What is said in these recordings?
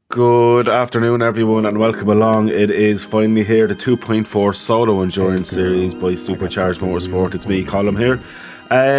Good afternoon, everyone, and welcome along. It is finally here, the 2.4 Solo Endurance Series by Supercharged Motorsport. It's me, Colin, here.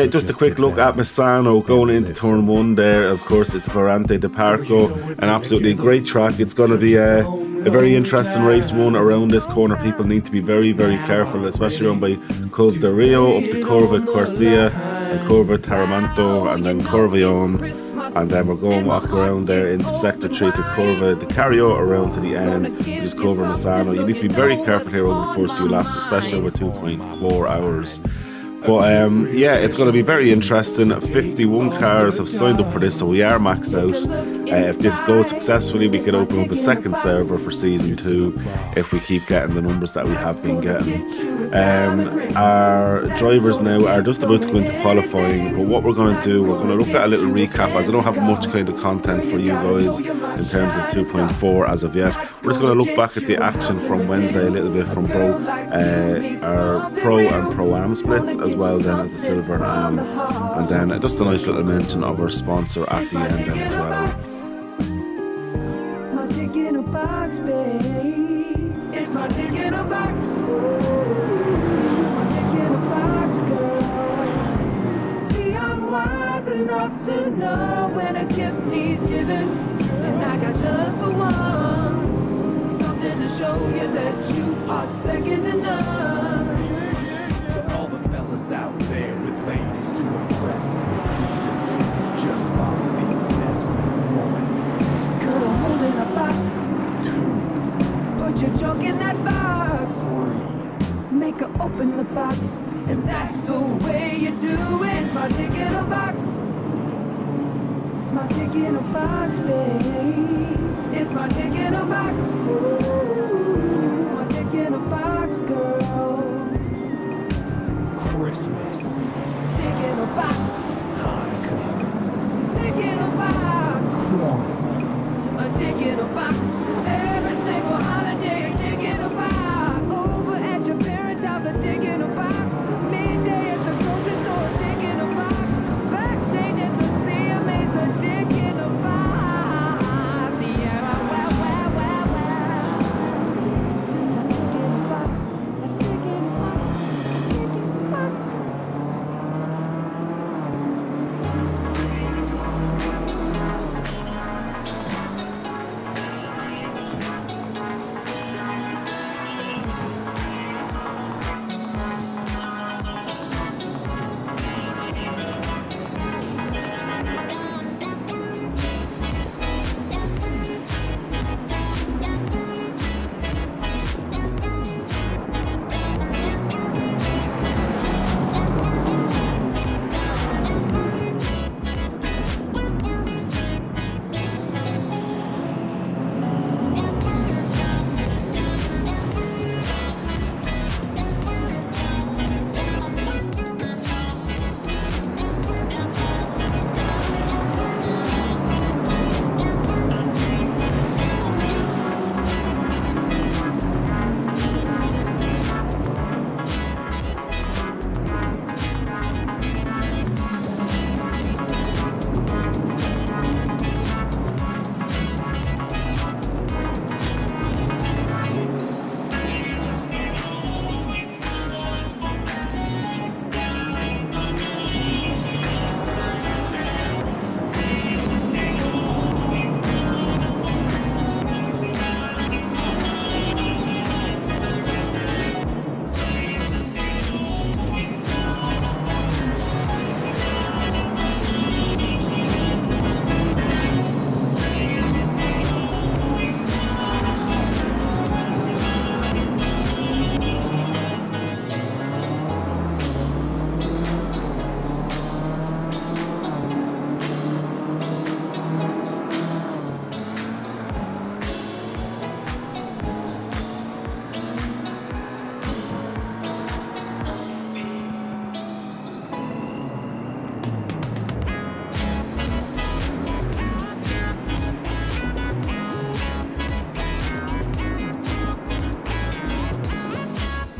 Just a quick look at Misano going into turn one there. Of course, it's Varante de Parco, an absolutely great track. It's going to be a very interesting race one around this corner. People need to be very, very careful, especially around by Cove de Rio, up to Curva Quercia, and Curva Taramento, and then Curvion. And then we're going walk around there into Sector 3 to Curva de Cario around to the end, which is Curva Misano. You need to be very careful here over the first few laps, especially over 2.4 hours. But yeah, it's going to be very interesting. 51 cars have signed up for this, so we are maxed out. If this goes successfully, we could open up a second server for Season 2 if we keep getting the numbers that we have been getting. Our drivers now are just about to go into qualifying, but what we're going to do, we're going to look at a little recap, as I don't have much kind of content for you guys in terms of 2.4 as of yet. We're just going to look back at the action from Wednesday a little bit from our Pro and Pro-Am splits, as well then as the Silver and Am, and then just a nice little mention of our sponsor at the end then as well. My dick in a box, babe. It's my dick in a box. My dick in a box, girl. See, I'm wise enough to know when a gift needs giving, and I got just the one. Something to show you that you are second to none. All the fellas out there with ladies to impress, just follow these steps. 1, Cut a hole in a box. 2, Put your junk in that box. 3. Make her open the box, and that's the way you do it. It's my dick in a box. My dick in a box, babe. It's my dick in a box. Ooh, my dick in a box, girl. Christmas, Dick in a box. Hanukkah, Dick in a box. Kwanzaa, A dick in a box. Every single holiday, dick in a box. Over at your parents' house, a dick in a box. Midday at the grocery store, a dick in a box. Backstage at the CMA's, a dick in a box. Yeah, well, well, well, well.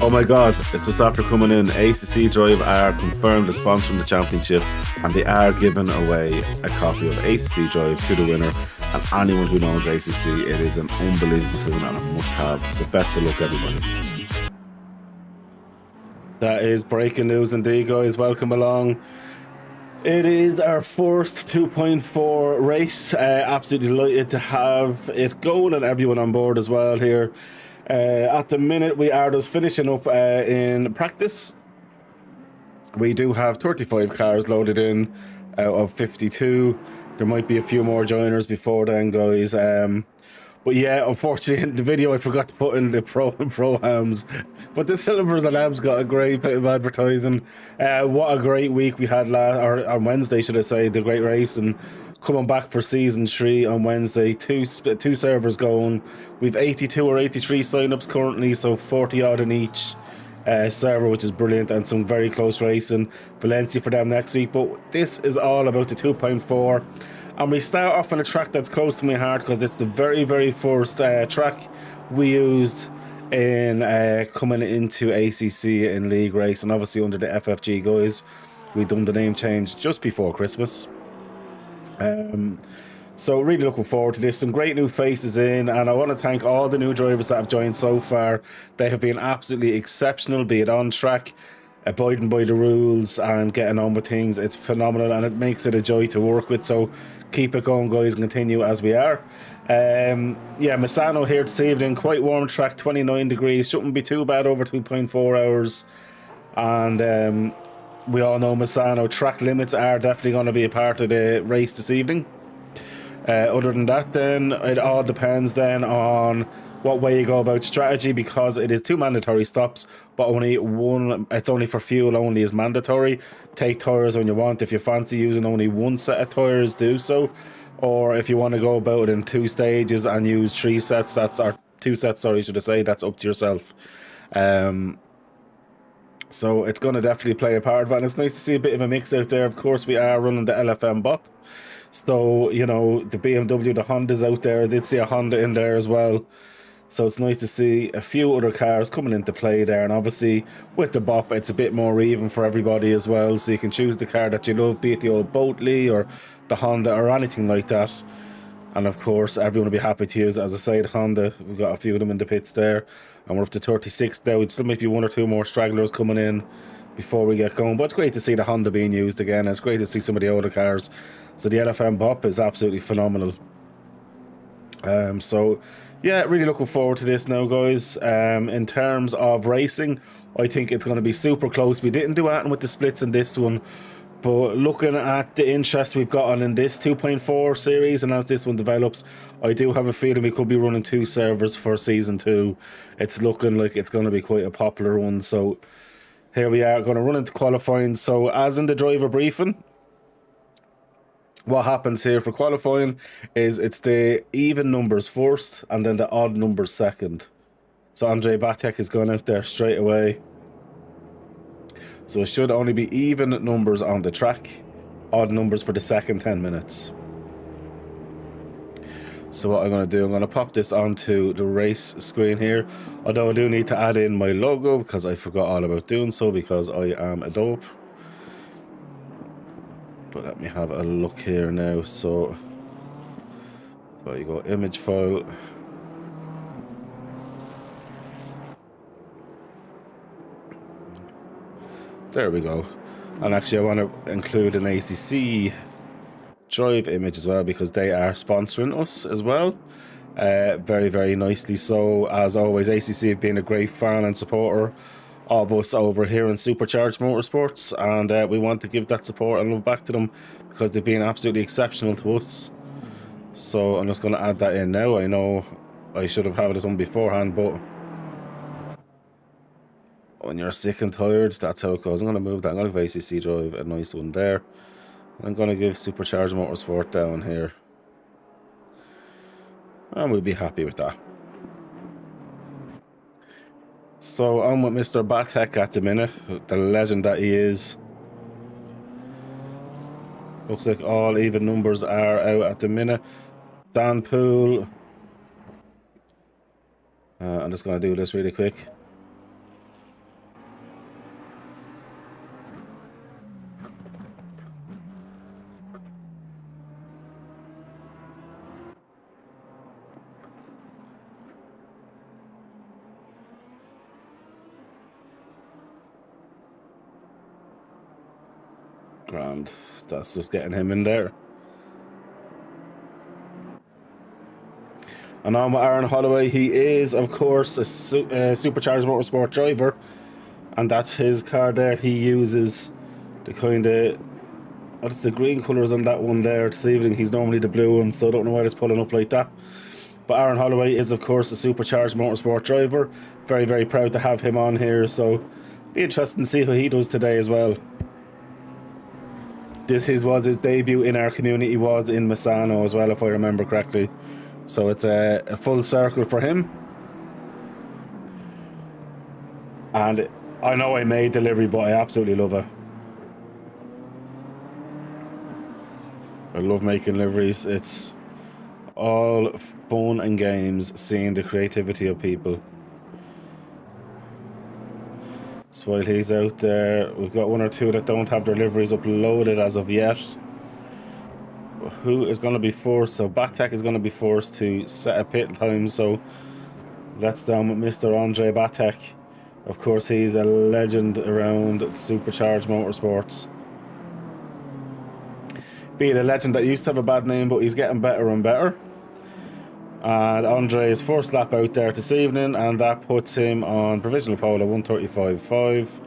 Oh my god, it's just after coming in. ACC Drive are confirmed as sponsoring the championship, and they are giving away a copy of ACC Drive to the winner. And anyone who knows ACC, it is an unbelievable tune and a must have. So best of luck, everybody. That is breaking news indeed, guys. Welcome along. It is our first 2.4 race. Absolutely delighted to have it going and everyone on board as well here. At the minute, we are just finishing up in practice. We do have 35 cars loaded in out of 52. There might be a few more joiners before then, guys. But yeah, unfortunately, in the video I forgot to put in the pro and pro-hams. But the Silvers and Labs got a great bit of advertising. What a great week we had or on Wednesday, should I say, the great race. And coming back for season 3 on Wednesday, two servers going. We've 82 or 83 sign-ups currently, so 40 odd in each server, which is brilliant, and some very close racing. Valencia for them next week. But this is all about the 2.4. And we start off on a track that's close to my heart because it's the very, very first track we used in coming into ACC in league race, and obviously under the FFG guys. We done the name change just before Christmas. So really looking forward to this. Some great new faces in, and I want to thank all the new drivers that have joined so far. They have been absolutely exceptional, be it on track, abiding by the rules and getting on with things. It's phenomenal, and it makes it a joy to work with. So keep it going, guys, and continue as we are. Yeah, Misano here this evening. Quite warm track, 29 degrees. Shouldn't be too bad over 2.4 hours. And we all know Misano track limits are definitely going to be a part of the race this evening. Other than that, then it all depends then on what way you go about strategy, because it is 2 mandatory stops, but only one. It's only for fuel only is mandatory. Take tires when you want. If you fancy using only one set of tires, do so. Or if you want to go about it in 2 stages and use 3 sets, or 2 sets, sorry, should I say, that's up to yourself. So it's going to definitely play a part, and it's nice to see a bit of a mix out there. Of course, we are running the LFM BOP. So, you know, the BMW, the Hondas out there. I did see a Honda in there as well. So it's nice to see a few other cars coming into play there. And obviously, with the BOP, it's a bit more even for everybody as well. So you can choose the car that you love, be it the old Boatley or the Honda or anything like that. And of course, everyone will be happy to use, as I say, the Honda. We've got a few of them in the pits there. And we're up to 36 now. It still might be 1 or 2 more stragglers coming in before we get going. But it's great to see the Honda being used again. It's great to see some of the older cars. So the LFM BOP is absolutely phenomenal. So yeah, really looking forward to this now, guys. In terms of racing, I think it's going to be super close. We didn't do anything with the splits in this one, but looking at the interest we've got on in this 2.4 series, and as this one develops, I do have a feeling we could be running 2 servers for season 2. It's looking like it's going to be quite a popular one. So here we are, going to run into qualifying. So as in the driver briefing, what happens here for qualifying is it's the even numbers first and then the odd numbers second. So Andrei Batek is going out there straight away. So it should only be even numbers on the track, odd numbers for the second 10 minutes. So what I'm going to do, I'm going to pop this onto the race screen here. Although I do need to add in my logo because I forgot all about doing so because I am a dope. But let me have a look here now. So if I go image file, there we go. And actually I want to include an ACC Drive image as well because they are sponsoring us as well. Very, very nicely so. As always, ACC have been a great fan and supporter of us over here in Supercharged Motorsports, and we want to give that support and love back to them because they've been absolutely exceptional to us. So I'm just going to add that in now. I know I should have had it done beforehand, but when you're sick and tired, that's how it goes. I'm going to move that. I'm going to give ACC Drive a nice one there. I'm going to give Supercharged Motorsport down here, and we'll be happy with that. So I'm with Mr. Batek at the minute, the legend that he is. Looks like all even numbers are out at the minute. Dan Poole. I'm just going to do this really quick. Grand. That's just getting him in there. And on with Aaron Holloway. He is, of course, a Supercharged Motorsport driver. And that's his car there. He uses the kind of... What's the green colours on that one there this evening? He's normally the blue one, so I don't know why it's pulling up like that. But Aaron Holloway is, of course, a Supercharged Motorsport driver. Very, very proud to have him on here. So be interesting to see how he does today as well. This was his debut in our community, was in Misano as well, if I remember correctly. So it's a full circle for him. And I know I made delivery, but I absolutely love it. I love making liveries. It's all fun and games, seeing the creativity of people. So while he's out there, we've got one or two that don't have their liveries uploaded as of yet. Who is going to be forced? So Batek is going to be forced to set a pit time. So let's down with Mr. Andre Batek. Of course, he's a legend around Supercharged Motorsports. Being a legend that used to have a bad name, but he's getting better and better. And Andre's first lap out there this evening, and that puts him on provisional pole at 1:35.5.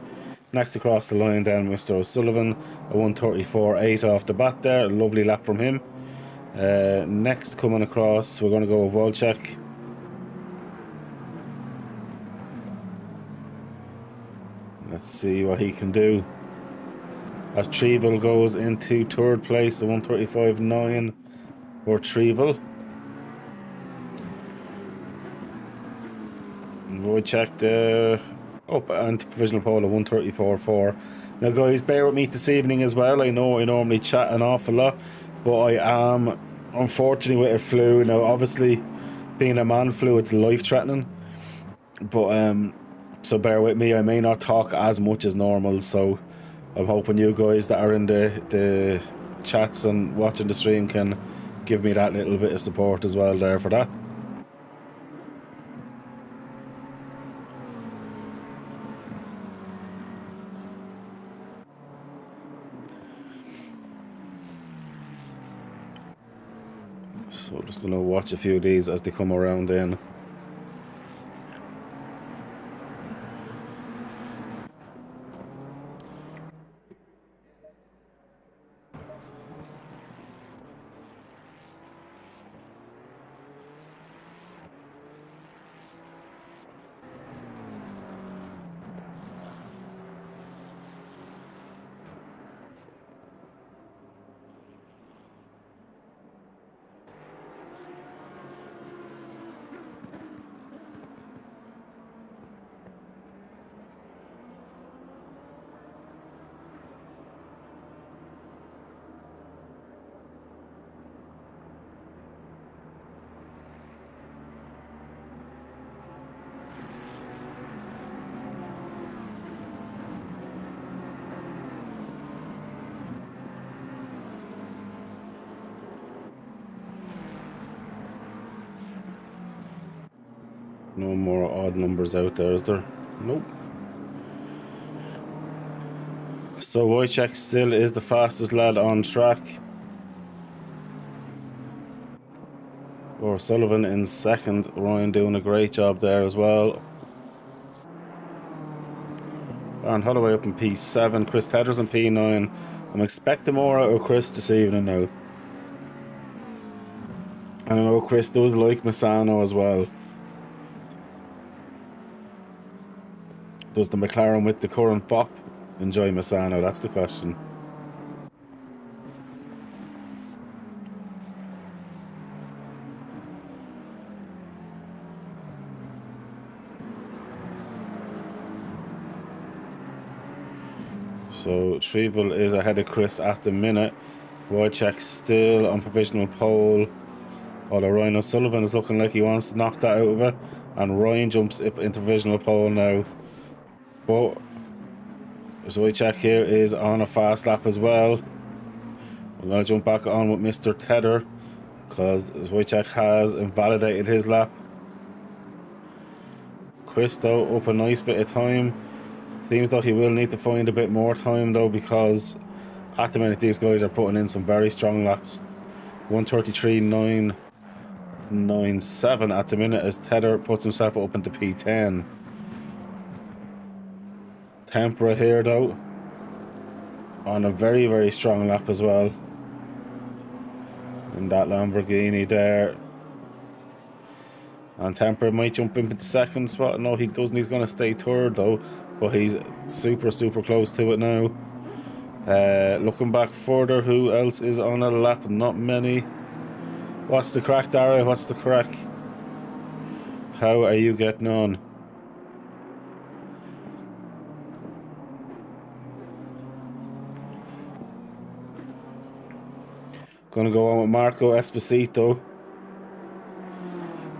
Next across the line then Mr. O'Sullivan, a 1:34.8 off the bat there. A lovely lap from him. Next coming across, we're going to go with Wolchek. Let's see what he can do. As Trevel goes into third place, a 1:35.9 for Trevel. Wojciech up and provisional pole at 1:34.4. Now guys, bear with me this evening as well. I know I normally chat an awful lot, but I am unfortunately with a flu. Now obviously being a man flu, it's life threatening, but so bear with me. I may not talk as much as normal, so I'm hoping you guys that are in the chats and watching the stream can give me that little bit of support as well there for that. So just going to watch a few of these as they come around in. No more odd numbers out there, is there? Nope. So Wojciech still is the fastest lad on track. Or Sullivan in second. Ryan doing a great job there as well. And Holloway up in P7. Chris Tedder's in P9. I'm expecting more out of Chris this evening now. And I know Chris does like Misano as well. Does the McLaren with the current bop enjoy Misano? That's the question. So Trevel is ahead of Chris at the minute. Wojciech still on provisional pole. Although Ryan O'Sullivan is looking like he wants to knock that out of it. And Ryan jumps up into provisional pole now. But Wojciech here is on a fast lap as well. I'm going to jump back on with Mr. Tedder because Wojciech has invalidated his lap. Chris though up a nice bit of time. Seems though he will need to find a bit more time though, because At the minute, these guys are putting in some very strong laps. 133.997 at the minute as Tedder puts himself up into P10. Tempera here though, on a very, very strong lap as well. In that Lamborghini there. And Tempera might jump into the second spot. No, he doesn't. He's going to stay third though. But he's super, super close to it now. Looking back further, who else is on a lap? Not many. What's the crack, Dara? What's the crack? How are you getting on? Gonna go on with Marco Esposito,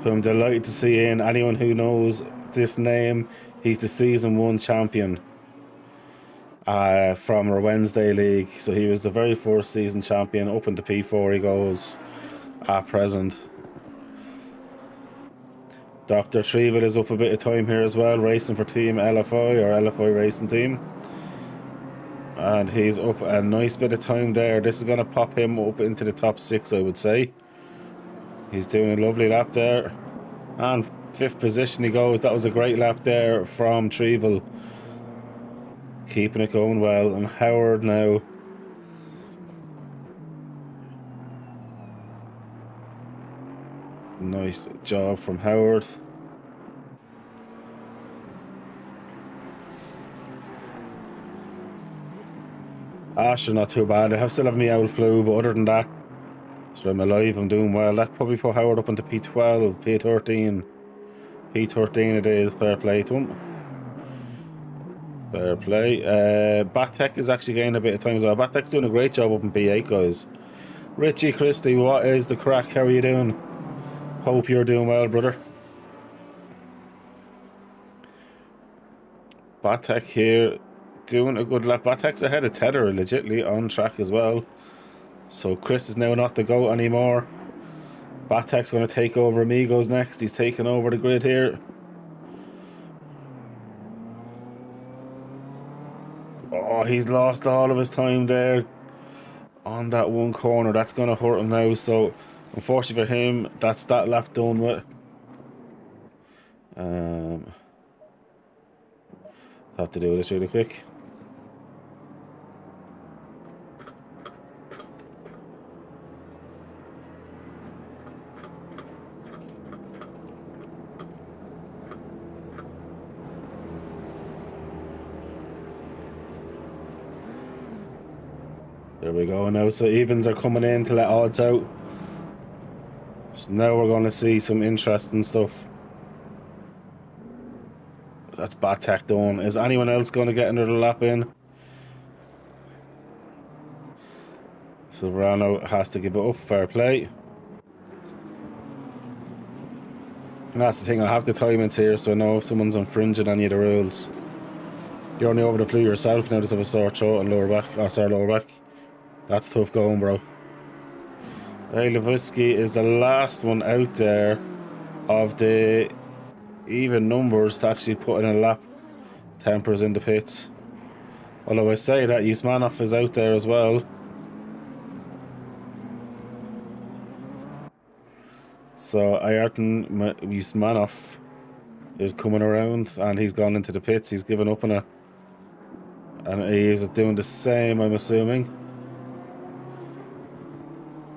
who I'm delighted to see in. Anyone who knows this name, he's the Season 1 champion from our Wednesday league. So he was the very first season champion. Up into P4 he goes at present. Dr. Treville is up a bit of time here as well, racing for Team LFI or LFI Racing Team. And he's up a nice bit of time there. This is going to pop him up into the top 6, I would say. He's doing a lovely lap there. And 5th position he goes. That was a great lap there from Treville. Keeping it going well. And Howard now. Nice job from Howard. Asher not too bad. I still have me owl flu, but other than that, so I'm alive, I'm doing well. That probably put Howard up into P12, P13. P13 it is, fair play to him. Fair play. Batek is actually gaining a bit of time as well. Batek's doing a great job up in P8, guys. Richie Christie, what is the crack? How are you doing? Hope you're doing well, brother. Batek here, doing a good lap. Batek's ahead of Tedder, legitly on track as well. So Chris is now not the GOAT anymore. Batek's going to take over Amigos next. He's taking over the grid here. Oh, he's lost all of his time there on that one corner. That's going to hurt him now. So unfortunately for him, that's that lap done with. Have to do this really quick. There we go now. So evens are coming in to let odds out. So now we're going to see some interesting stuff. That's Batek done. Is anyone else going to get another lap in? Silverano has to give it up. Fair play. And that's the thing. I have the timings here, so I know if someone's infringing any of the rules. You're only over the flu yourself now. Just have a sore throat and lower back. Oh, sorry, lower back. That's tough going, bro. Hey, Levinsky is the last one out there of the even numbers to actually put in a lap. Tempers in the pits. Although I say that Usmanov is out there as well. So Ayrton Usmanov is coming around and he's gone into the pits. He's given up on it. And he is doing the same, I'm assuming.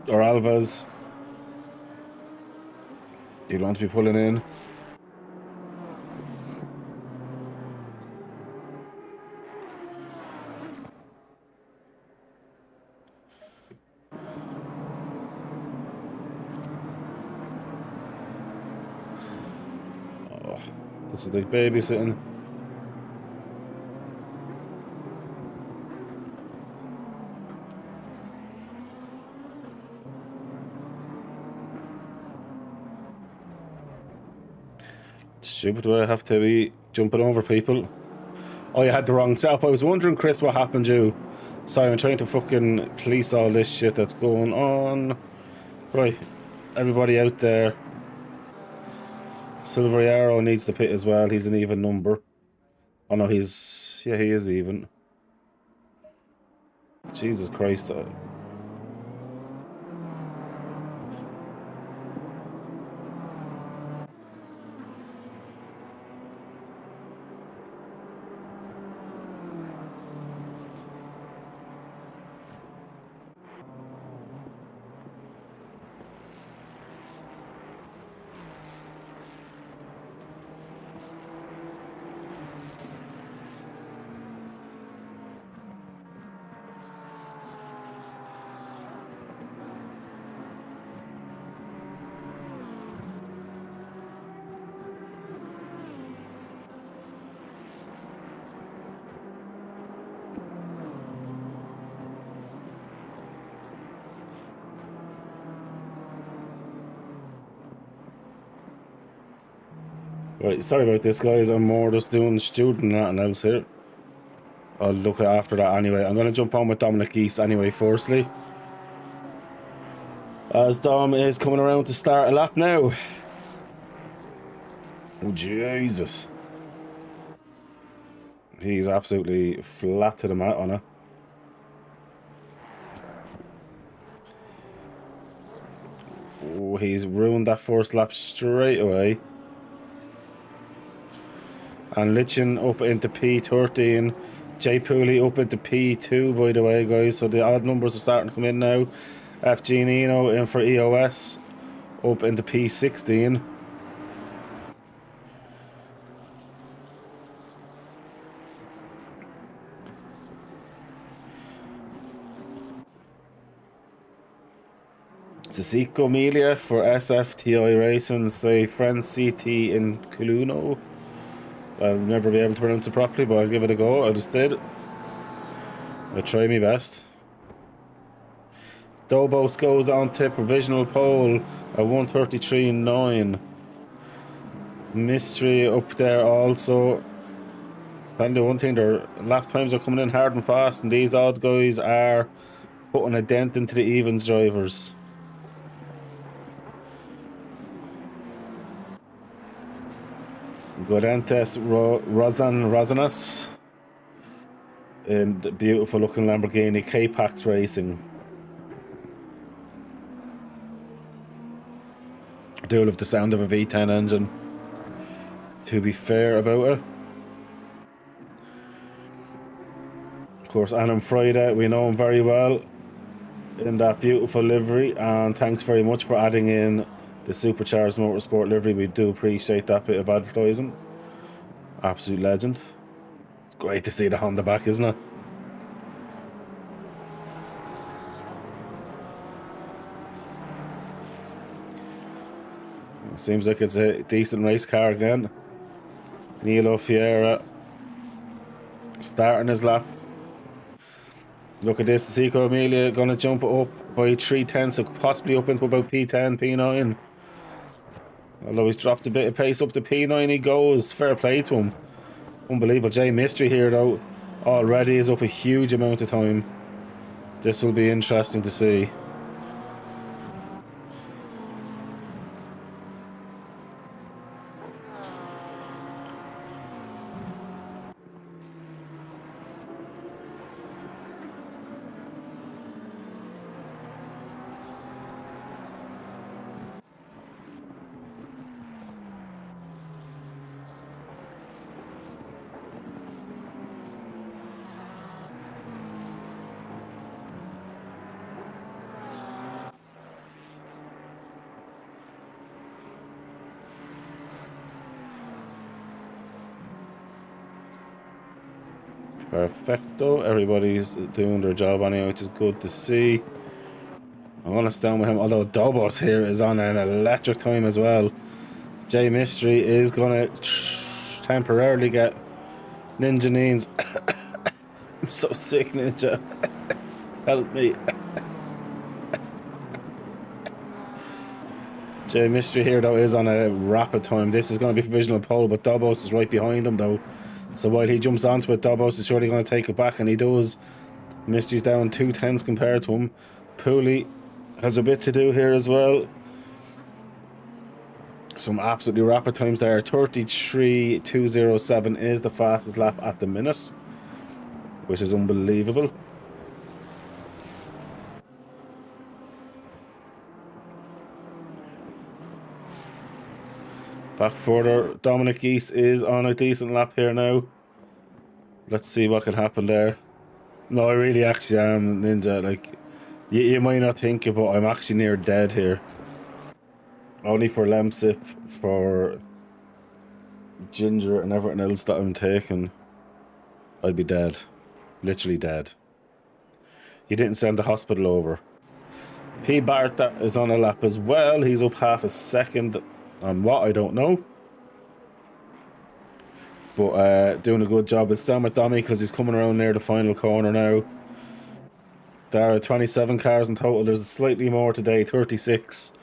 Or Alves. You don't want to be pulling in. Oh, this is like babysitting. Stupid way I have to be jumping over people. Oh, you had the wrong setup. I was wondering, Chris, what happened to you? Sorry, I'm trying to fucking police all this shit that's going on. Right, everybody out there. Silveriero needs to pit as well. He's an even number. Oh no, he's... yeah, he is even. Jesus Christ. Right, sorry about this, guys. I'm more just doing student and nothing else here. I'll look after that anyway. I'm going to jump on with Dominic Geese anyway, firstly. As Dom is coming around to start a lap now. Oh, Jesus. He's absolutely flat to the mat on it. Oh, he's ruined that first lap straight away. And Lichen up into P13. Jay Pooley up into P2, by the way, guys. So the odd numbers are starting to come in now. FG Nino in for EOS. Up into P16. Cecico Emilia for SFTI Racing. Say Friend CT in Coluno. I'll never be able to pronounce it properly, but I'll give it a go. I just did. I'll try my best. Dobos goes on to provisional pole at 1:33.9. Mystery up there also. And the one thing, their lap times are coming in hard and fast, and these odd guys are putting a dent into the evens drivers. Godentes Rosanas in the beautiful looking Lamborghini K-Pax Racing. I do love the sound of a V10 engine, to be fair about it. Of course, Alan Friday, we know him very well in that beautiful livery, and thanks very much for adding in the Supercharged Motorsport livery. We do appreciate that bit of advertising. Absolute legend. It's great to see the Honda back, isn't it? Seems like it's a decent race car again. Nilo Fiera starting his lap. Look at this, Seco Emilia gonna jump up by 3/10, so possibly up into about P10, P9. Although he's dropped a bit of pace up to P9, he goes. Fair play to him. Unbelievable. Jay Mystery here, though, already is up a huge amount of time. This will be interesting to see. Perfecto. Everybody's doing their job anyway, which is good to see. I'm going to stand with him, although Dobos here is on an electric time as well. Jay Mystery is going to temporarily get Ninja Neens. I'm so sick, Ninja. Help me. Jay Mystery here, though, is on a rapid time. This is going to be provisional pole, but Dobos is right behind him, though. So while he jumps onto it, Dobos is surely going to take it back, and he does. Mystery's down 2/10 compared to him. Pooley has a bit to do here as well. Some absolutely rapid times there. 33.207 is the fastest lap at the minute, which is unbelievable. Back further. Dominic Geese is on a decent lap here now. Let's see what can happen there. No, I really actually am, Ninja. Like, you might not think it, but I'm actually near dead here. Only for Lemsip, for Ginger and everything else that I'm taking, I'd be dead. Literally dead. You didn't send the hospital over. P. Barta is on a lap as well. He's up half a second on what, I don't know. But doing a good job. It's down with Dommy because he's coming around near the final corner now. There are 27 cars in total. There's slightly more today, 36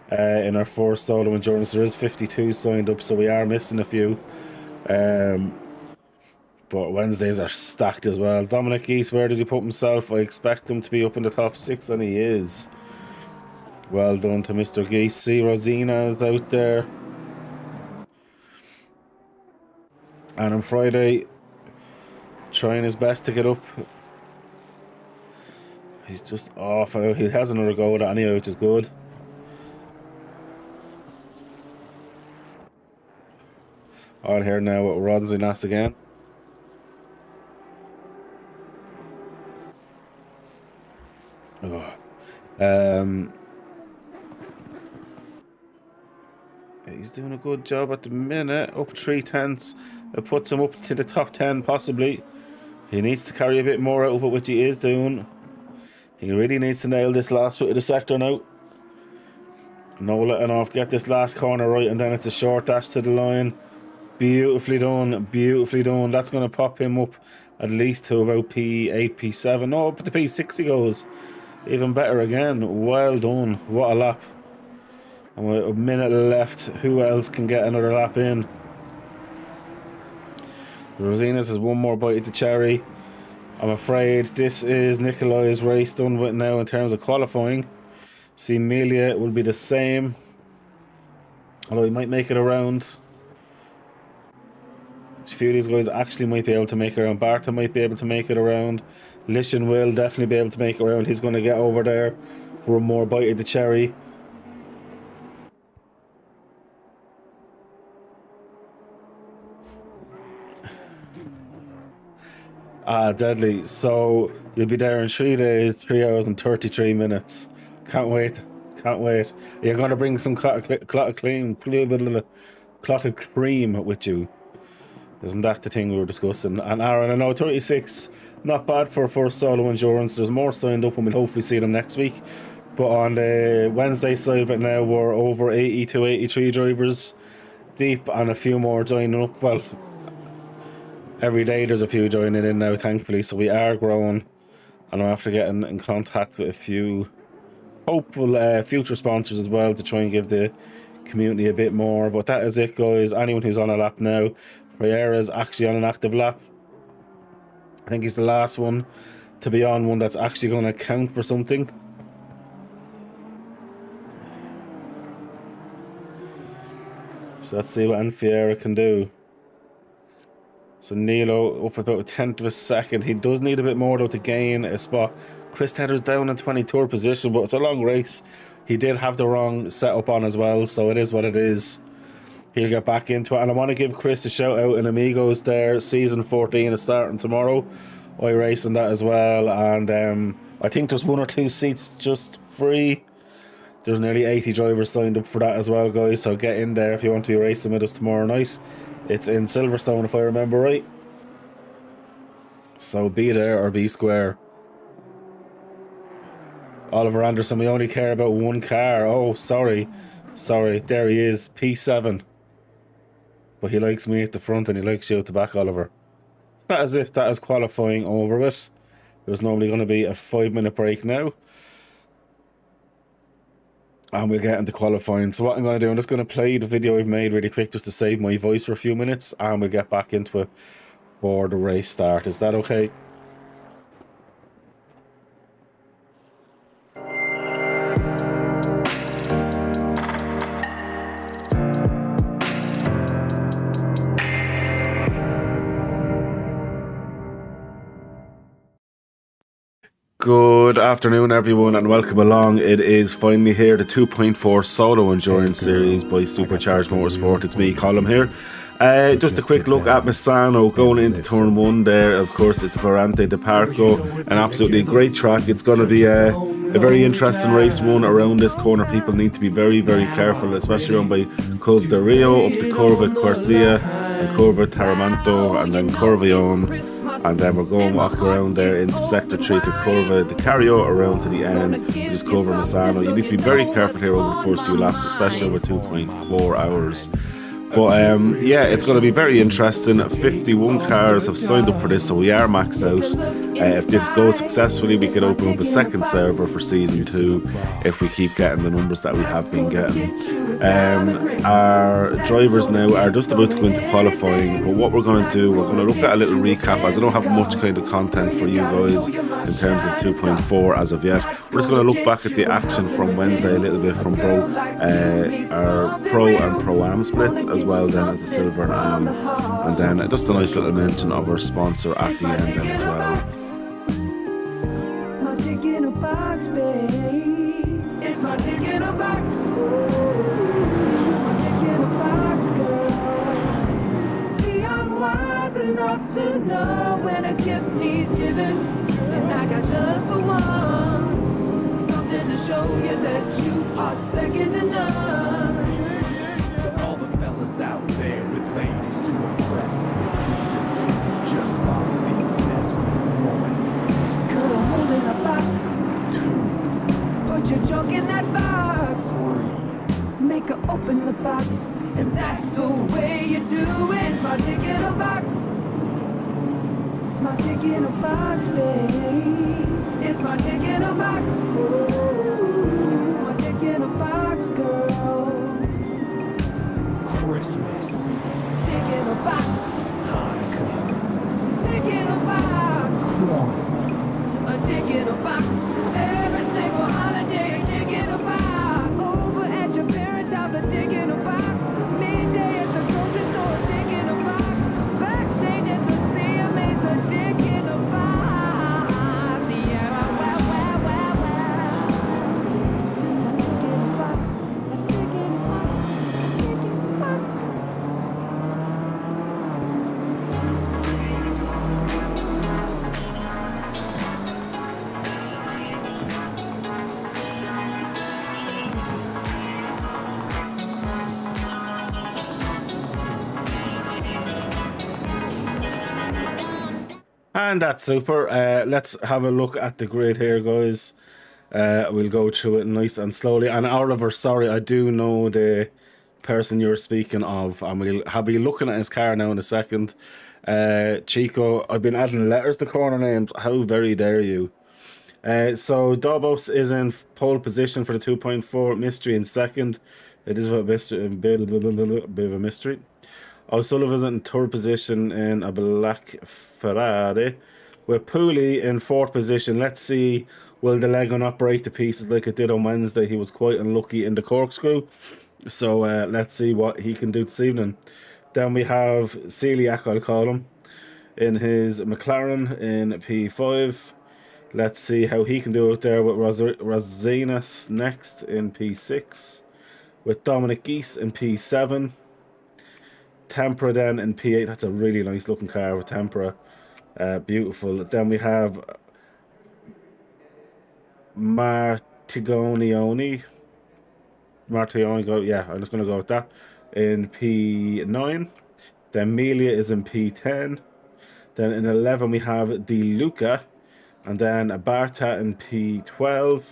in our first solo endurance. There is 52 signed up, so we are missing a few. But Wednesdays are stacked as well. Dominic Geese, where does he put himself? I expect him to be up in the top 6, and he is. Well done to Mr. Geese. See, Rosina is out there. And on Friday, trying his best to get up. He's just off. He has another go at it anyway, which is good. On here now with Rodziness again. He's doing a good job at the minute. Up 3/10. It puts him up to the top 10 possibly. He needs to carry a bit more out of it, which he is doing. He really needs to nail this last bit of the sector now. No letting off. Get this last corner right, and then it's a short dash to the line. Beautifully done. Beautifully done. That's going to pop him up at least to about P8, P7. No, up to P6 he goes. Even better again. Well done. What a lap. And with a minute left, who else can get another lap in? Rosinas has one more bite at the cherry. I'm afraid this is Nikolai's race done with now in terms of qualifying. See, Melia will be the same. Although he might make it around. A few of these guys actually might be able to make it around. Barton might be able to make it around. Lishan will definitely be able to make it around. He's going to get over there for one more bite at the cherry. Deadly. So you'll be there in 3 days, 3 hours and 33 minutes. Can't wait. Can't wait. You're going to bring some clotted cream with you. Isn't that the thing we were discussing? And Aaron, I know 36, not bad for first solo endurance. There's more signed up and we'll hopefully see them next week. But on the Wednesday side of it now, we're over 82, 83 drivers deep and a few more joining up. Well, every day there's a few joining in now, thankfully. So we are growing. And I'm after getting in contact with a few hopeful future sponsors as well to try and give the community a bit more. But that is it, guys. Anyone who's on a lap now, Pereira is actually on an active lap. I think he's the last one to be on one that's actually going to count for something. So let's see what Anfiera can do. So Nilo up about a tenth of a second. He does need a bit more though to gain a spot. Chris Tedder's down in 23rd position, but it's a long race. He did have the wrong setup on as well, so it is what it is. He'll get back into it. And I want to give Chris a shout out in Amigos there. Season 14 is starting tomorrow. I racing that as well. And I think there's 1 or 2 seats just free. There's nearly 80 drivers signed up for that as well, guys. So get in there if you want to be racing with us tomorrow night. It's in Silverstone, if I remember right. So be there or be square. Oliver Anderson, we only care about one car. Oh, sorry. Sorry, there he is, P7. But he likes me at the front and he likes you at the back, Oliver. It's not as if that is qualifying over with. There's normally going to be a 5-minute break now. And we'll get into qualifying. So what I'm going to do, I'm just going to play the video I've made really quick just to save my voice for a few minutes. And we'll get back into it for the race start. Is that okay? Good afternoon, everyone, and welcome along. It is finally here, the 2.4 Solo Endurance Series by Supercharged Motorsport. It's me, Colm, here. Just a quick look at Misano going into turn one there. Of course, it's Varante de Parco, an absolutely great track. It's going to be a very interesting race one around this corner. People need to be very, very careful, especially around by Col de Rio, up to Curva Quercia, and Curva Taramanto, and then Curvion. And then we're going walk around there into Sector 3 to Curva de Cario around to the end, just cover Misano. You need to be very careful here over the first few laps, especially over 2.4 hours. But yeah, it's going to be very interesting. 51 cars have signed up for this, so we are maxed out. If this goes successfully, we could open up a second server for Season 2 if we keep getting the numbers that we have been getting. Our drivers now are just about to go into qualifying, but what we're going to do, we're going to look at a little recap, as I don't have much kind of content for you guys in terms of 2.4 as of yet. We're just going to look back at the action from Wednesday a little bit from our Pro and Pro-Am splits, as well then as the Silver and Am, and then just a nice little mention of our sponsor at the end then as well. My dick in a box, babe. It's my dick in a box. My dick in a box, girl. See, I'm wise enough to know when a gift needs giving, and I got just the one. Something to show you that you are second to none. To all the fellas out there with ladies to impress, you should do just follow these steps. 1, Cut a hole in a box. 2, Put your junk in that box. 3. Make her open the box, and that's the way you do it. It's my dick in a box. My dick in a box, babe. It's my dick in a box. Ooh, my dick in a box, girl. Christmas, Dick in a box. Hanukkah, Dick in a box. Kwanzaa. A dick in a box. Every single holiday, a dick in a box. Over at your parents' house, a dick in a box. Midday at the grocery store, a dick in a box. Backstage at the CMA's, a dick in a box. Yeah, well, well, well, well. A dick in a box. A dick in a box. A dick in a box. And that's super. Let's have a look at the grid here, guys. We'll go through it nice and slowly. And Oliver, sorry, I do know the person you're speaking of, and we'll be looking at his car now in a second. Chico, I've been adding letters to corner names. How very dare you? So Dobos is in pole position for the 2.4. Mystery in second. It is a bit of a mystery. O'Sullivan's in third position in a black Ferrari, with Pooley in fourth position. Let's see, will the Lego not break to pieces like it did on Wednesday? He was quite unlucky in the corkscrew, so let's see what he can do this evening. Then we have Celiac, I'll call him, in his McLaren in P5. Let's see how he can do it there with Rosinas next in P6, with Dominic Geese in P7. Tempera then in P8. That's a really nice looking car with Tempera. Beautiful. Then we have Martigioni. Yeah, I'm just going to go with that. In P9. Then Melia is in P10. Then in 11 we have Di Luca. And then Barta in P12.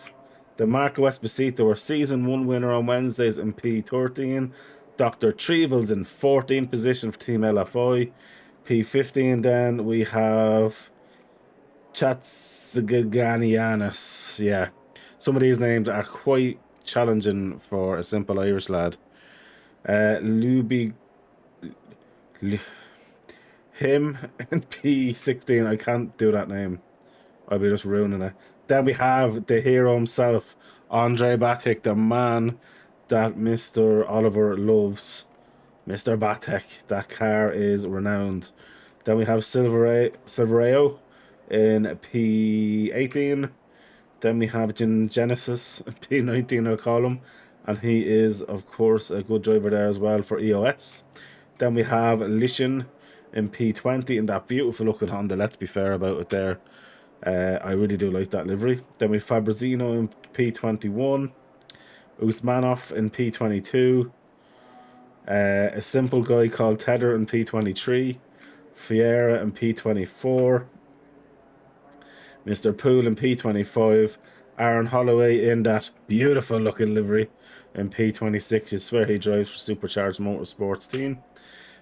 The Marco Esposito, our season 1 winner on Wednesdays, in P13. Dr. Trevel's in 14th position for Team LFI. P15 then we have Chatsgaganianis. Yeah, some of these names are quite challenging for a simple Irish lad. Him in P16, I can't do that name. I'll be just ruining it. Then we have the hero himself, Andre Batic, the man that Mr. Oliver loves. Mr. Batek, that car is renowned. Then we have Silvereo in P18. Then we have Genesis, P19 I'll call him. And he is, of course, a good driver there as well for EOS. Then we have Lishin in P20 in that beautiful looking Honda. Let's be fair about it there. I really do like that livery. Then we have Fabrizino in P21. Usmanov in P22. A simple guy called Tedder in P23. Fiera in P24. Mr. Poole in P25. Aaron Holloway in that beautiful looking livery in P26. You swear he drives for Supercharged Motorsports team.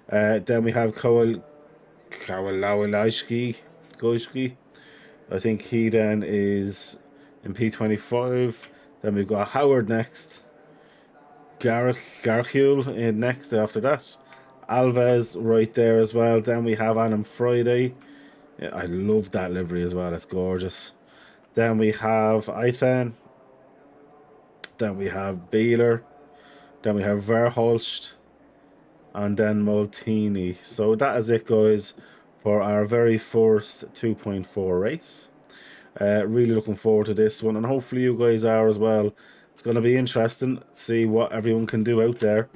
Then we have Kowalowski. I think he then is in P25. Then we've got Howard next. Garhule in next after that. Alves right there as well. Then we have Adam Friday. Yeah, I love that livery as well. It's gorgeous. Then we have Ethan. Then we have Beeler. Then we have Verholst. And then Molteni. So that is it, guys, for our very first 2.4 race. Really looking forward to this one. And hopefully you guys are as well. It's going to be interesting to see what everyone can do out there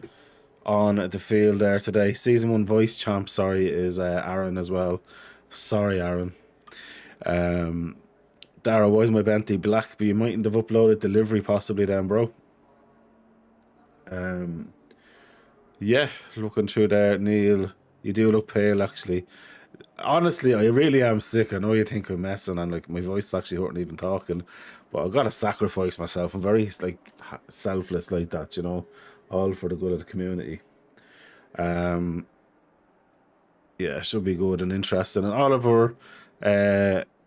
on the field there today. Season 1 voice champ, sorry, is Aaron as well. Sorry, Aaron. Dara, why is my Bentley black? But you mightn't have uploaded delivery possibly then, bro. Yeah, looking through there, Neil, you do look pale actually. Honestly, I really am sick. I know you think I'm messing and like my voice is actually hurting even talking, but I've got to sacrifice myself. I'm very like selfless like that, you know, all for the good of the community. Yeah, it should be good and interesting. And Oliver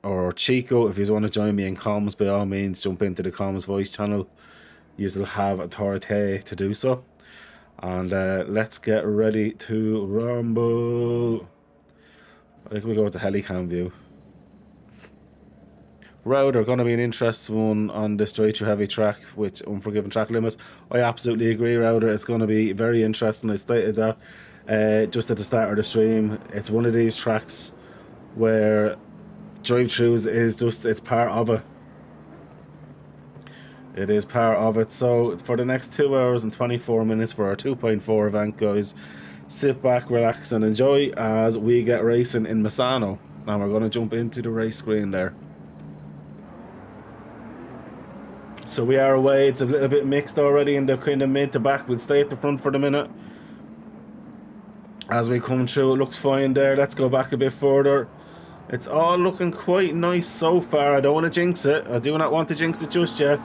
or Chico, if you want to join me in comms, by all means, jump into the comms voice channel. You'll have authority to do so. And let's get ready to rumble. I think we go with the helicam view. Router, going to be an interesting one on this straight through heavy track with unforgiving track limits. I absolutely agree, Router. It's going to be very interesting. I stated that just at the start of the stream. It's one of these tracks where drive-throughs is just, it's part of it. It is part of it. So for the next 2 hours and 24 minutes for our 2.4 event, guys, sit back, relax and enjoy as we get racing in Misano. And we're going to jump into the race screen there. So we are away. It's a little bit mixed already in the kind of mid to back. We'll stay at the front for the minute. As we come through, it looks fine there. Let's go back a bit further. It's all looking quite nice so far. I don't want to jinx it. I do not want to jinx it just yet.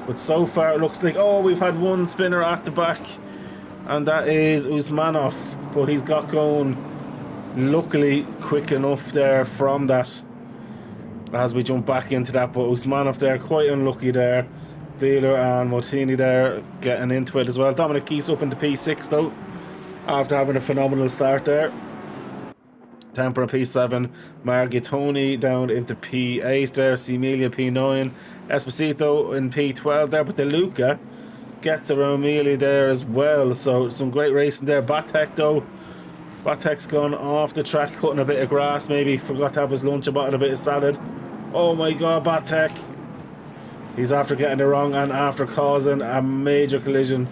But so far it looks like, oh, we've had one spinner at the back. And that is Usmanov. But he's got going luckily quick enough there from that. As we jump back into that. But Usmanov there, quite unlucky there. Beeler and Martini there getting into it as well. Dominic Keys up into P6 though. After having a phenomenal start there. Tempera P7, Margitoni down into P8 there, Semilia P9, Esposito in P12 there, but De Luca gets around Mealy there as well, so some great racing there. Batek though, Batek's gone off the track, cutting a bit of grass, maybe forgot to have his lunch, about a bit of salad. Oh my god, Batek! He's after getting it wrong and after causing a major collision.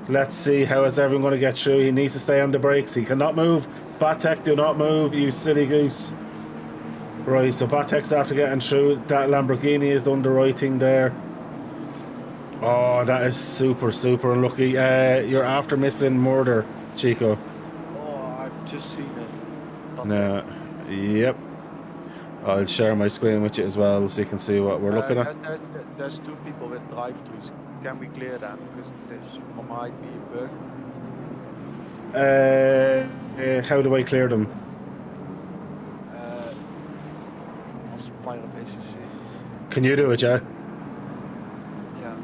Let's see how is everyone going to get through. He needs to stay on the brakes. He cannot move. Batek, do not move, you silly goose. Right, so Batek's after getting through. That Lamborghini has done the right thing there. Oh, that is super, super unlucky. You're after missing murder, Chico. Oh, I've just seen it. No. Yep. I'll share my screen with you as well so you can see what we're looking at. There's two people with drive-thrus. Can we clear them? Because this might be a bug. How do I clear them? Als pilot ACC. Can you do it, yeah? Yeah.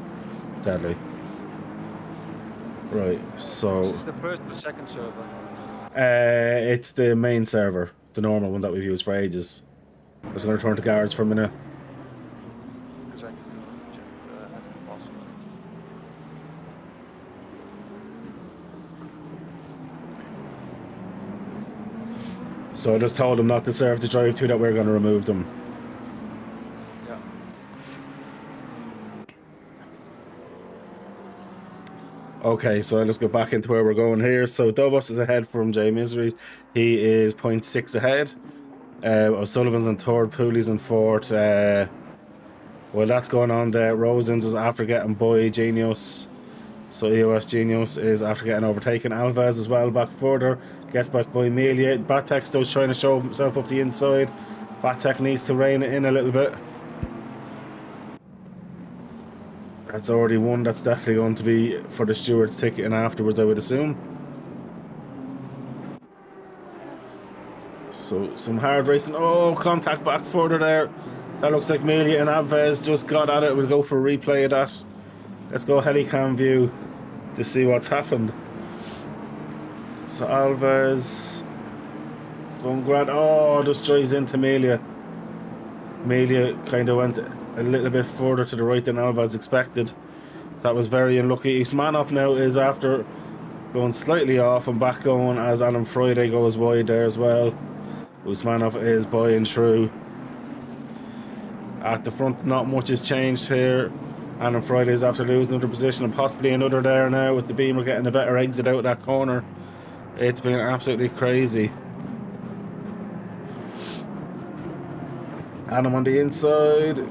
Deadly. Right, so... This is the first or second server? It's the main server. The normal one that we've used for ages. I was going to return to guards for a minute. Because I need to check the admin password. So I just told them not to serve the drive to, that we're going to remove them. Yeah. Okay, so let's go back into where we're going here. So Dobos is ahead from Jay Misery. He is 0.6 ahead. O'Sullivan's in third, Pooley's in fourth. Well, that's going on there. Rosens is after getting by Genius. So EOS Genius is after getting overtaken. Alves as well back further. Gets back by Amelia. Batek still trying to show himself up the inside. Batek needs to rein it in a little bit. That's already one. That's definitely going to be for the stewards ticket and afterwards, I would assume. So some hard racing. Oh, contact back further there. That looks like Amelia and Alves just got at it. We'll go for a replay of that. Let's go helicam view to see what's happened. So Alves going grand. Oh, just drives into Amelia. Amelia kind of went a little bit further to the right than Alves expected. That was very unlucky. Misano now is after going slightly off and back going as Alan Friday goes wide there as well. Usmanov is buying through. At the front, not much has changed here. Alan Friday is after losing another position and possibly another there now with the Beamer getting a better exit out of that corner. It's been absolutely crazy. Adam on the inside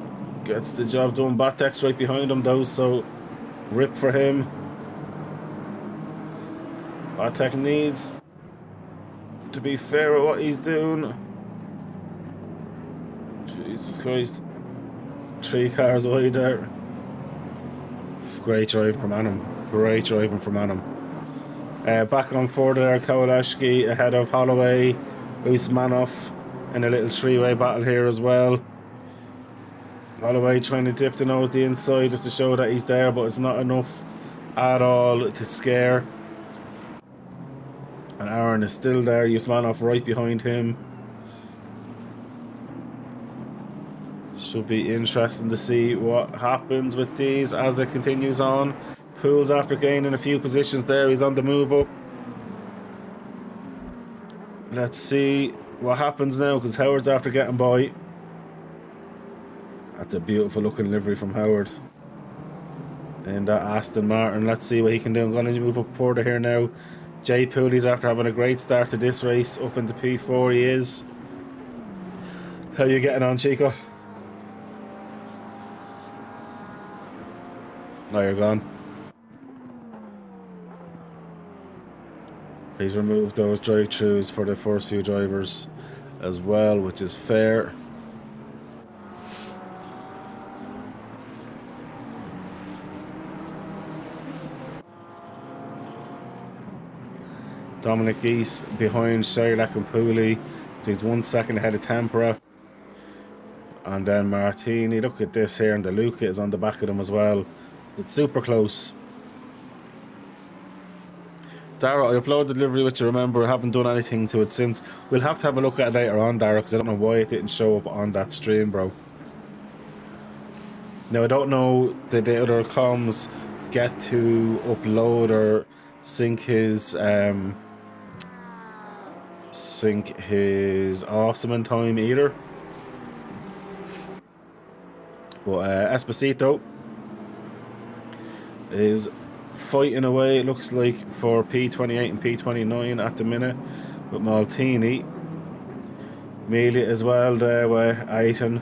gets the job done. Batek's right behind him though, so rip for him. Batek needs to be fair at what he's doing. Jesus Christ. 3 cars wide there. Great driving from Adam. Great driving from Adam. Back on further there, Kowalewski ahead of Holloway, Usmanov in a little 3-way battle here as well. Holloway trying to dip the nose the inside just to show that he's there, but it's not enough at all to scare. And Aaron is still there, Usmanov right behind him. Should be interesting to see what happens with these as it continues on. Pools after gaining a few positions there, he's on the move up. Let's see what happens now, because Howard's after getting by. That's a beautiful looking livery from Howard. And Aston Martin, let's see what he can do. I'm going to move up further here now. Jay Pooley's after having a great start to this race, up into P4 he is. How are you getting on, Chico? Oh, you're gone. He's removed those drive-thrus for the first few drivers as well, which is fair. Dominic East behind Sherlock and Pooley. He's 1 second ahead of Tempera. And then Martini, look at this here, and the Luca is on the back of them as well. So it's super close. Dara, I uploaded the delivery which you remember. I haven't done anything to it since. We'll have to have a look at it later on, Dara, because I don't know why it didn't show up on that stream, bro. Now, I don't know did the other comms get to upload or sync his awesome in time either. But Esposito is fighting away, it looks like, for P28 and P29 at the minute with Maltini. Amelia as well there with Aiton.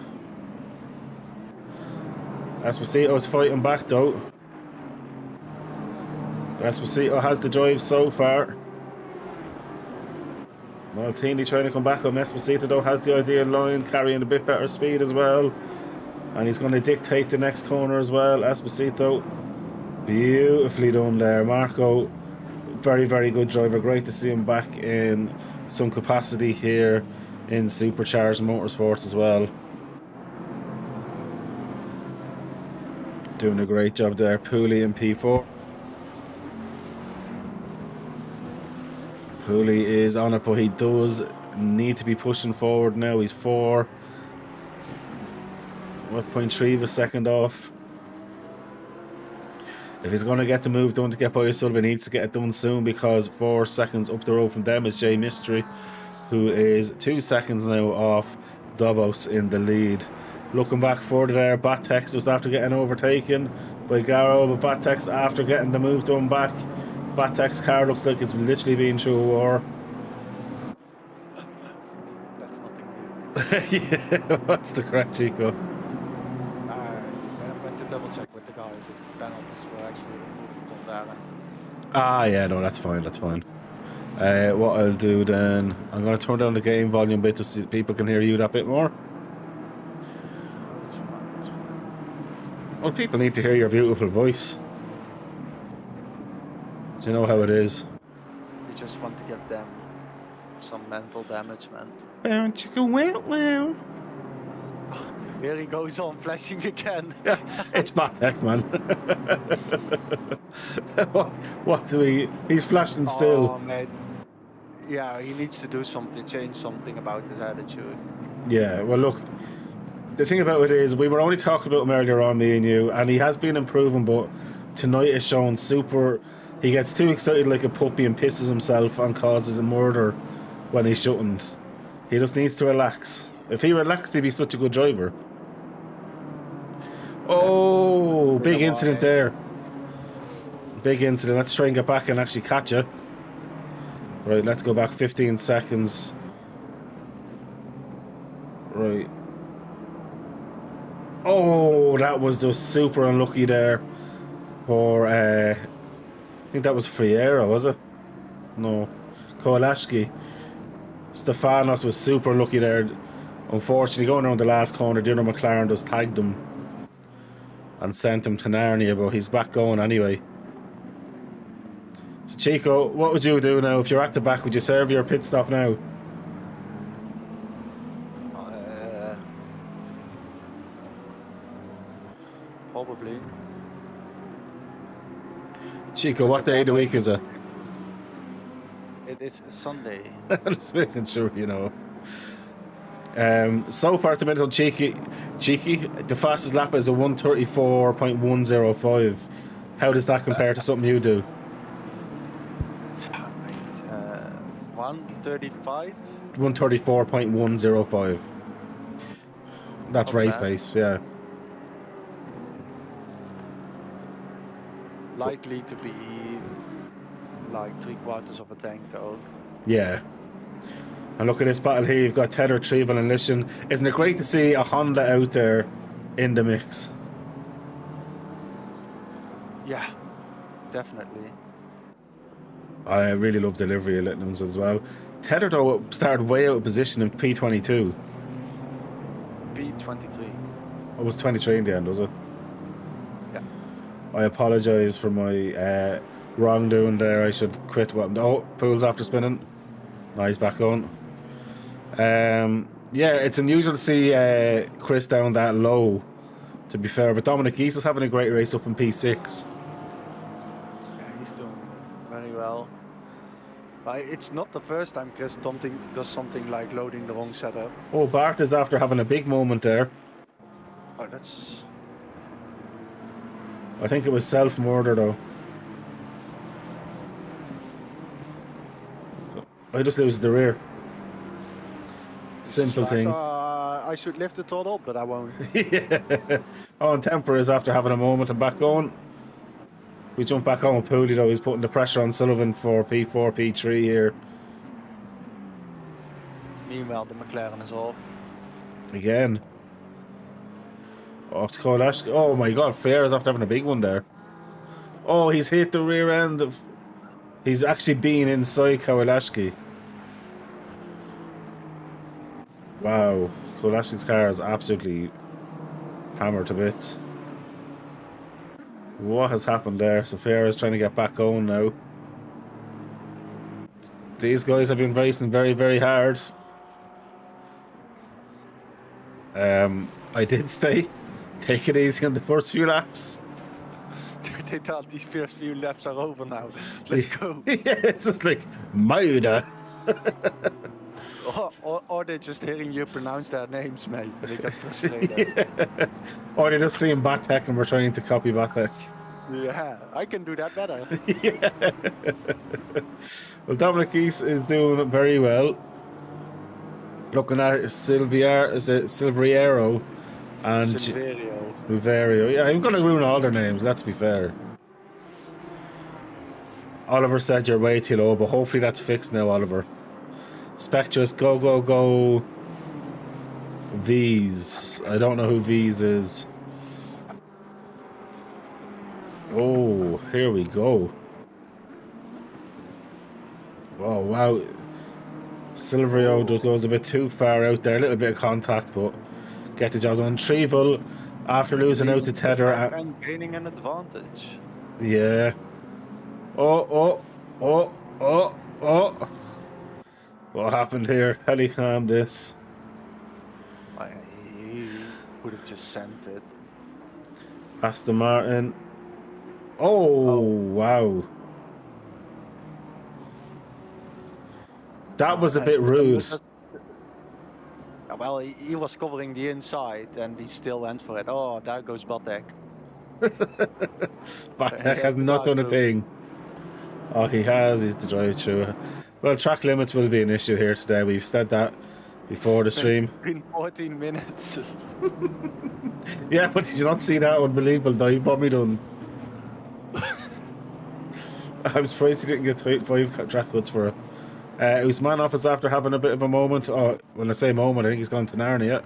Esposito's fighting back though. Esposito has the drive so far. Maltini trying to come back on. Esposito though has the ideal line, carrying a bit better speed as well. And he's going to dictate the next corner as well. Esposito, beautifully done there. Marco, very, very good driver. Great to see him back in some capacity here in Supercharged Motorsports as well. Doing a great job there. Pooley in P4. Pooley is on it, but he does need to be pushing forward now. He's 4. What, 0.3 of a second off. If he's going to get the move done to get by Sullivan, he needs to get it done soon, because 4 seconds up the road from them is Jay Mystery. who is 2 seconds now off Dobos in the lead. Looking back further there, Batex just after getting overtaken by Garo, but Batex after getting the move done back. Batex car looks like it's literally been through a war. That's nothing new. Yeah, what's the crack, Chico? I went to double check with the guys if the penalties were actually removed on that end. Ah, yeah, no, that's fine, that's fine. What I'll do then, I'm going to turn down the game volume bit just so people can hear you that bit more. Oh, it's fine, it's fine. Well, people need to hear your beautiful voice. Do you know how it is? You just want to give them some mental damage, man. Wow, chicken, wow, wow. Here he goes on flashing again. It's Batek, man. what do we... He's flashing still. Oh, man. Yeah, he needs to do something, change something about his attitude. Yeah, well, look, the thing about it is, we were only talking about him earlier on, me and you, and he has been improving, but tonight is showing super... He gets too excited like a puppy and pisses himself and causes a murder when he shouldn't. He just needs to relax. If he relaxed, he'd be such a good driver. Oh, big incident there. Big incident. Let's try and get back and actually catch it. Right, let's go back 15 seconds. Right. Oh, that was just super unlucky there for, I think that was Friera, was it? No. Kowalski. Stefanos was super lucky there. Unfortunately, going around the last corner, the other McLaren just tagged him and sent him to Narnia, but he's back going anyway. So Chico, what would you do now if you're at the back? Would you serve your pit stop now? Probably. Chico, what day of the week is it? It is Sunday. I'm just making sure you know. So far at the minute on Cheeky, the fastest lap is a 134.105. How does that compare to something you do? 135. 134.105. That's Not race bad. pace, yeah. Likely to be like 3/4 of a tank though. Yeah. And look at this battle here. You've got Tether, Trevel and Lishan. Isn't it great to see a Honda out there in the mix? Yeah, definitely. I really love delivery of Litnums as well. Tether though started way out of position in P22. P23. It was 23 in the end, was it? Yeah. I apologise for my wrongdoing there. I should quit what I'm... Oh, Pool's after spinning. Nice, back on. Yeah, it's unusual to see Chris down that low, to be fair, but Dominic East is having a great race up in P6. Yeah, he's doing very well. But it's not the first time Chris does something like loading the wrong setup. Oh, Bart is after having a big moment there. Oh, that's... I think it was self-murder though. I just lose the rear. Simple like, thing. I should lift the throttle, but I won't. Yeah. Oh, and Temper is after having a moment and back on. We jump back on with Pooley though. He's putting the pressure on Sullivan for P4, P3 here. Meanwhile, the McLaren is off. Again. Oh, it's Kowalski. Oh my god, Fair is after having a big one there. Oh, he's hit the rear end of... He's actually been inside Kowalski. Wow. Kowalski's car is absolutely hammered to bits. What has happened there? So Fair is trying to get back on now. These guys have been racing very, very hard. I did stay. Take it easy on the first few laps. They thought these first few laps are over now. Let's go. Yeah, it's just like murder. Or they're just hearing you pronounce their names, mate, and they get frustrated. Yeah. Or they're just seeing Batek and we're trying to copy Batek. Yeah, I can do that better. Yeah. Well, Dominic East is doing very well. Looking at is it Silveriero and Silverio. Silverio. Yeah, I'm going to ruin all their names, let's be fair. Oliver said you're way too low, but hopefully that's fixed now, Oliver. Spectrus, go, go, go. V's. I don't know who V's is. Oh, here we go. Oh, wow. Silverio goes a bit too far out there. A little bit of contact, but get the job done. Trevel, after losing out to Tether. And gaining an advantage. Yeah. Oh. What happened here? Helicam this. He would have just sent it. Aston Martin. Oh, wow. That was a bit rude. Well, he was covering the inside and he still went for it. Oh, there goes Batek. Batek has not done a thing. Oh, he has. He's the drive-through. Well, track limits will be an issue here today. We've said that before the stream. In 14 minutes. Yeah, but did you not see that unbelievable dive bomb he done? I'm surprised he didn't get 5 track cuts for it. Misano is after having a bit of a moment. Oh, when I say moment, I think he's gone to Narnia.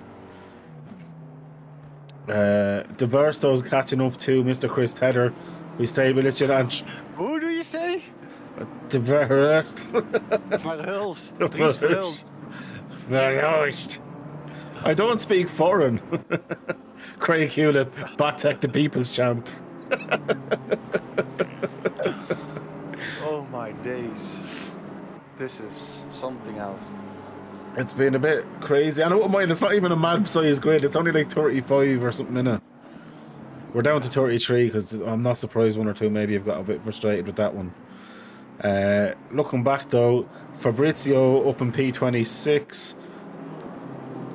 De Versto's catching up to Mr. Chris Tedder, who stayed with it. And Who do you say? De Verst. Verhulst. Dries Verhulst. Verhulst. I don't speak foreign. Craig Hewlett, Batek the People's Champ. Oh my days. This is something else. It's been a bit crazy. And I wouldn't mind, it's not even a mad size grid. It's only like 35 or something in it. We're down to 33 because I'm not surprised one or two maybe have got a bit frustrated with that one. Looking back though, Fabrizio up in P26.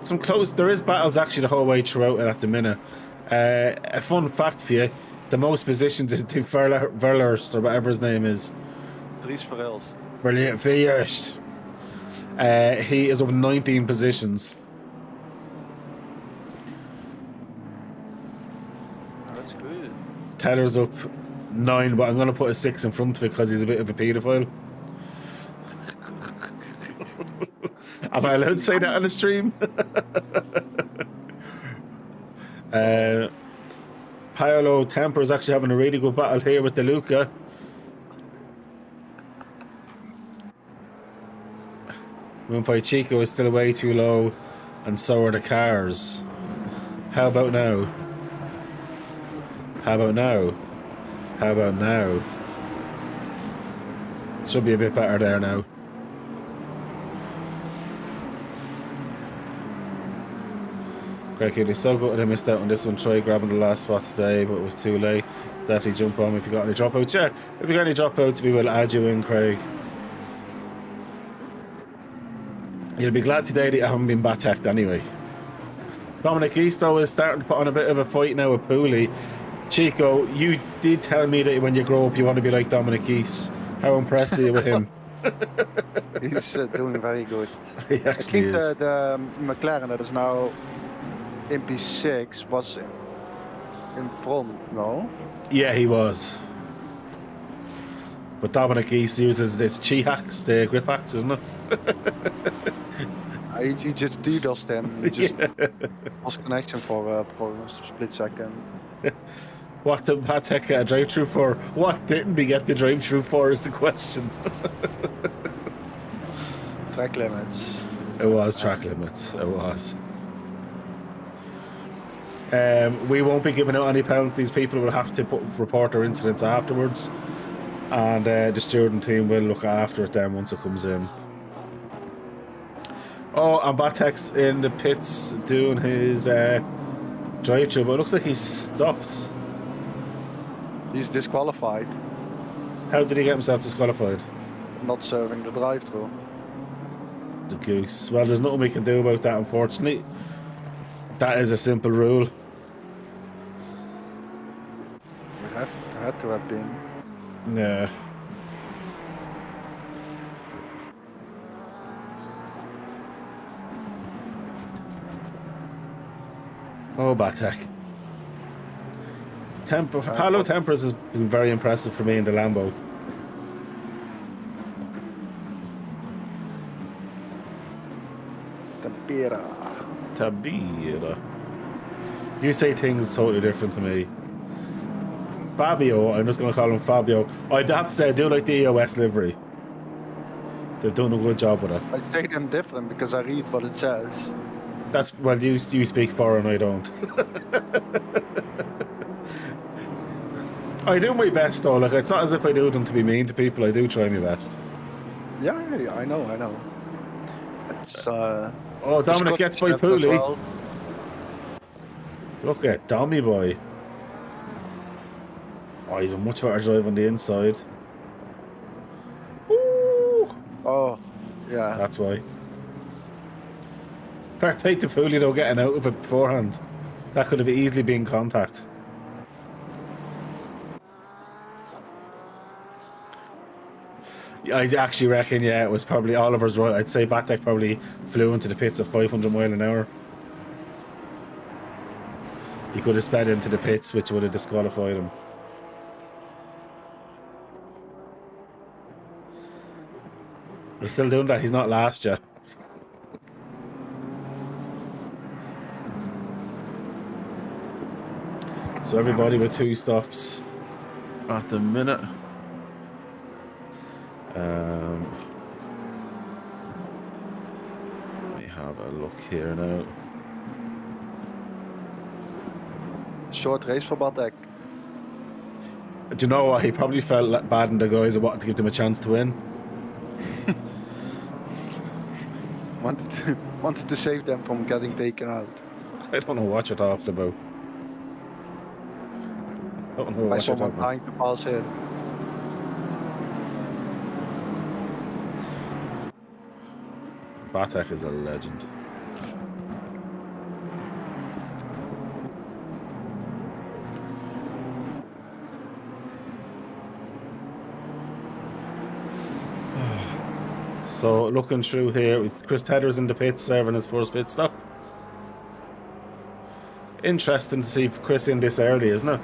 Some close. There is battles actually the whole way throughout it at the minute. A fun fact for you: the most positions is the Verlers or whatever his name is. Dries Verhulst. Verhulst. He is up 19 positions. Oh, that's good. Taylor's up 9, but I'm going to put a 6 in front of it because he's a bit of a paedophile. Am I allowed to say that on the stream? Paolo Temper is actually having a really good battle here with De Luca. Moonpie Chico is still way too low, and so are the cars. How about now? How about now? How about now? Should be a bit better there now. Greg Healy, so good I missed out on this one. Try grabbing the last spot today, but it was too late. Definitely jump on if you got any dropouts. Yeah, if you got any dropouts, we will add you in, Craig. You'll be glad today that you haven't been bat-hacked anyway. Dominic Easto is starting to put on a bit of a fight now with Pooley. Chico, you did tell me that when you grow up you want to be like Dominic East. How impressed are you with him? He's doing very good. He I actually think is. the McLaren that is now in P6 was in front, no? Yeah, he was. But Dominic East uses his chi hacks, the grip hacks, isn't it? He just DDoSed them. He just lost connection for a split second. What did Patek get a drive-through for? What didn't he get the drive-through for is the question. Track limits. It was track limits. It was. We won't be giving out any penalties. People will have to report their incidents afterwards. And the stewarding team will look after it then once it comes in. Oh, and Batek's in the pits doing his drive-through, but it looks like he's stopped. He's disqualified. How did he get himself disqualified? Not serving the drive-through. The goose. Well, there's nothing we can do about that, unfortunately. That is a simple rule. Had to have been. Yeah. Oh, Batek. Palo Tempers has been very impressive for me in the Lambo. Tabira. You say things totally different to me. Fabio, I'm just going to call him Fabio. I'd have to say I do like the EOS livery. They've done a good job with it. I say them different because I read what it says. That's, well, you speak foreign, I don't. I do my best though, like it's not as if I do them to be mean to people, I do try my best. Yeah, I know. It's Oh, Dominic gets by Pooley. Well. Look at Dommy boy. Oh, he's a much better drive on the inside. Ooh. Oh, yeah. That's why. Fair play to Pooley though, getting out of it beforehand. That could have easily been contact. I actually reckon, yeah, it was probably Oliver's right. I'd say Batek probably flew into the pits at 500 mile an hour. He could have sped into the pits, which would have disqualified him. He's still doing that. He's not last yet. So everybody with 2 stops at the minute. Let me have a look here now. Short race for Batek. Do you know what? He probably felt bad in the guys that wanted to give them a chance to win. wanted to save them from getting taken out. I don't know what you're talking about. I don't know By what you're someone talking about. trying to pass him. Batek is a legend. So looking through here, with Chris Tedder's in the pits serving his first pit stop. Interesting to see Chris in this early, isn't it?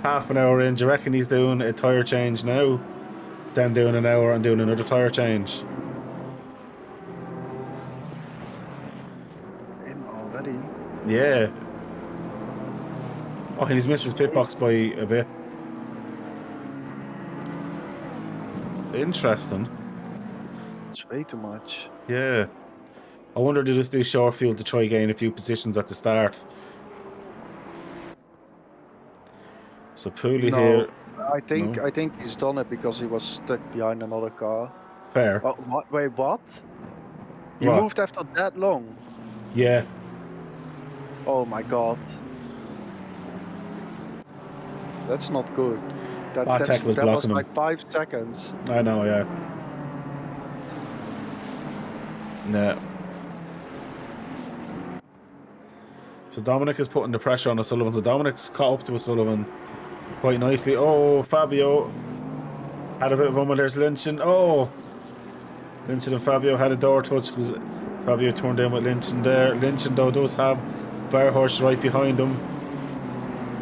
Half an hour in. Do you reckon he's doing a tyre change now? Then doing an hour and doing another tyre change? In already? Yeah. Oh, and he's missed his pit box by a bit. Interesting. It's way too much. Yeah. I wonder if they just do short fuel to try gain a few positions at the start. So Pooley here. I think he's done it because he was stuck behind another car. Fair. Oh, what? Wait, what? He What? moved after that long? Yeah. Oh my god. That's not good. Batek was that was blocking him. like 5 seconds. I know, yeah. No. So Dominic is putting the pressure on O'Sullivan. So Dominic's caught up to O'Sullivan quite nicely. Oh, Fabio had a bit of fun with there's Lynch and Lynch and Fabio had a door touch because Fabio turned in with Lynch and there. Lynch though does have Fairhurst right behind him.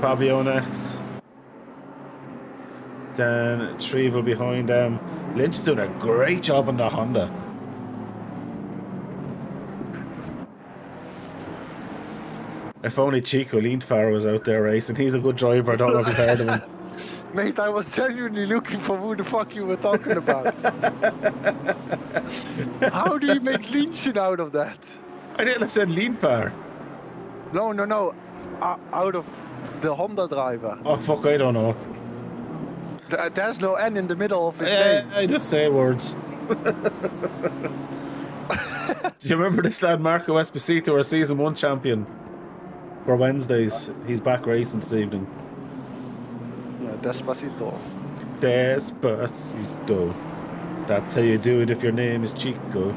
Fabio next. Then Trevel behind them. Lynch is doing a great job on the Honda. If only Chico Lindfar was out there racing. He's a good driver. I don't know if you've heard of him. Mate, I was genuinely looking for who the fuck you were talking about. How do you make Lynchen out of that? I didn't. I said Lindfar. No. Out of the Honda driver. Oh fuck! I don't know. There's no N in the middle of his name. I just say words. Do you remember this lad Marco Esposito, our season 1 champion? For Wednesdays, he's back racing this evening. Yeah, Despacito. Despacito. That's how you do it if your name is Chico.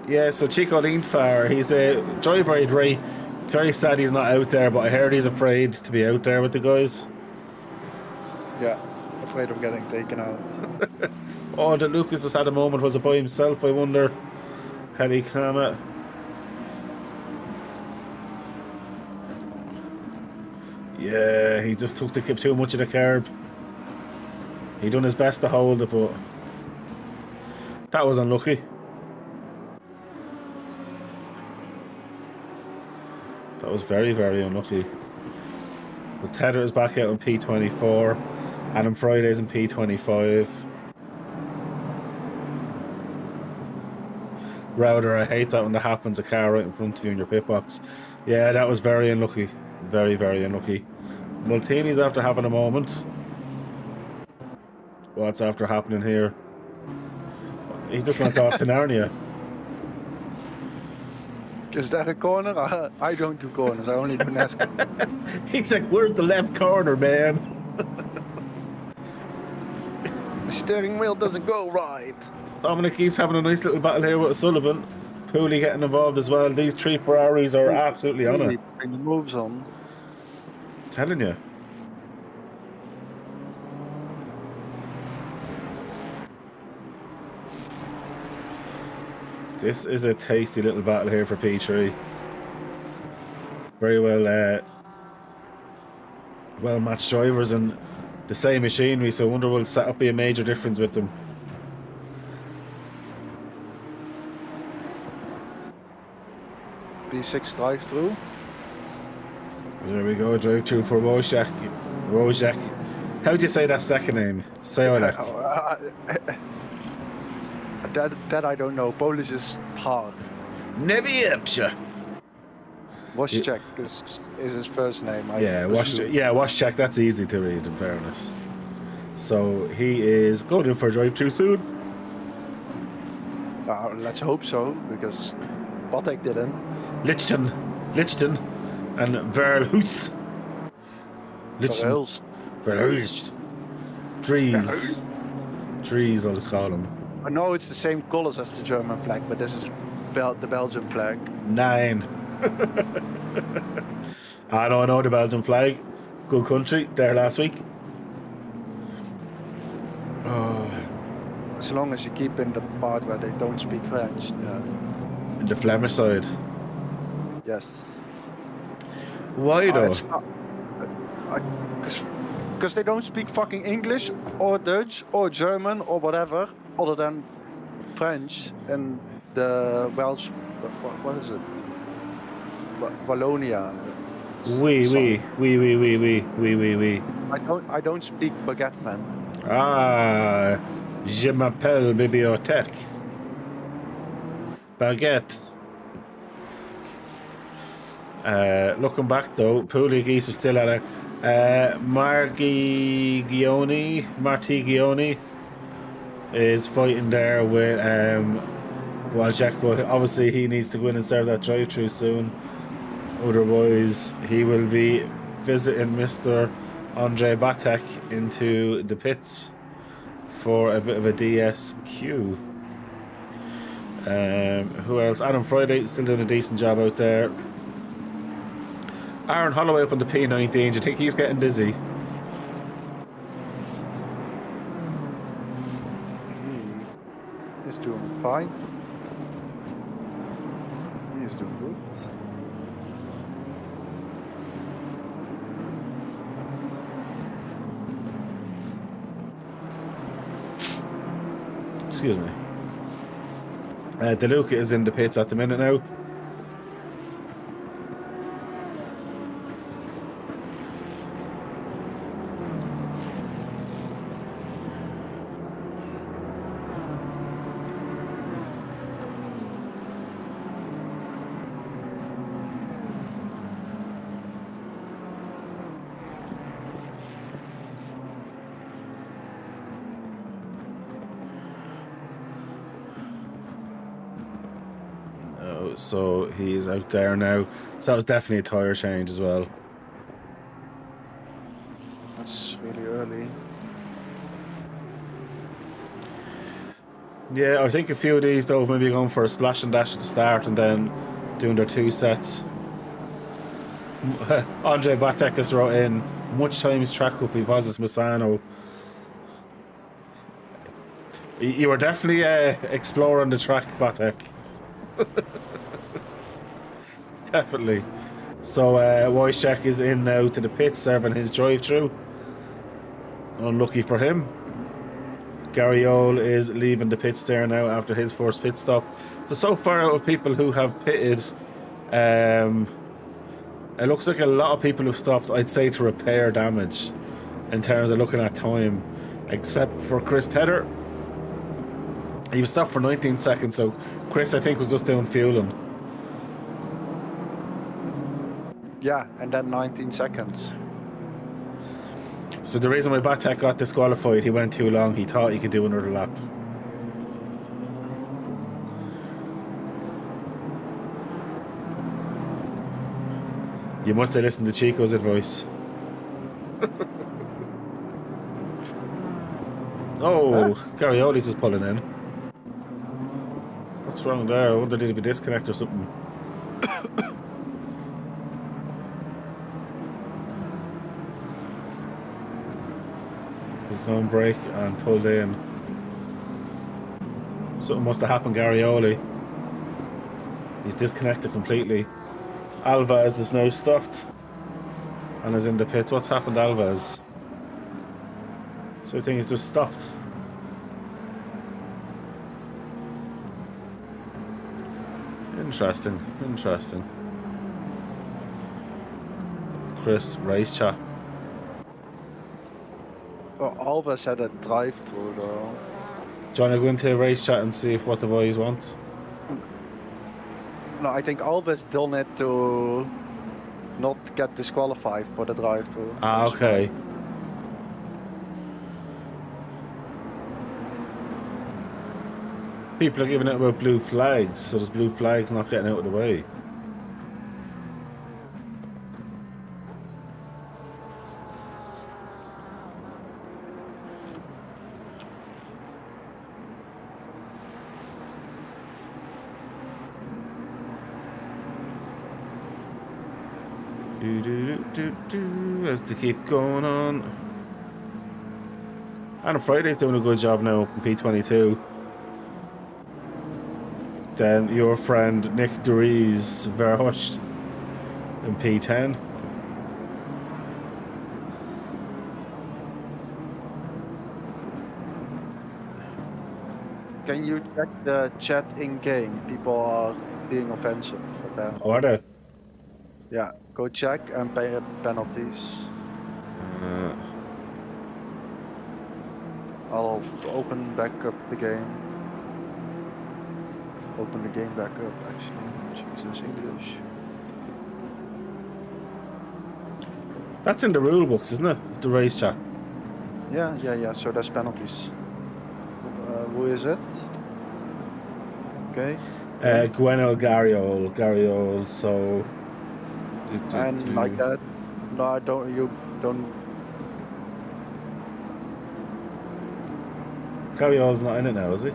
Yeah, so Chico Lindfar, he's a driver I'd rate. Very sad he's not out there, but I heard he's afraid to be out there with the guys. Yeah, afraid of getting taken out. Oh, that Lucas just had a moment. Was it by himself? I wonder. Had he come at? Yeah, he just took too much of the curb. He done his best to hold it, but that was unlucky. That was very, very unlucky. The Tether is back out in P24, and on Fridays in P25. Router, I hate that when that happens, a car right in front of you in your pit box. Yeah, that was very unlucky. Very, very unlucky. Multini's after having a moment. What's after happening here? He just went off to Narnia. Is that a corner? I don't do corners. I only do NASCAR. He's like, where's the left corner, man? The steering wheel doesn't go right. Dominic, he's having a nice little battle here with Sullivan. Pooley getting involved as well. These three Ferraris are absolutely on it. And the moves on. Telling you. This is a tasty little battle here for P3. Very well matched drivers and the same machinery, so I wonder will setup be a major difference with them. P6 drive through. There we go, drive through for Wojciech. How do you say that second name? Sayolek. That I don't know. Polish is hard. Neviepsha. Wojciech is his first name. Wojciech. That's easy to read, in fairness. So he is going in for a drive too soon. Let's hope so, because Patek didn't. Lichten, and Verhulst. Verhulst. Dries, I'll just call him. I know it's the same colors as the German flag, but this is the Belgian flag. 9. I know the Belgian flag. Good country, there last week. As long as you keep in the part where they don't speak French. Yeah. In the Flemish side. Yes. Why though? Because they don't speak fucking English or Dutch or German or whatever other than French and the Welsh. What is it? Wallonia. Oui. I don't speak baguette, man. Je m'appelle bibliothèque. Baguette. Looking back though, Pooley Geese are still at it. Marty Gioni is fighting there with Wojciech, but obviously he needs to go in and start that drive-through soon. Otherwise, he will be visiting Mr. Andre Batek into the pits for a bit of a DSQ. Who else? Adam Friday still doing a decent job out there. Aaron Holloway up on the P19. Do you think he's getting dizzy? He's doing fine. He's doing good. Excuse me. DeLuca is in the pits at the minute now. So he's out there now. So that was definitely a tyre change as well. That's really early. Yeah, I think a few of these though maybe going for a splash and dash at the start and then doing their 2 sets. Andre Batek just wrote in, much times track up because it's Misano. You were definitely exploring the track, Batek. Definitely. So Wojciech is in now to the pits, serving his drive-through. Unlucky for him. Gary Ole is leaving the pits there now after his first pit stop. So far out of people who have pitted, it looks like a lot of people have stopped, I'd say, to repair damage in terms of looking at time, except for Chris Tedder. He was stopped for 19 seconds, so Chris, I think, was just doing fueling. Yeah, and then 19 seconds. So the reason why Batek got disqualified, he went too long. He thought he could do another lap. You must have listened to Chico's advice. Oh, Gariolis is pulling in. What's wrong there? I wonder did he disconnect or something. He's going brake and pulled in. Something must have happened, Garioli. He's disconnected completely. Alves is now stopped and is in the pits. What's happened to Alves? So I think he's just stopped. Interesting, interesting. Chris, race chat. Well, Alves had a drive-through though. Do you want to go into a race chat and see what the boys want? No, I think Alves done it to not get disqualified for the drive-through. Ah, okay. People are giving it about blue flags, so there's blue flags not getting out of the way. As they keep going on. And Friday's doing a good job now in P22. Then your friend Nick DeRees Verhusht in P10. Can you check the chat in game? People are being offensive. Apparently. Oh, are they? Yeah, go check and pay penalties. I'll open back up the game. Open the game back up, actually. Jesus, English. That's in the rule books, isn't it? The race chat. Yeah. So there's penalties. Who is it? Okay. Gwenel Gariol, so... And like that. No, I don't. You don't. Gariol's not in it now, is he?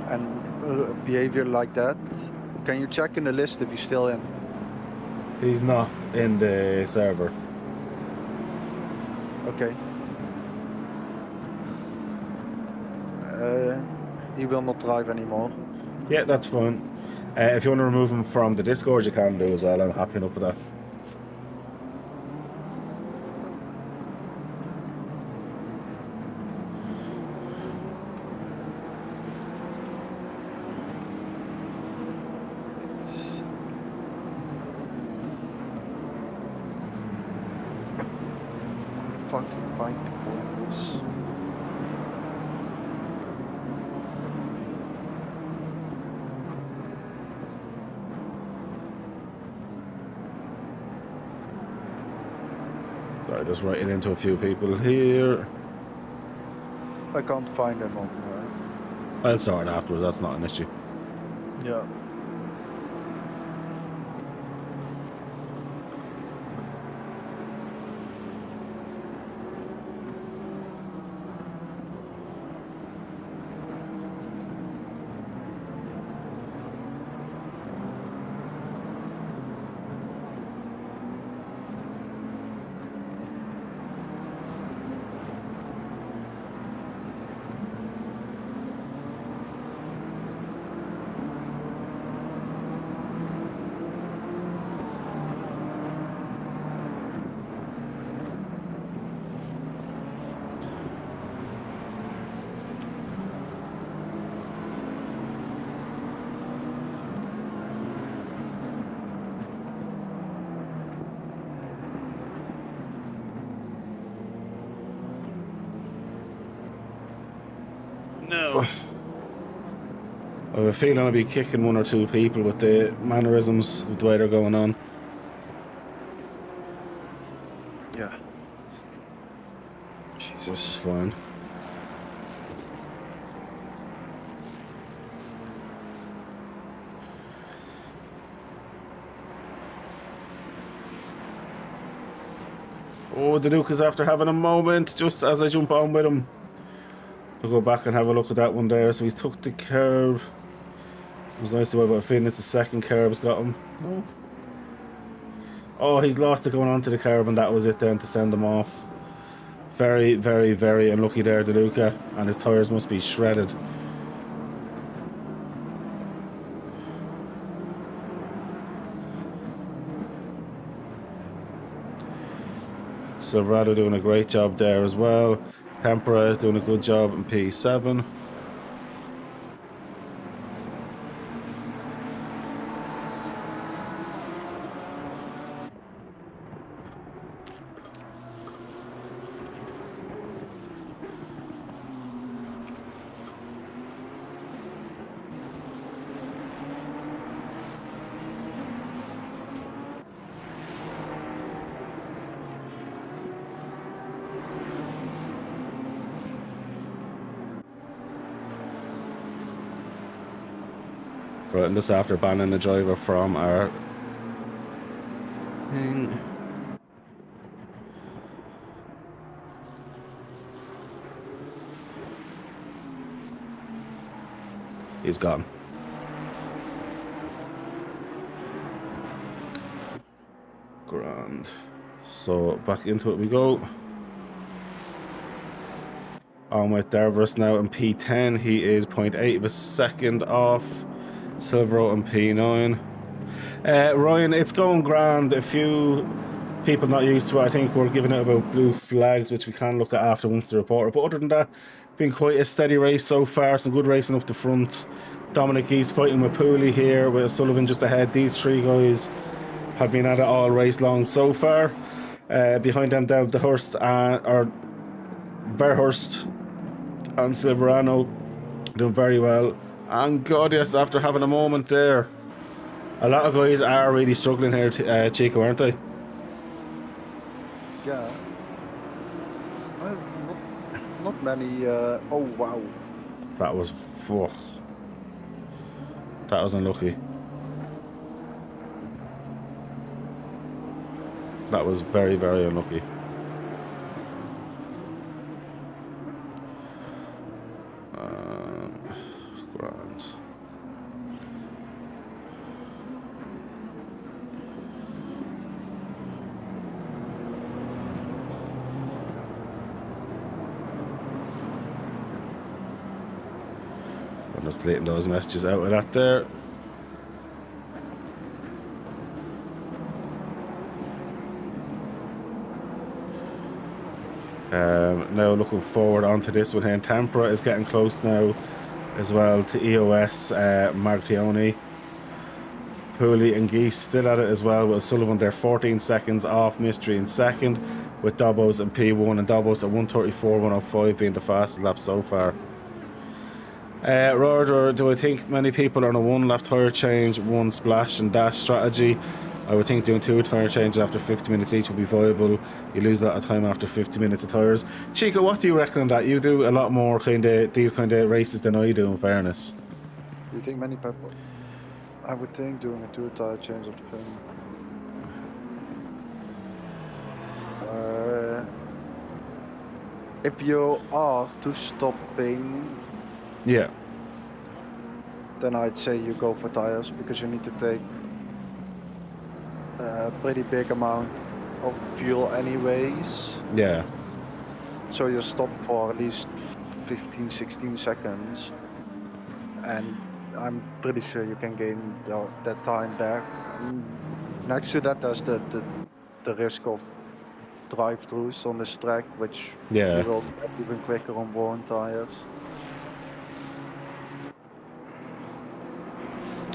And behavior like that. Can you check in the list if he's still in? He's not in the server. Okay. He will not drive anymore. Yeah, that's fine. If you want to remove him from the Discord, you can do as well. I'm happy enough with that. It's... Fucking find people in this. Sorry, just writing into a few people here. I can't find them on I'll sort it afterwards, that's not an issue. Yeah. I have a feeling I'll be kicking one or two people with the mannerisms with the way they're going on. Yeah. Which is Jesus. fine. Oh, the Duke is after having a moment just as I jump on with him. I'll go back and have a look at that one there. So he's took the curb. It was nice to know about feeling it's the second curb's got him. No. Oh, he's lost it going onto the curb, and that was it then to send him off. Very, very, very unlucky there, DeLuca, and his tyres must be shredded. Silverado doing a great job there as well. Tempera is doing a good job in P7. Right, and just after banning the driver from our thing. He's gone. Grand. So back into it we go. On with Dervis now in P10. He is 0.8 of a second off Silvero in P9. Ryan, it's going grand. A few people not used to it. I think we're giving it about blue flags, which we can look at after once the reporter. But other than that, been quite a steady race so far. Some good racing up the front. Dominic East fighting with Pooley here, with Sullivan just ahead. These three guys have been at it all race long so far. Behind them, the Hurst or Verhurst and Silverano doing very well. And God, yes, after having a moment there, a lot of guys are really struggling here, Chico, aren't they? Yeah. Not many. Oh wow. That was that was unlucky. That was very, very unlucky. Grand. I'm just deleting those messages out of that there. Now looking forward onto this one here. Tempera is getting close now as well to EOS Martioni. Pooley and Geese still at it as well, with Sullivan there 14 seconds off Mystery in second, with Dobbos and P1, and Dobbos at 134, 105 being the fastest lap so far. Roger, do I think many people are on a one lap tyre change, one splash and dash strategy? I would think doing 2 tyre changes after 50 minutes each would be viable. You lose a lot of time after 50 minutes of tyres. Chico, what do you reckon on that? You do a lot more these kind of races than I do, in fairness. Do you think many people? I would think doing a 2 tire change of the thing. If you are to stopping, Yeah. then I'd say you go for tires, because you need to take a pretty big amount of fuel anyways. Yeah. So you stop for at least 15-16 seconds, and I'm pretty sure you can gain that time there. Next to that, there's the risk of drive-throughs on this track, which Yeah. you will get even quicker on worn tires.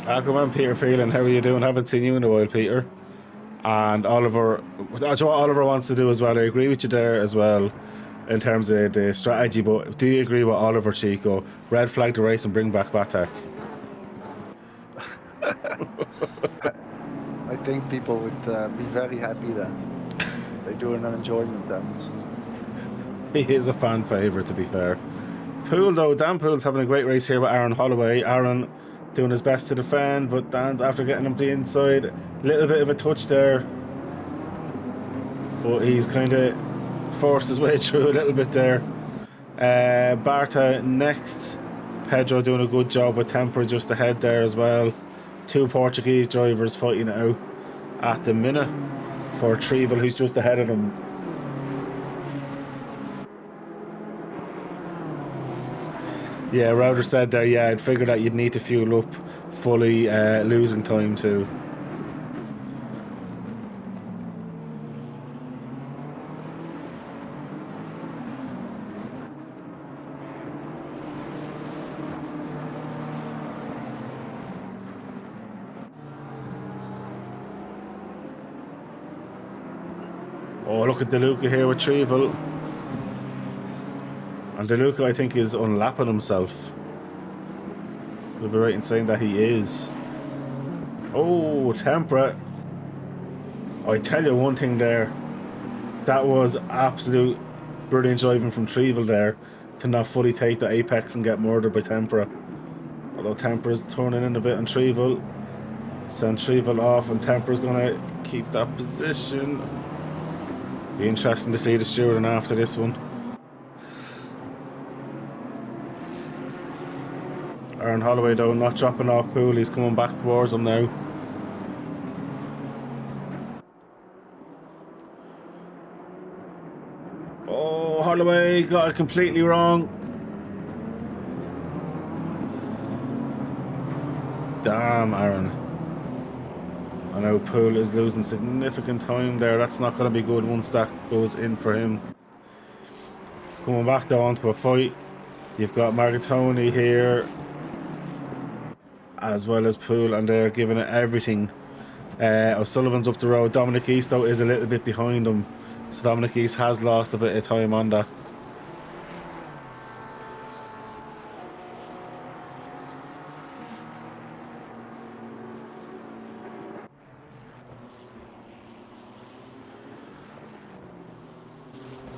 Come on, Peter Phelan, how are you doing? Haven't seen you in a while, Peter. And Oliver, that's what Oliver wants to do as well. I agree with you there as well. in terms of the strategy. But do you agree with Oliver, Chico? Red flag the race and bring back Batak. I think people would be very happy then. They do an enjoyment dance. He is a fan favourite, to be fair. Poole, though, Dan Poole's having a great race here with Aaron Holloway. Aaron doing his best to defend, but Dan's after getting him to the inside. Little bit of a touch there, but he's kind of forced his way through a little bit there. Barta next. Pedro doing a good job with Tempera just ahead there as well. Two Portuguese drivers fighting it out at the minute for Trevel, who's just ahead of him. Yeah, Router said there, yeah, I'd figured that you'd need to fuel up fully, losing time too. Oh, look at DeLuca here with Trevel. And DeLuca, I think, is unlapping himself. We'll be right in saying that he is. Oh, Tempera. I tell you one thing there. That was absolute brilliant driving from Trevel there to not fully take the apex and get murdered by Tempera. Although Tempera's turning in a bit on Trevel. Send Trevel off, and Tempera's going to keep that position. Be interesting to see the stewarding after this one. Aaron Holloway, though, not dropping off Poole. He's coming back towards him now. Oh, Holloway got it completely wrong. Damn, Aaron. I know Poole is losing significant time there. That's not going to be good once that goes in for him. Coming back though onto a fight. You've got Margatoni here, as well as Poole, and they're giving it everything. O'Sullivan's up the road. Dominic East, though, is a little bit behind him. So Dominic East has lost a bit of time on that.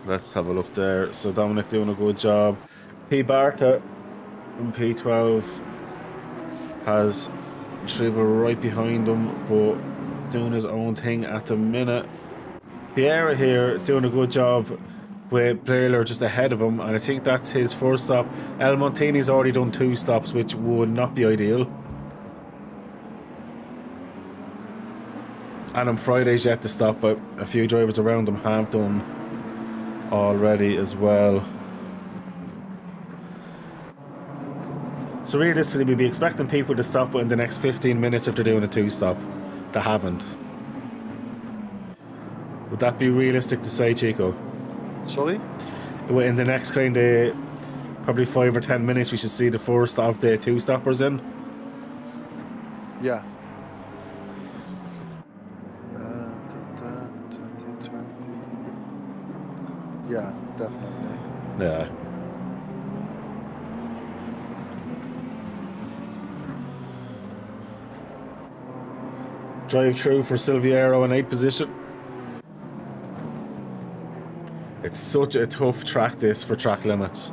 Let's have a look there. So Dominic doing a good job. P. Barta in P12 has Trevel right behind him, but doing his own thing at the minute. Piera here doing a good job with Blairler just ahead of him, and I think that's his first stop. El Montini's already done 2 stops, which would not be ideal. And on Friday's yet to stop, but a few drivers around him have done already as well. So realistically, we'd be expecting people to stop within the next 15 minutes if they're doing a 2-stop. They haven't. Would that be realistic to say, Chico? Sorry? In the next kind of probably 5 or 10 minutes, we should see the first of the 2-stoppers in. Yeah. 2020. Yeah, definitely. Yeah. Drive through for Silviero in 8th position. It's such a tough track, this, for track limits.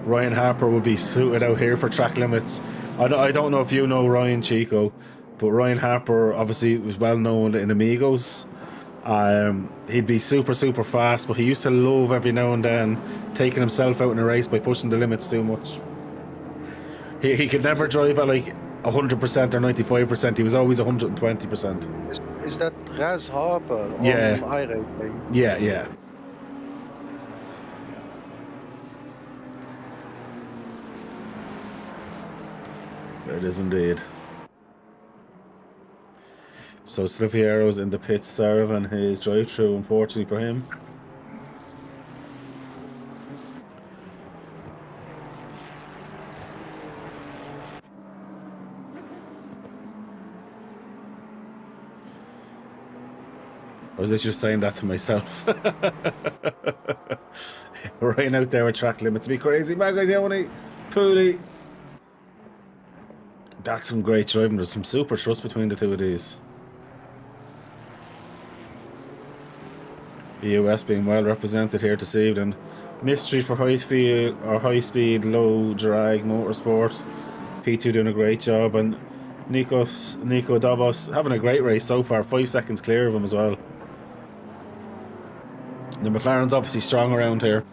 Ryan Harper would be suited out here for track limits. I don't know if you know Ryan, Chico, but Ryan Harper obviously was well known in Amigos. He'd be super fast, but he used to love every now and then taking himself out in a race by pushing the limits too much. He could never drive at like 100% or 95%. He was always 120%. Is that Raz Harper on Yeah. iRacing? Yeah. It is indeed. So Silviero's in the pits serving his drive-through, unfortunately for him. Or was I just saying that to myself? Right out there with track limits. Be crazy. Magaglione. Pooley. That's some great driving. There's some super trust between the two of these. The US being well represented here this evening. Mystery for high speed, low drag motorsport. P2 doing a great job, and Nico Dobos having a great race so far. 5 seconds clear of him as well. The McLaren's obviously strong around here.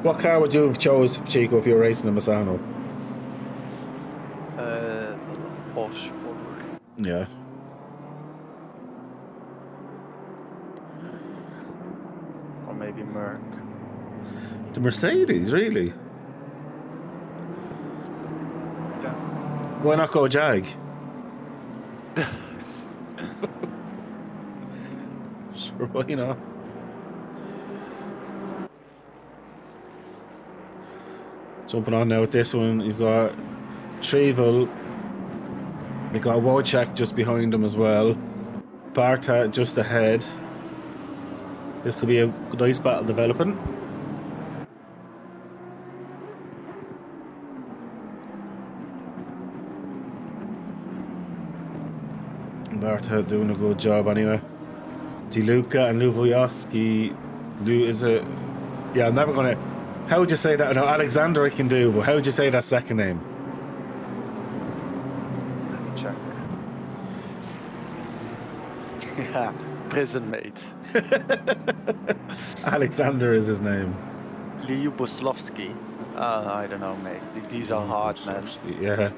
What car would you have chose, Chico, if you were racing a Misano? The Porsche, probably. Yeah. Or maybe Merc. The Mercedes, really? Yeah. Why not go Jag? Sure, why not? Jumping on now with this one, you've got Trevel. You've got Wojciech just behind him as well. Barta just ahead. This could be a nice battle developing. Barta doing a good job anyway. Di Luca and Luboyowski. Is it? Yeah, I'm never gonna. How would you say that? No, Alexander I can do, but how would you say that second name? Let me check. Yeah, prison mate. Alexander is his name. Lyuboslavsky. I don't know, mate. These are hard, man. Yeah.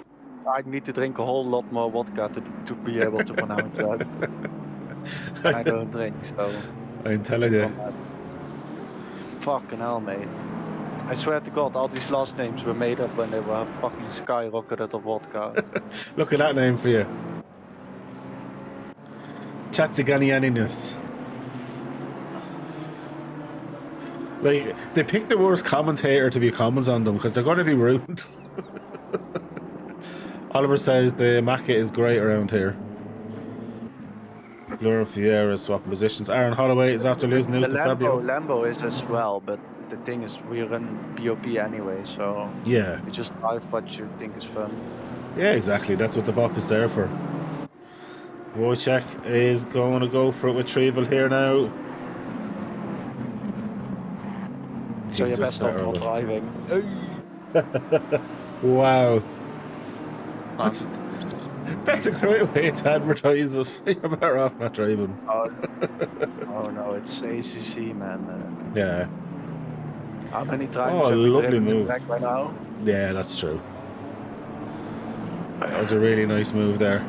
I need to drink a whole lot more vodka to be able to pronounce that. I don't drink, so. I'm telling you. Fucking hell, mate. I swear to God, all these last names were made up when they were fucking skyrocketed of vodka. Look at that name for you. Chatziganianinus. Like, they picked the worst commentator to be comments on them because they're going to be ruined. Oliver says the Macca is great around here. Laura Fiera swapping positions. Aaron Holloway is after losing out to Fabio. Lambo is as well, but the thing is, we run BOP anyway, so Yeah. you just drive what you think is fun. Yeah, exactly. That's what the BOP is there for. Wojciech is going to go for it with Trevel here now. So you're Jesus, best off not better. driving. Wow. That's a great way to advertise us. You're better off not driving. Oh no, it's ACC, man. Yeah. How many times Oh, have we lovely driven the move. track by now? Yeah, that's true. That was a really nice move there.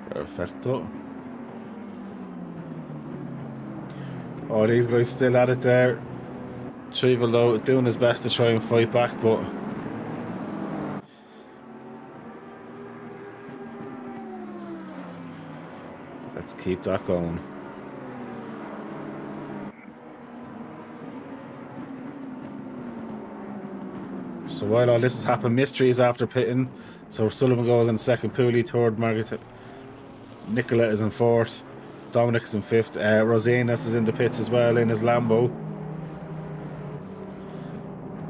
Perfecto. Oh, these guys still at it there. Trevel though doing his best to try and fight back, but let's keep that going. So while all this has happened, Mystery is after pitting. So Sullivan goes in second, Pooley third, Margaret Nicola is in fourth, Dominic is in fifth, Rosanas is in the pits as well in his Lambo.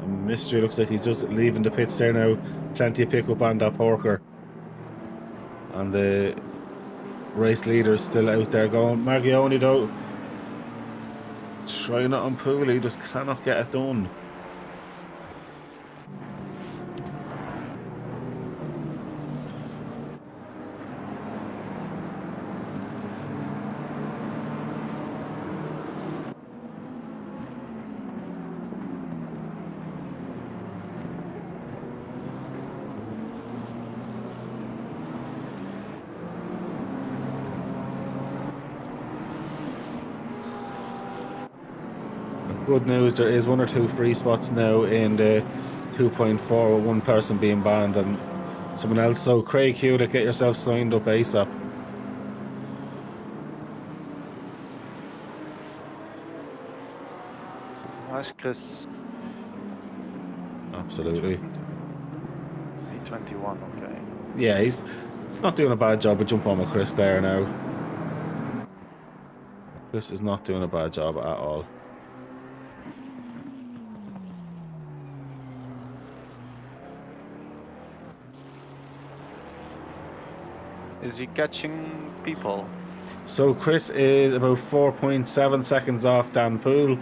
And Mystery looks like he's just leaving the pits there now. Plenty of pickup on that Porker. And the race leader is still out there going. Margione though, trying it on Pooley, just cannot get it done. Good news, there is 1 or 2 free spots now in the 2.4 with one person being banned, and Someone else. So Craig Hewlett, get yourself signed up ASAP. Nice, Chris. Absolutely. 821, okay. Yeah, he's not doing a bad job of jumping on with Chris there now. Chris is not doing a bad job at all. Is he catching people? So Chris is about 4.7 seconds off Dan Poole,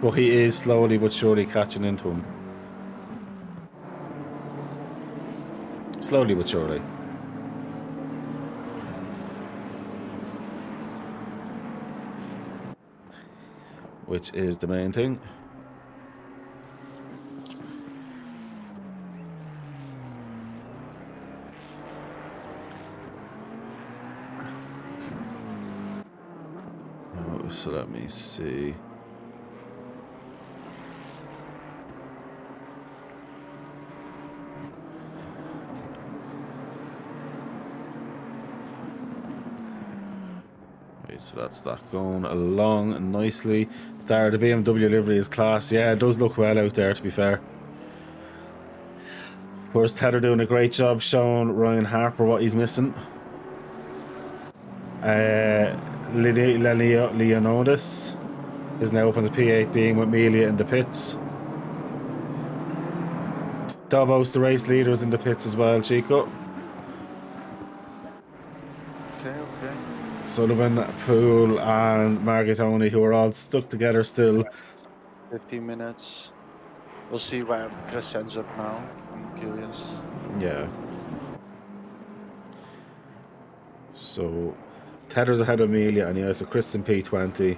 but he is slowly but surely catching into him. Slowly but surely. Which is the main thing. Oh, so let me see. So that's that going along nicely. There, the BMW livery is class. Yeah, it does look well out there, to be fair. Of course, Ted are doing a great job showing Ryan Harper what he's missing. Leonidis is now up on the P18 with Melia in the pits. Dobos, the race leader, is in the pits as well, Chico. Okay. Sullivan, Poole, and Margatoni, who are all stuck together still. 15 minutes. We'll see where Chris ends up now. I'm curious. Yeah. So, Tedder's ahead of Amelia, and he has a Chris in P20.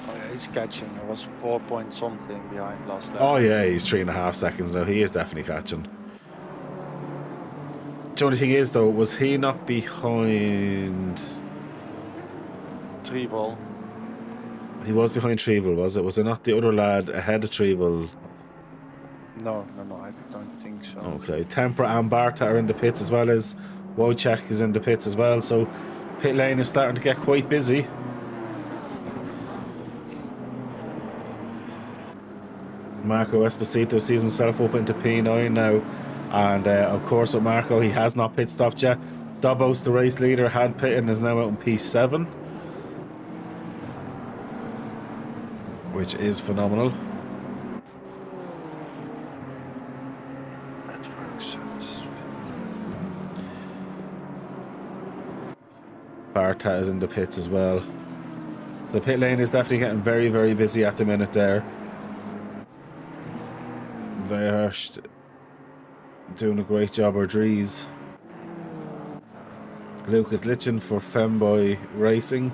Oh yeah, he's catching. It was 4 point something behind last lap. Oh yeah, he's 3.5 seconds now. He is definitely catching. The only thing is, though, was he not behind... Treble. He was behind Trevel, was it? Was it not the other lad ahead of Trevel? No, I don't think so. Okay, Tempera and Barta are in the pits, as well as Wojciech is in the pits as well, so pit lane is starting to get quite busy. Marco Esposito sees himself up into P9 now, and of course with Marco, he has not pit stopped yet. Dobos, the race leader, had pitted and is now out in P7, which is phenomenal. Barta is in the pits as well. The pit lane is definitely getting very, very busy at the minute there. Verhurst doing a great job, or Dries. Lucas Litchin for Femboy Racing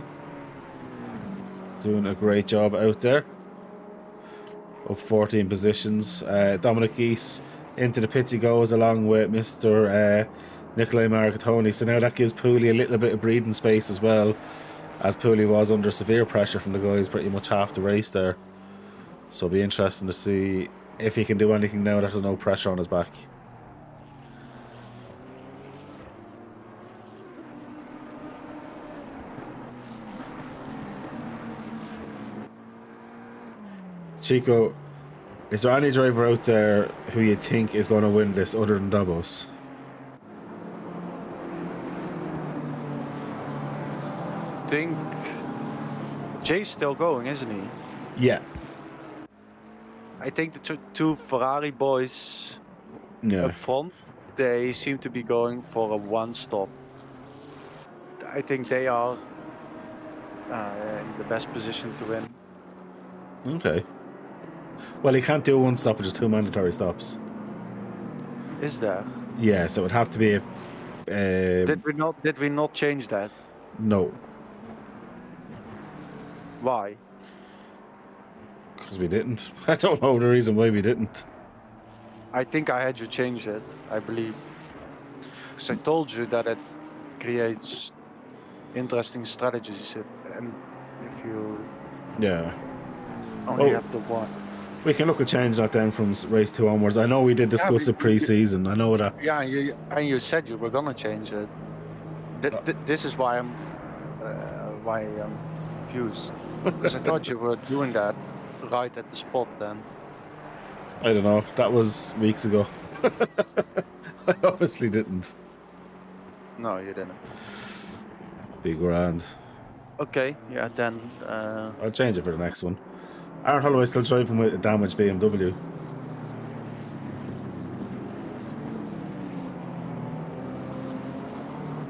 doing a great job out there. Up 14 positions. Dominic Geese into the pits he goes, along with Mr. Nicolai Margatoni. So now that gives Pooley a little bit of breathing space as well, as Pooley was under severe pressure from the guys pretty much half the race there. So it'll be interesting to see if he can do anything now that there's no pressure on his back. Chico, is there any driver out there who you think is going to win this other than Dobos? I think Jay's still going, isn't he? Yeah. I think the two Ferrari boys Yeah. up front, they seem to be going for a one stop. I think they are in the best position to win. Okay. Well, he can't do one stop, just two mandatory stops. Is there? Yeah, so it would have to be a... Did we not change that? No. Why? Because we didn't. I don't know the reason why we didn't. I think I had you change it, I believe. Because I told you that it creates interesting strategies if you Yeah. only Oh. have the one. We can look at changing that then from race 2 onwards. I know we did discuss it pre-season. I know that. Yeah, you said you were gonna change it. This is why I'm confused, because I thought you were doing that right at the spot then. I don't know. That was weeks ago. I obviously didn't. No, you didn't. Be grand. Okay, yeah, then. I'll change it for the next one. Aaron Holloway still driving with a damaged BMW.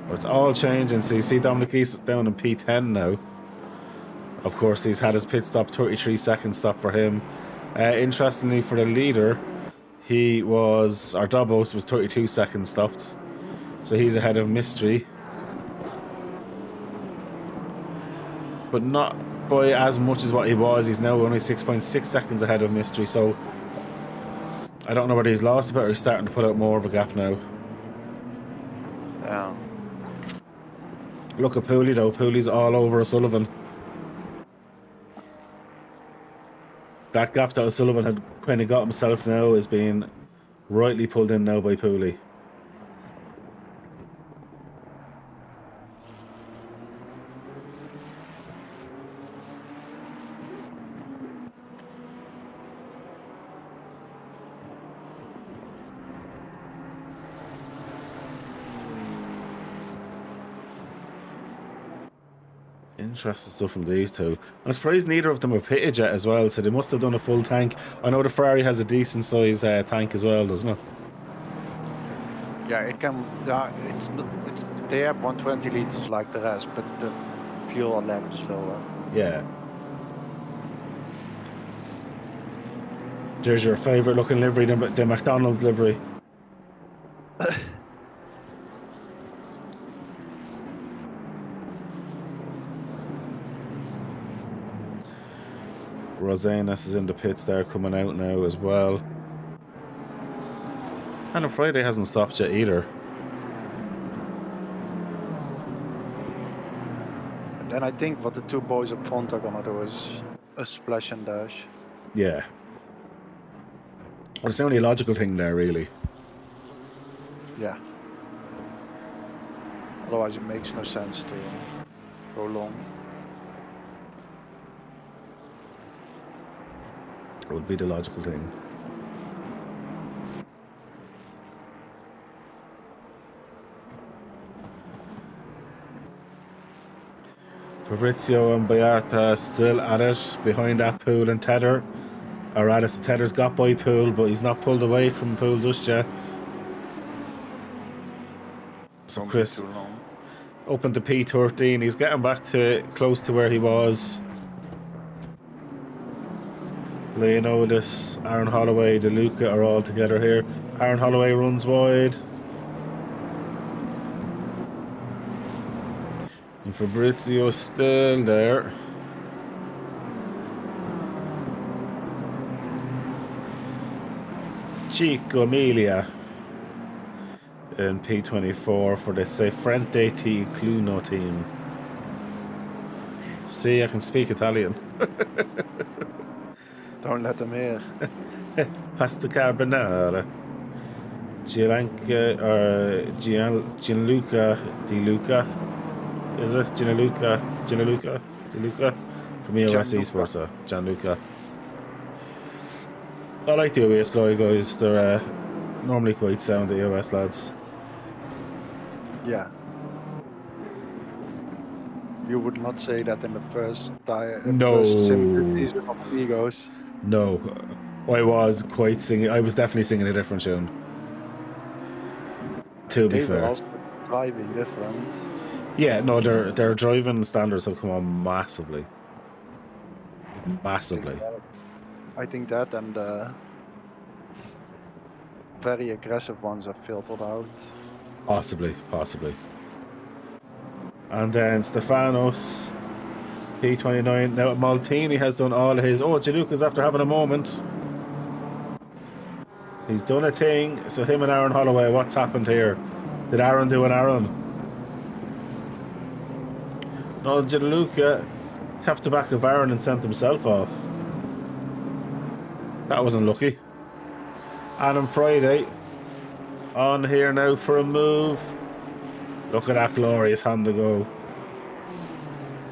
But it's all changing. So you see Dominic Lees down in P10 now. Of course, he's had his pit stop, 33-second stop for him. Interestingly, for the leader, our Dobos was 32 seconds stopped. So he's ahead of Mystery. But not by as much as what he was. He's now only 6.6 seconds ahead of Mystery. So I don't know whether he's lost a bit or he's starting to put out more of a gap now. Yeah. Look at Pooley though. Pooley's all over O'Sullivan. That gap that O'Sullivan had kind of got himself now is being rightly pulled in now by Pooley. Interesting stuff from these two. I'm surprised neither of them are pitted yet as well, so they must have done a full tank. I know the Ferrari has a decent size tank as well, doesn't it? Yeah, it can. They have 120 liters like the rest, but the fuel level is lower. Yeah. There's your favourite looking livery, the McDonald's livery. Rosanas is in the pits there, coming out now as well. And on Friday hasn't stopped yet either. And then I think what the two boys up front are gonna do is a splash and dash. Yeah. Well, it's the only logical thing there, really. Yeah. Otherwise, it makes no sense to go long. It would be the logical thing. Fabrizio and Beata still at it, behind that Pool and Tedder. Or rather, Tedder's got by Pool, but he's not pulled away from Pool just yet. So Chris opened to P13. He's getting back to close to where he was. Leonidis, Aaron Holloway, DeLuca are all together here. Aaron Holloway runs wide. And Fabrizio still there. Chico Emilia in P24 for the Seifrente T Cluno team. See, I can speak Italian. Don't let them hear. Pasta carbonara. Gianluca Di Luca. Is it Gianluca Di Luca from EOS Esports? Gianluca. I like the EOS guys. They're normally quite sound, the EOS lads. Yeah. You would not say that in the first No. season of Amigos. No, I was quite singing. I was definitely singing a different tune. To be They were fair, also driving different. yeah, no, their driving standards have come on massively, massively. I think that and very aggressive ones are filtered out. Possibly. And then Stefanos, P29. Now Maltini has done all his. Oh, Gianluca's after having a moment. He's done a thing. So him and Aaron Holloway, what's happened here? Did Aaron do an Aaron? No, Gianluca tapped the back of Aaron and sent himself off. That was unlucky. And on Friday, on here now for a move. Look at that glorious hand to go.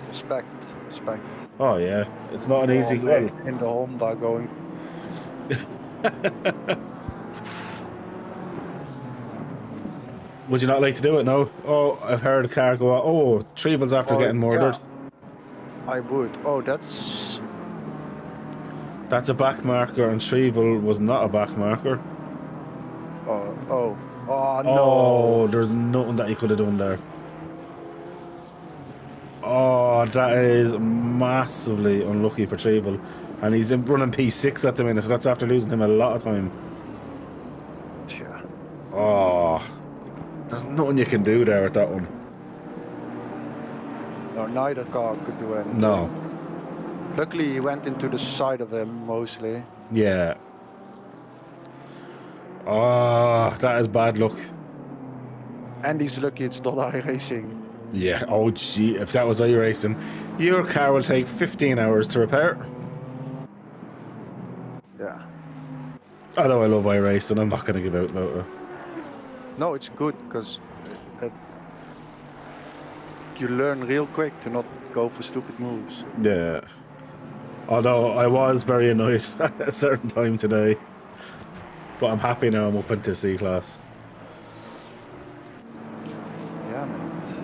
Respect, respect. Oh yeah, it's not an easy. Oh, Well, in the Honda going. would you not like to do it now? Oh, I've heard a car go out. Oh, Trevel's after Oh, getting murdered. I would. Oh, that's. That's a back marker, and Trevel was not a back marker. Oh no. Oh, there's nothing that he could have done there. Oh, that is massively unlucky for Trevel. And he's in running P6 at the minute, so that's after losing him a lot of time. Yeah. Oh, there's nothing you can do there with that one. No, neither car could do anything. No. Luckily, he went into the side of him mostly. Yeah. Oh, that is bad luck. And he's lucky it's not iRacing. Yeah, oh gee, if that was iRacing, your car will take 15 hours to repair. Yeah. Although I love iRacing, I'm not going to give out about it. No, it's good because you learn real quick to not go for stupid moves. Yeah. Although I was very annoyed at a certain time today. But I'm happy now I'm up into C class. Yeah, mate.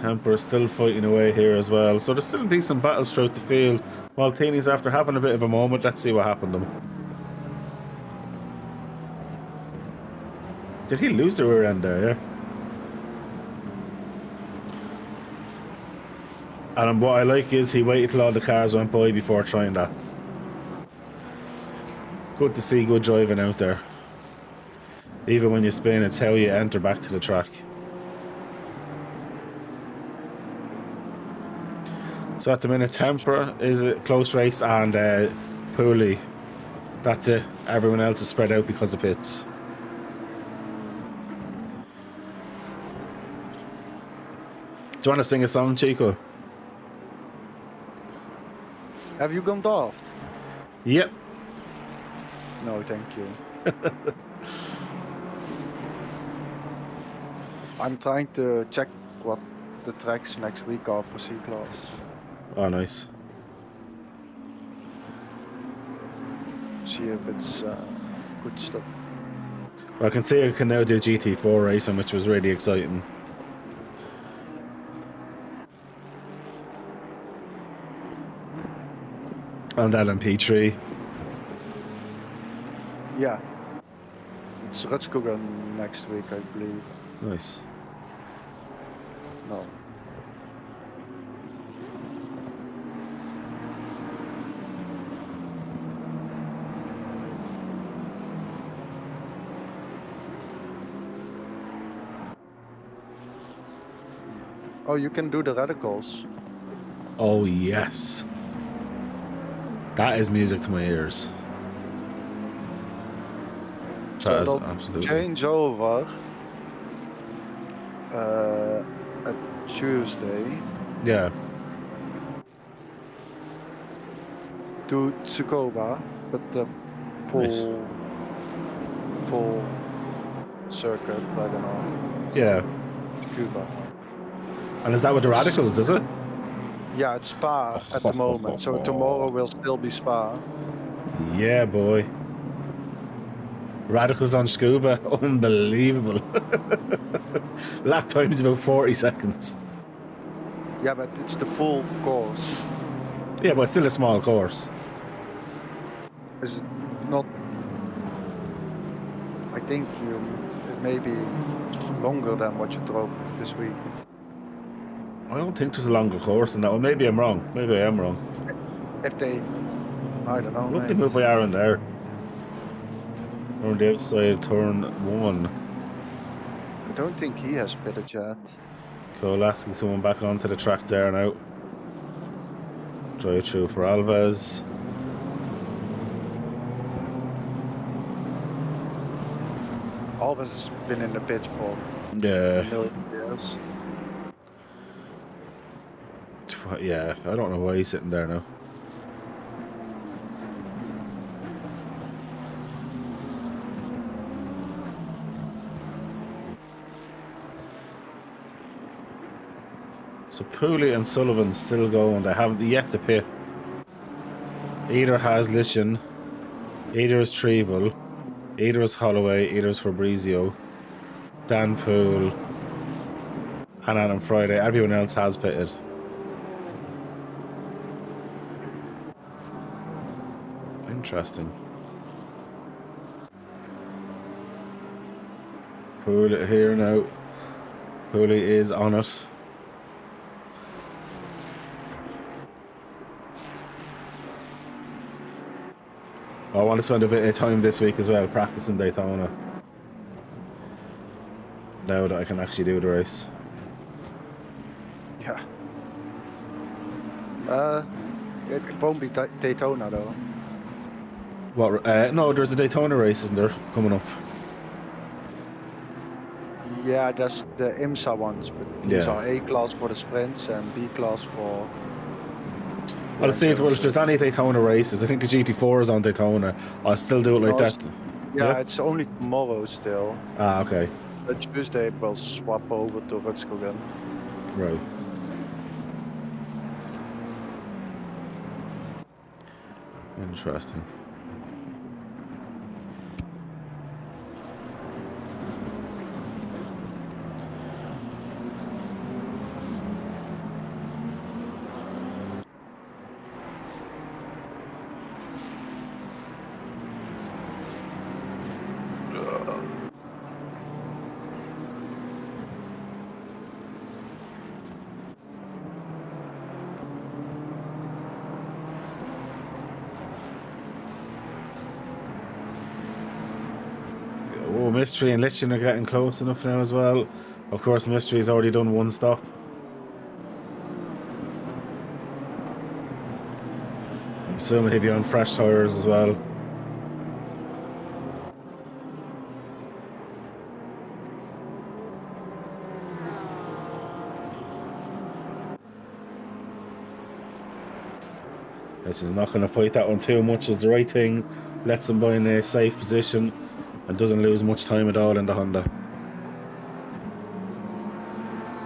Temper is still fighting away here as well. So there's still decent battles throughout the field. Maltini's after having a bit of a moment. Let's see what happened to him. Did he lose the rear end there, yeah? And what I like is he waited till all the cars went by before trying that. Good to see good driving out there. Even when you spin, it's how you enter back to the track. So at the minute, Temper is a close race, and Pooley. That's it. Everyone else is spread out because of pits. Do you want to sing a song, Chico? Have you gone daft? Yep. No, thank you. I'm trying to check what the tracks next week are for C-Class. Oh, nice. See if it's good stuff. Well, I can see I can now do GT4 racing, which was really exciting. And then in P3. Yeah. It's Rutskogen next week, I believe. Nice. No. Oh, you can do the radicals. Oh, yes. That is music to my ears. So That is they'll absolutely. change over at Tuesday Yeah. to Tsukuba, but the full circuit, I don't know, Yeah. Tsukuba. And is that with the radicals, is it? Yeah, it's Spa at the moment, so tomorrow will still be Spa. Yeah, boy. Radicals on scuba. Unbelievable. Lap time is about 40 seconds. Yeah, but it's the full course. Yeah, but it's still a small course. Is it not? I think it may be longer than what you drove this week. I don't think there's a longer course than that. Well, maybe I'm wrong. Maybe I am wrong. If they, I don't know. Look, they mate. move by Aaron there. On the outside, turn 1. I don't think he has pitted yet. Cool, asking someone back onto the track there now. Drive through for Alves. Alves has been in the pit for Yeah. a million years. Yeah, I don't know why he's sitting there now. So Pooley and Sullivan still going. They haven't yet to pit. Either has Lishan, either is Trevel, either is Holloway, either is Fabrizio, Dan Poole, and Adam Friday. Everyone else has pitted. Interesting. Pooley here now. Pooley is on it. I want to spend a bit of time this week as well practicing Daytona. Now that I can actually do the race. Yeah. It won't be Daytona though. What? No, there's a Daytona race, isn't there, coming up? Yeah, that's the IMSA ones, but these Yeah. are A class for the sprints and B class for. Well, let's see if there's any Daytona races. I think the GT4 is on Daytona. I'll still do it like No, that. Yeah, it's only tomorrow still. Ah, okay. But Tuesday we'll swap over to Rutskogen. Right. Interesting. Oh, Mystery and Litchin are getting close enough now as well. Of course, Mystery's already done one stop. I'm assuming he'll be on fresh tyres as well. Which is not going to fight that one too much, is the right thing. Lets him by in a safe position and doesn't lose much time at all in the Honda.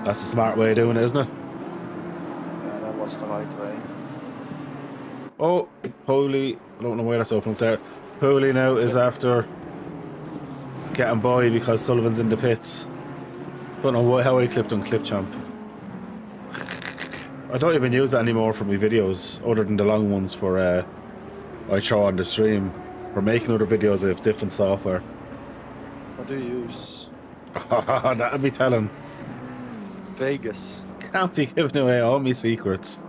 That's a smart way of doing it, isn't it? Yeah, that was the right way. Oh, Pooley. I don't know why that's open up there. Pooley now is after getting by because Sullivan's in the pits. Don't know how I clipped on Clip Champ. I don't even use that anymore for my videos, other than the long ones for I show on the stream. For making other videos, I have different software. What do you use? That'd be telling. Vegas. Can't be giving away all my secrets.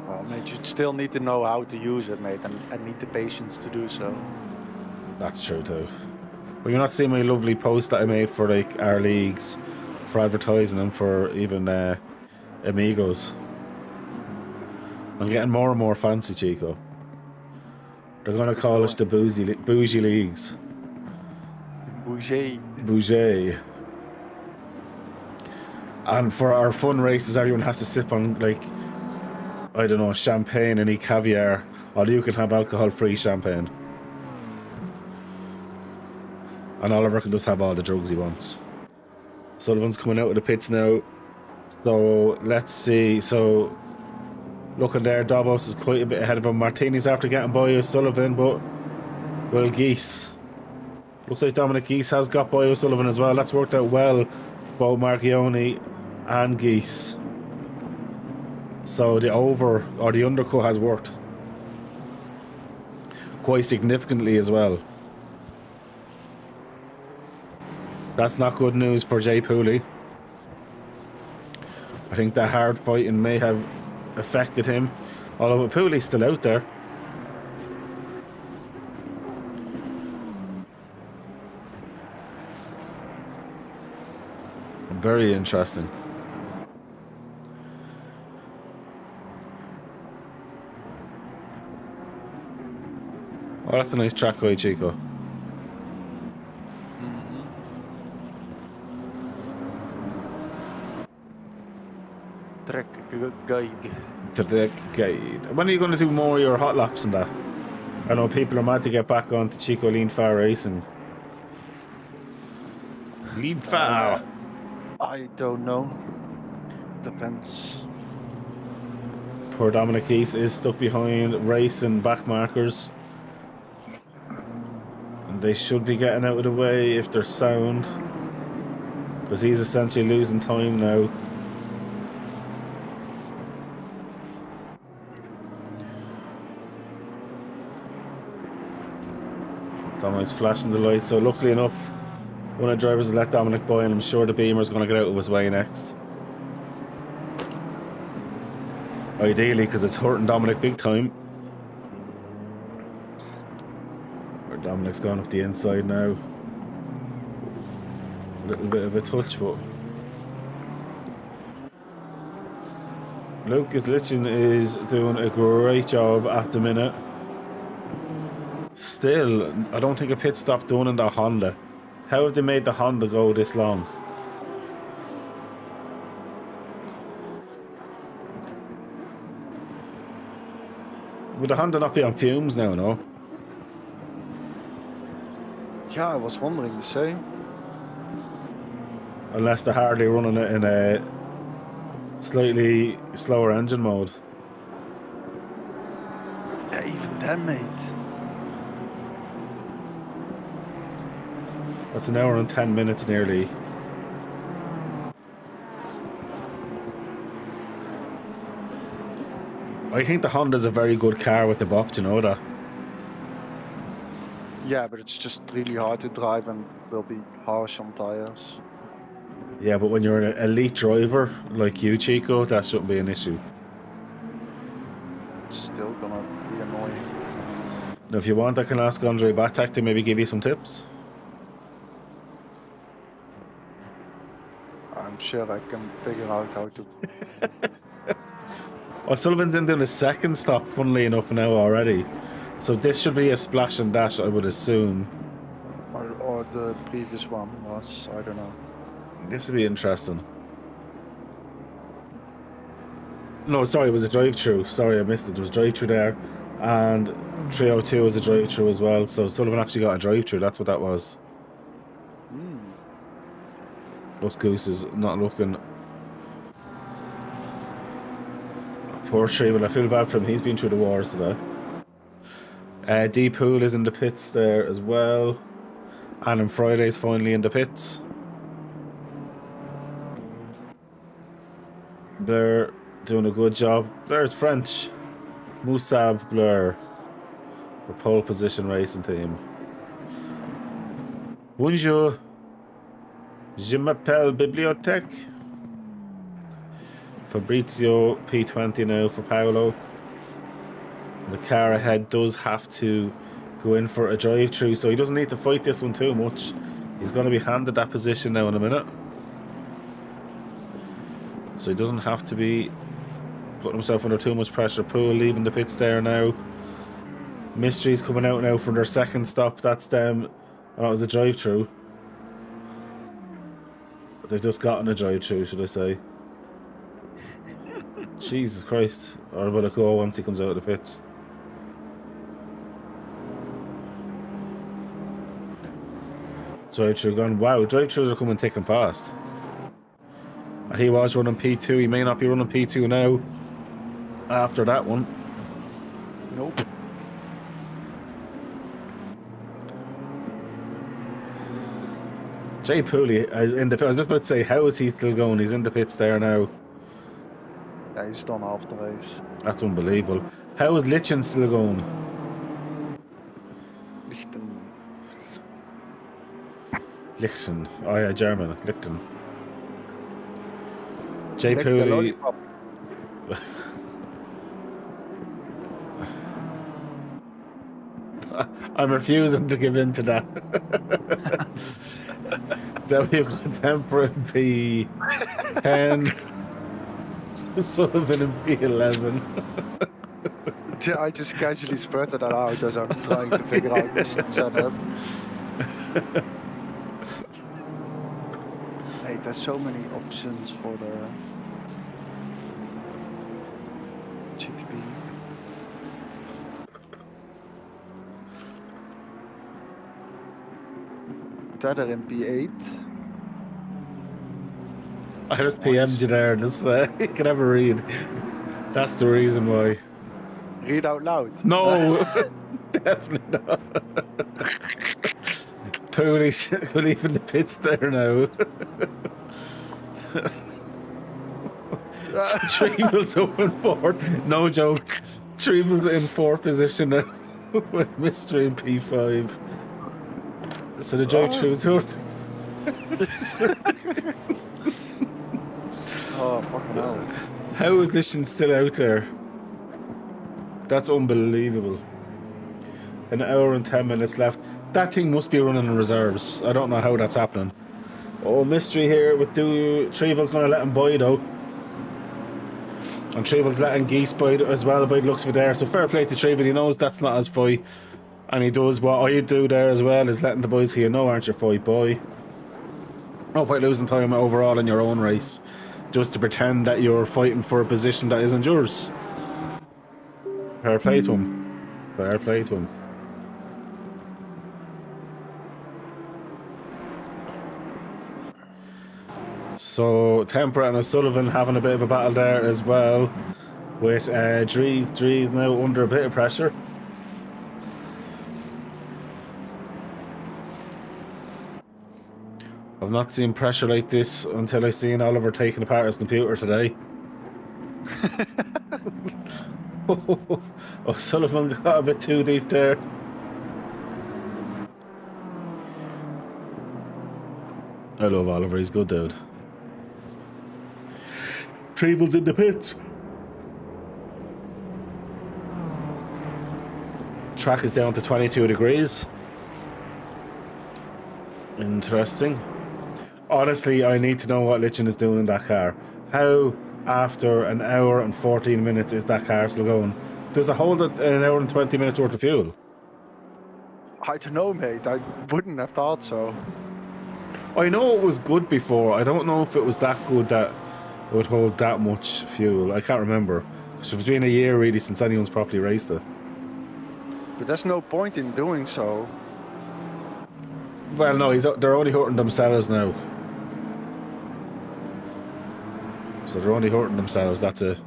Well, mate, you still need to know how to use it, mate, and need the patience to do so. That's true too. Well, you're not seeing my lovely post that I made for like our leagues, for advertising them, for even Amigos. I'm getting more and more fancy, Chico. They're gonna call us the bougie leagues. Bouger. Bougie. And for our fun races, everyone has to sip on, like, I don't know, champagne and eat caviar. Or you can have alcohol-free champagne. And Oliver can just have all the drugs he wants. Sullivan's coming out of the pits now. So, let's see. So, looking there, Dobos is quite a bit ahead of him. Martini's after getting by O'Sullivan, but Will Geese. Looks like Dominic Geese has got by O'Sullivan as well. That's worked out well for both Marchione and Geese. So the over or the undercut has worked quite significantly as well. That's not good news for Jay Pooley. I think that hard fighting may have affected him. Although Pooley's still out there. Very interesting. Oh, that's a nice track guide, Chico. Track guide. To the guide. When are you going to do more of your hot laps and that? I know people are mad to get back onto Chico Lean Far Racing. Lean Far. I don't know. Depends. Poor Dominic East is stuck behind racing back markers. And they should be getting out of the way if they're sound. Because he's essentially losing time now. Dominic's flashing the lights, so luckily enough, one of the drivers has let Dominic by, and I'm sure the Beamer's going to get out of his way next. Ideally, because it's hurting Dominic big time. Where Dominic's gone up the inside now. A little bit of a touch, but Lucas Litchin is doing a great job at the minute. Still, I don't think a pit stop done in that Honda. How have they made the Honda go this long? Would the Honda not be on fumes now, no? Yeah, I was wondering the same. Unless they're hardly running it in a slightly slower engine mode. Yeah, even then, mate. That's an hour and 10 minutes nearly. I think the Honda's a very good car with the bop, do you know that? Yeah, but it's just really hard to drive and will be harsh on tires. Yeah, but when you're an elite driver like you, Chico, that shouldn't be an issue. It's still gonna be annoying. Now, if you want, I can ask Andre Batak to maybe give you some tips. I'm sure I can figure out how to. Oh, Sullivan's in doing his second stop, funnily enough, now already. So this should be a splash and dash, I would assume. Or the previous one was, I don't know. This would be interesting. No, sorry, it was a drive-through. Sorry, I missed it. There was drive-through there. And 302 was a drive-through as well. So Sullivan actually got a drive-through. That's what that was. Us Goose is not looking... Poor Shrevel, I feel bad for him. He's been through the wars today. D Pool is in the pits there as well. Alan Friday's finally in the pits. Blair doing a good job. Blair's French. Moussab Blair. For pole position racing team. Bonjour. Je m'appelle Bibliothèque. Fabrizio P20 now for Paolo. The car ahead does have to go in for a drive-through, so he doesn't need to fight this one too much. He's going to be handed that position now in a minute. So he doesn't have to be putting himself under too much pressure. Poole leaving the pits there now. Mystery's coming out now for their second stop. That's them. Oh, that was a drive-through. They've just gotten a drive-through, should I say. Jesus Christ. Or will it go once he comes out of the pits? Drive-through gone. Wow, drive-throughs are coming thick and fast. And he was running P2. He may not be running P2 now. After that one. Nope. Jay Pooley is in the pits. I was just about to say, how is he still going? He's in the pits there now. Yeah, he's done half the race. That's unbelievable. How is Litchin still going? Lichten. Oh yeah, German. Lichten. Jay Lick the Pooley. lollipop. I'm refusing to give in to that. Then we've got Temperate P10. Sullivan in P11. Yeah, I just casually spurted that out as I'm trying to figure out this setup. Hey, there's so many options for the GTP. Tether in P8. I just PM'd you there. This, you can have a read. That's the reason why. Read out loud. No, definitely not. Pooley's leaving the pits there now. Trevel's up in fourth. No joke. Trevel's in fourth position now with Mystery in P5. So the drive through's on. Oh, fucking hell. How is Lishan still out there? That's unbelievable. An hour and 10 minutes left. That thing must be running in reserves. I don't know how that's happening. Oh, Mystery here with Trevel's going to let him buy though. And Trevel's letting Geese buy as well by the looks of it there. So fair play to Trevel. He knows that's not his fight. And he does what I do there as well, is letting the boys here know, aren't your fight boy. No point losing time overall in your own race. Just to pretend that you're fighting for a position that isn't yours. Fair play to him. Fair play to him. So Tempera and O'Sullivan having a bit of a battle there as well, with Dries now under a bit of pressure. I've not seen pressure like this until I seen Oliver taking apart his computer today. O'Sullivan got a bit too deep there. I love Oliver, he's a good dude. Trevel's in the pits. Track is down to 22 degrees. Interesting. Honestly, I need to know what Litchin is doing in that car. How, after an hour and 14 minutes, is that car still going? Does it hold an hour and 20 minutes worth of fuel? I don't know, mate. I wouldn't have thought so. I know it was good before. I don't know if it was that good that it would hold that much fuel. I can't remember. So it's been a year really since anyone's properly raced it. But there's no point in doing so. Well, no, they're only hurting themselves now. So they're only hurting themselves, that's it.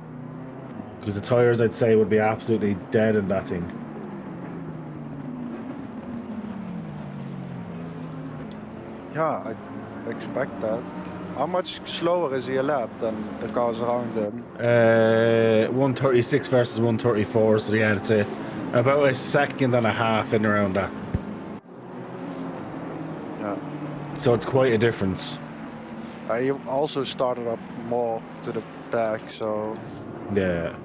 Because the tyres, I'd say, would be absolutely dead in that thing. Yeah, I expect that. How much slower is he a lap than the cars around him? 136 versus 134, so yeah, I'd say about a second and a half in around that. Yeah. So it's quite a difference. He also started up more to the back, so... Yeah.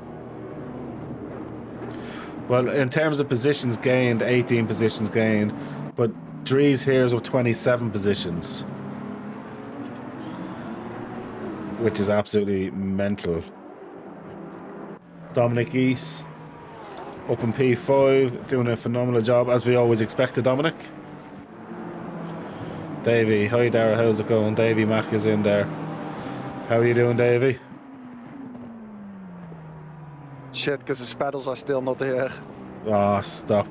Well, in terms of positions gained, 18 positions gained, but Dries here is with 27 positions. Which is absolutely mental. Dominic East up in P5, doing a phenomenal job, as we always expected, Dominic. Davey, hi Dara, how's it going? Davey Mack is in there. How are you doing, Davey? Shit, because his pedals are still not here. Oh, stop.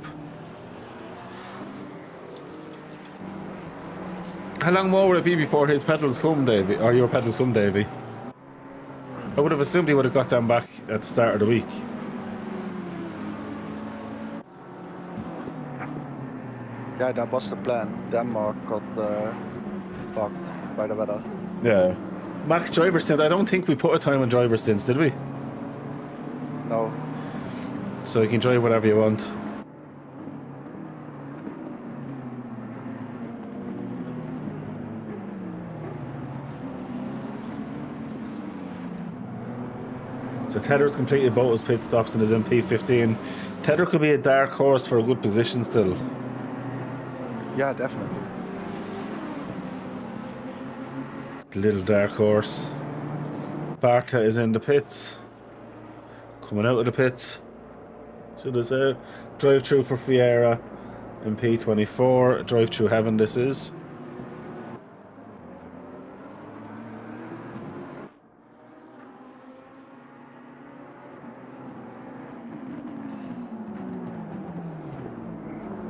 How long more would it be before his pedals come, Davey? Or your pedals come, Davey? I would have assumed he would have got them back at the start of the week. Yeah, that was the plan. Denmark got fucked by the weather. Yeah. Max driver stint. I don't think we put a time on driver stints, did we? No. So you can drive whatever you want. So Tedder's completed both his pit stops and is in P15. Tedder could be a dark horse for a good position still. Yeah, definitely. The little dark horse. Barta is in the pits. Coming out of the pits. Should I say? Drive through for Fiera in P24. Drive through heaven this is.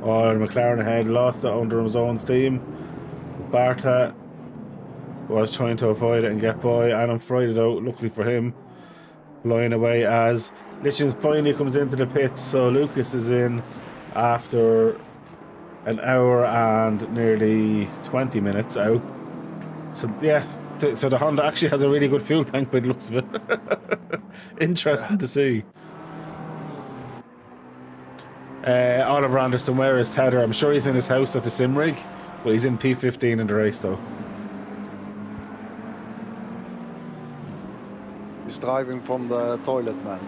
Oh, McLaren ahead, lost it under his own steam. Barta was trying to avoid it and get by, and I'm fried it out, luckily for him, flying away as Litchin finally comes into the pits. So Lucas is in after an hour and nearly 20 minutes out. So yeah, so the Honda actually has a really good fuel tank by the looks of it. Interesting to see. Oliver Anderson, where is Tedder? I'm sure he's in his house at the sim rig, but he's in P15 in the race though. He's driving from the toilet, man.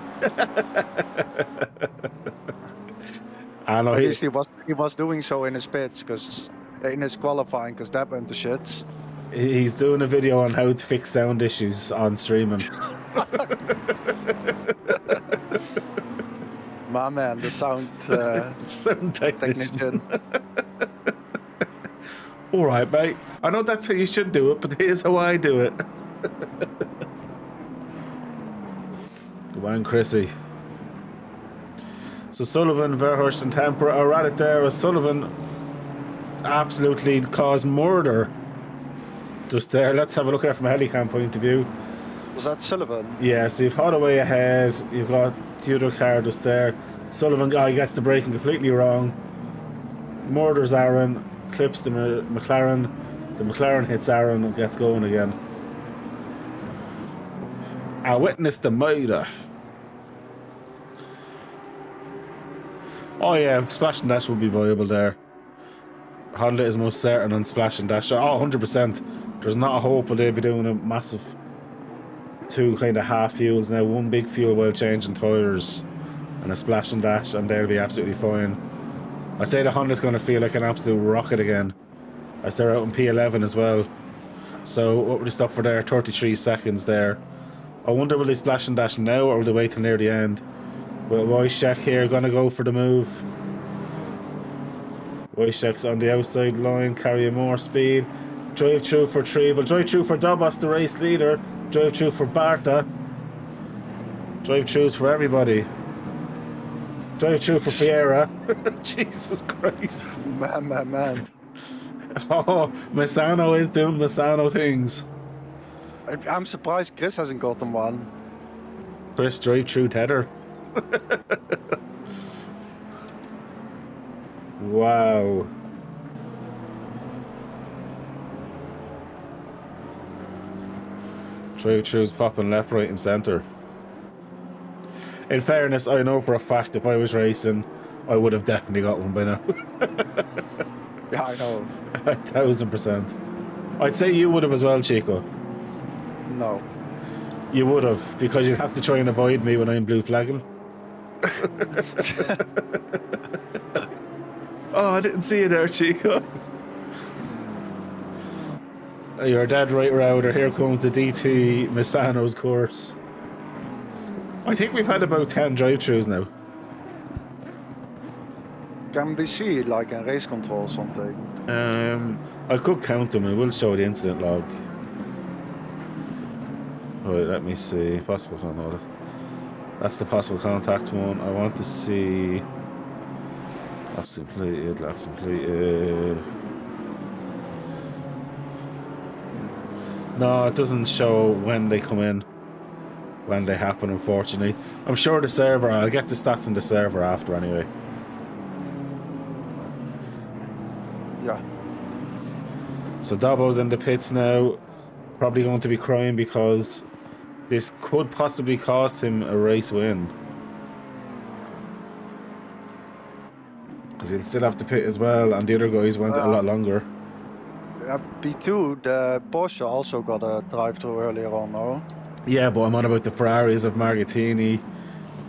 I know At least he was doing so in his pits, because in his qualifying, because that went to shits. he's doing a video on how to fix sound issues on streaming. My man, the sound Sound technician. technician. All right, mate. I know that's how you should do it, but here's how I do it. Go on, Chrissy. So Sullivan, Verhurst and Temper are at it there. Sullivan absolutely caused murder just there. Let's have a look at it from a helicam point of view. Was that Sullivan? Yeah, so you've Holloway ahead. You've got the other car just there. Sullivan guy gets the braking completely wrong. Murders Aaron, clips the McLaren. The McLaren hits Aaron and gets going again. I witnessed the murder. Oh yeah, Splash and Dash will be viable there. Honda is most certain on Splash and Dash. Oh, 100%. There's not a hope of they'll be doing a massive two kind of half fuels now. One big fuel while changing tyres and a Splash and Dash, and they'll be absolutely fine. I'd say the Honda's going to feel like an absolute rocket again, as they're out in P11 as well. So what would they stop for there? 33 seconds there. I wonder will they Splash and Dash now, or will they wait till near the end? Well, Wojciech here going to go for the move. Wojciech's on the outside line, carrying more speed. Drive through for Trevel. Drive through for Dobos, the race leader. Drive through for Barta. Drive throughs for everybody. Drive through for Fiera. Jesus Christ. Man. Oh, Misano is doing Misano things. I'm surprised Chris hasn't gotten one. Chris drive through Tedder. Wow. Drive-throughs popping left, right and centre. In fairness, I know for a fact if I was racing, I would have definitely got one by now. Yeah, I know. 1000%. I'd say you would have as well, Chico. No. You would have, because you'd have to try and avoid me when I'm blue flagging. Oh, I didn't see you there, Chico. You're dead right, Router. Here comes the DT Misano's course. I think we've had about 10 drive-thrus now. Can we see like a race control or something? I could count them. I will show the incident log. Right, let me see. Possible contact. That's the possible contact one. I want to see. That's completed. Lap completed. No, it doesn't show when they come in. When they happen, unfortunately. I'm sure the server. I'll get the stats in the server after anyway. Yeah. So Dobbo's in the pits now. Probably going to be crying because this could possibly cost him a race win. Because he'll still have to pit as well, and the other guys went a lot longer. P2, the Porsche also got a drive-through earlier on, no? Yeah, but I'm on about the Ferraris of Marghettini.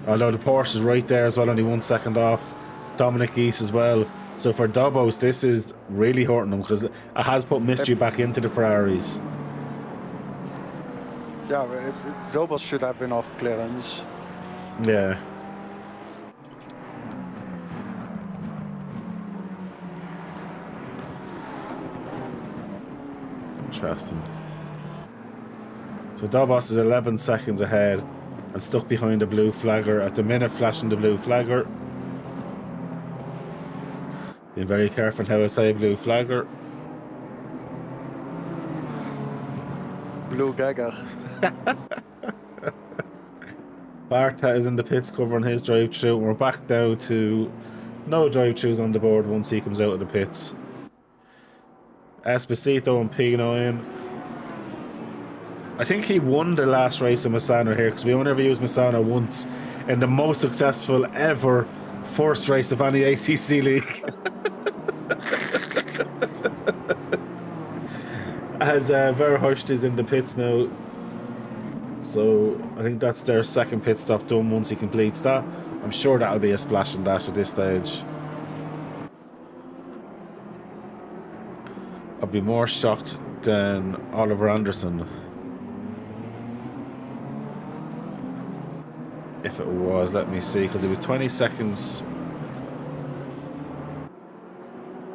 Although the Porsche is right there as well, only 1 second off. Dominic East as well. So for Dobos, this is really hurting them because it has put mystery back into the Ferraris. Yeah, Dobos should have enough clearance. Yeah. Interesting. So Dobos is 11 seconds ahead and stuck behind the blue flagger at the minute, flashing the blue flagger. Being very careful how I say blue flagger. Blue Gagger. Barta is in the pits covering his drive-through. We're back now to no drive-throughs on the board once he comes out of the pits. Esposito and P9. I think he won the last race of Misano here because we only ever used Misano once in the most successful ever first race of any ACC league. As Verhulst is in the pits now. So I think that's their second pit stop done once he completes that. I'm sure that'll be a splash and dash at this stage. I'd be more shocked than Oliver Anderson if it was. Let me see, because it was 20 seconds.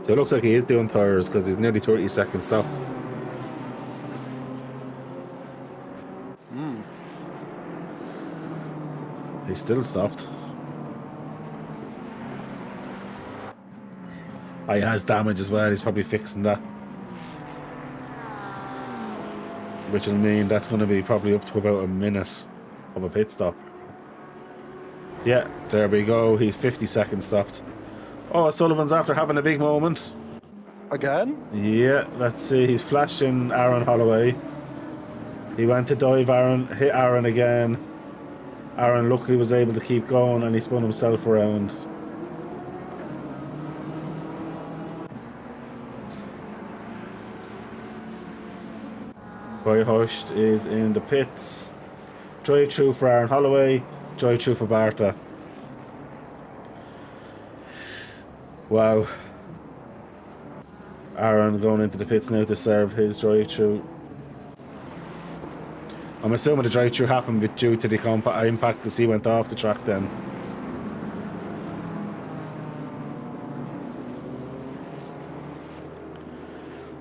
So it looks like he is doing tires because he's nearly 30 seconds stop. He still stopped. Oh, he has damage as well. He's probably fixing that. Which will mean that's going to be probably up to about a minute of a pit stop. Yeah, there we go. He's 50 seconds stopped. Oh, Sullivan's after having a big moment. Again? Yeah, let's see. He's flashing Aaron Holloway. He went to dive Aaron, hit Aaron again. Aaron luckily was able to keep going and he spun himself around. Verhulst is in the pits. Drive through for Aaron Holloway. Drive through for Barta. Wow. Aaron going into the pits now to serve his drive through. I'm assuming the drive through happened due to the impact because he went off the track then.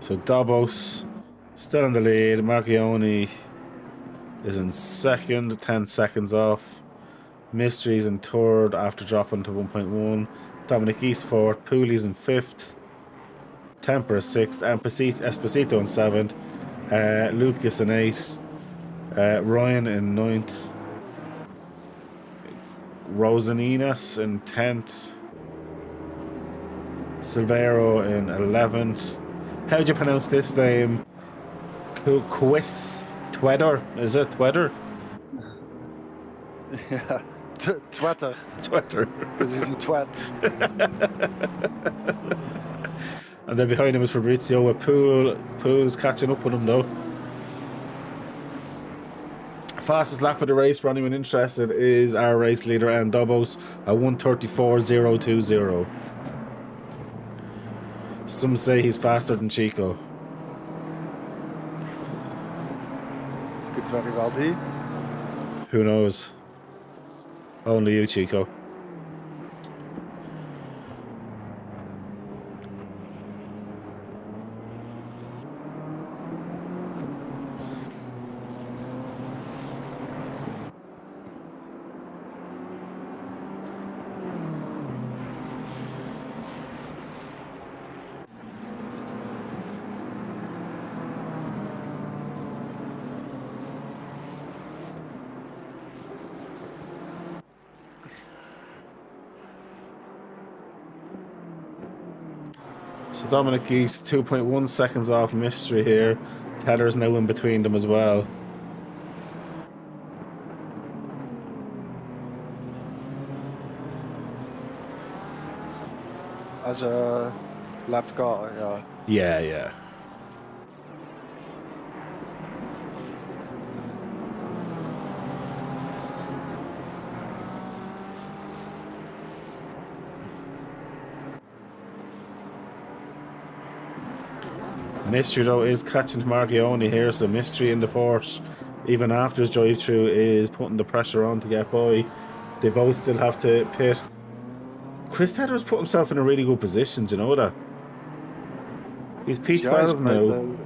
So Dobos still in the lead. Marchioni is in second, 10 seconds off. Mystery's in third after dropping to 1.1. Dominic East fourth. Pooley's in fifth. Temper is sixth. Esposito in seventh. Lucas in eighth. Ryan in ninth. Rosaninas in 10th. Silvero in 11th. How do you pronounce this name? Quis Twedder? Is it Twedder? Yeah. Twitter. Twitter. Because he's a twat. And then behind him is Fabrizio with Poole. Poole's catching up with him though. Fastest lap of the race for anyone interested is our race leader and Dobos at 1:34.020. Some say he's faster than Chico. Could very well be. Who knows? Only you, Chico. So Dominic Geese, 2.1 seconds off Mystery here. Teller's now in between them as well. As a lap car, yeah. Yeah, yeah. Mystery though is catching Marchioni here, so Mystery in the Porsche, even after his drive through, is putting the pressure on to get by. They both still have to pit. Chris Tedder's put himself in a really good position, do you know that? He's P12 now.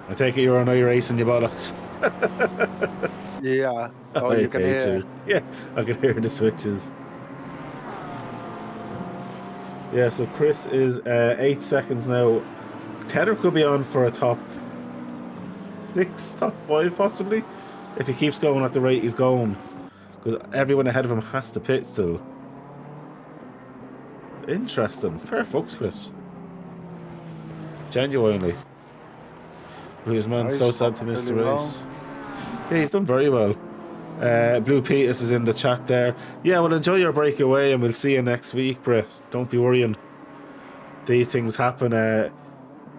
I take it you're on your racing, you bollocks. Yeah. Oh, you can hear. Yeah, I can hear the switches. Yeah, so Chris is 8 seconds now. Tedder could be on for a top 6, top 5 possibly, if he keeps going at the rate he's going. Because everyone ahead of him has to pit still. Interesting. Fair fucks, Chris. Genuinely. Who's man so He's sad done to miss the really well. race. Yeah, he's done very well. Blue Peters is in the chat there. Yeah, well, enjoy your break away and we'll see you next week, Brett. Don't be worrying. These things happen.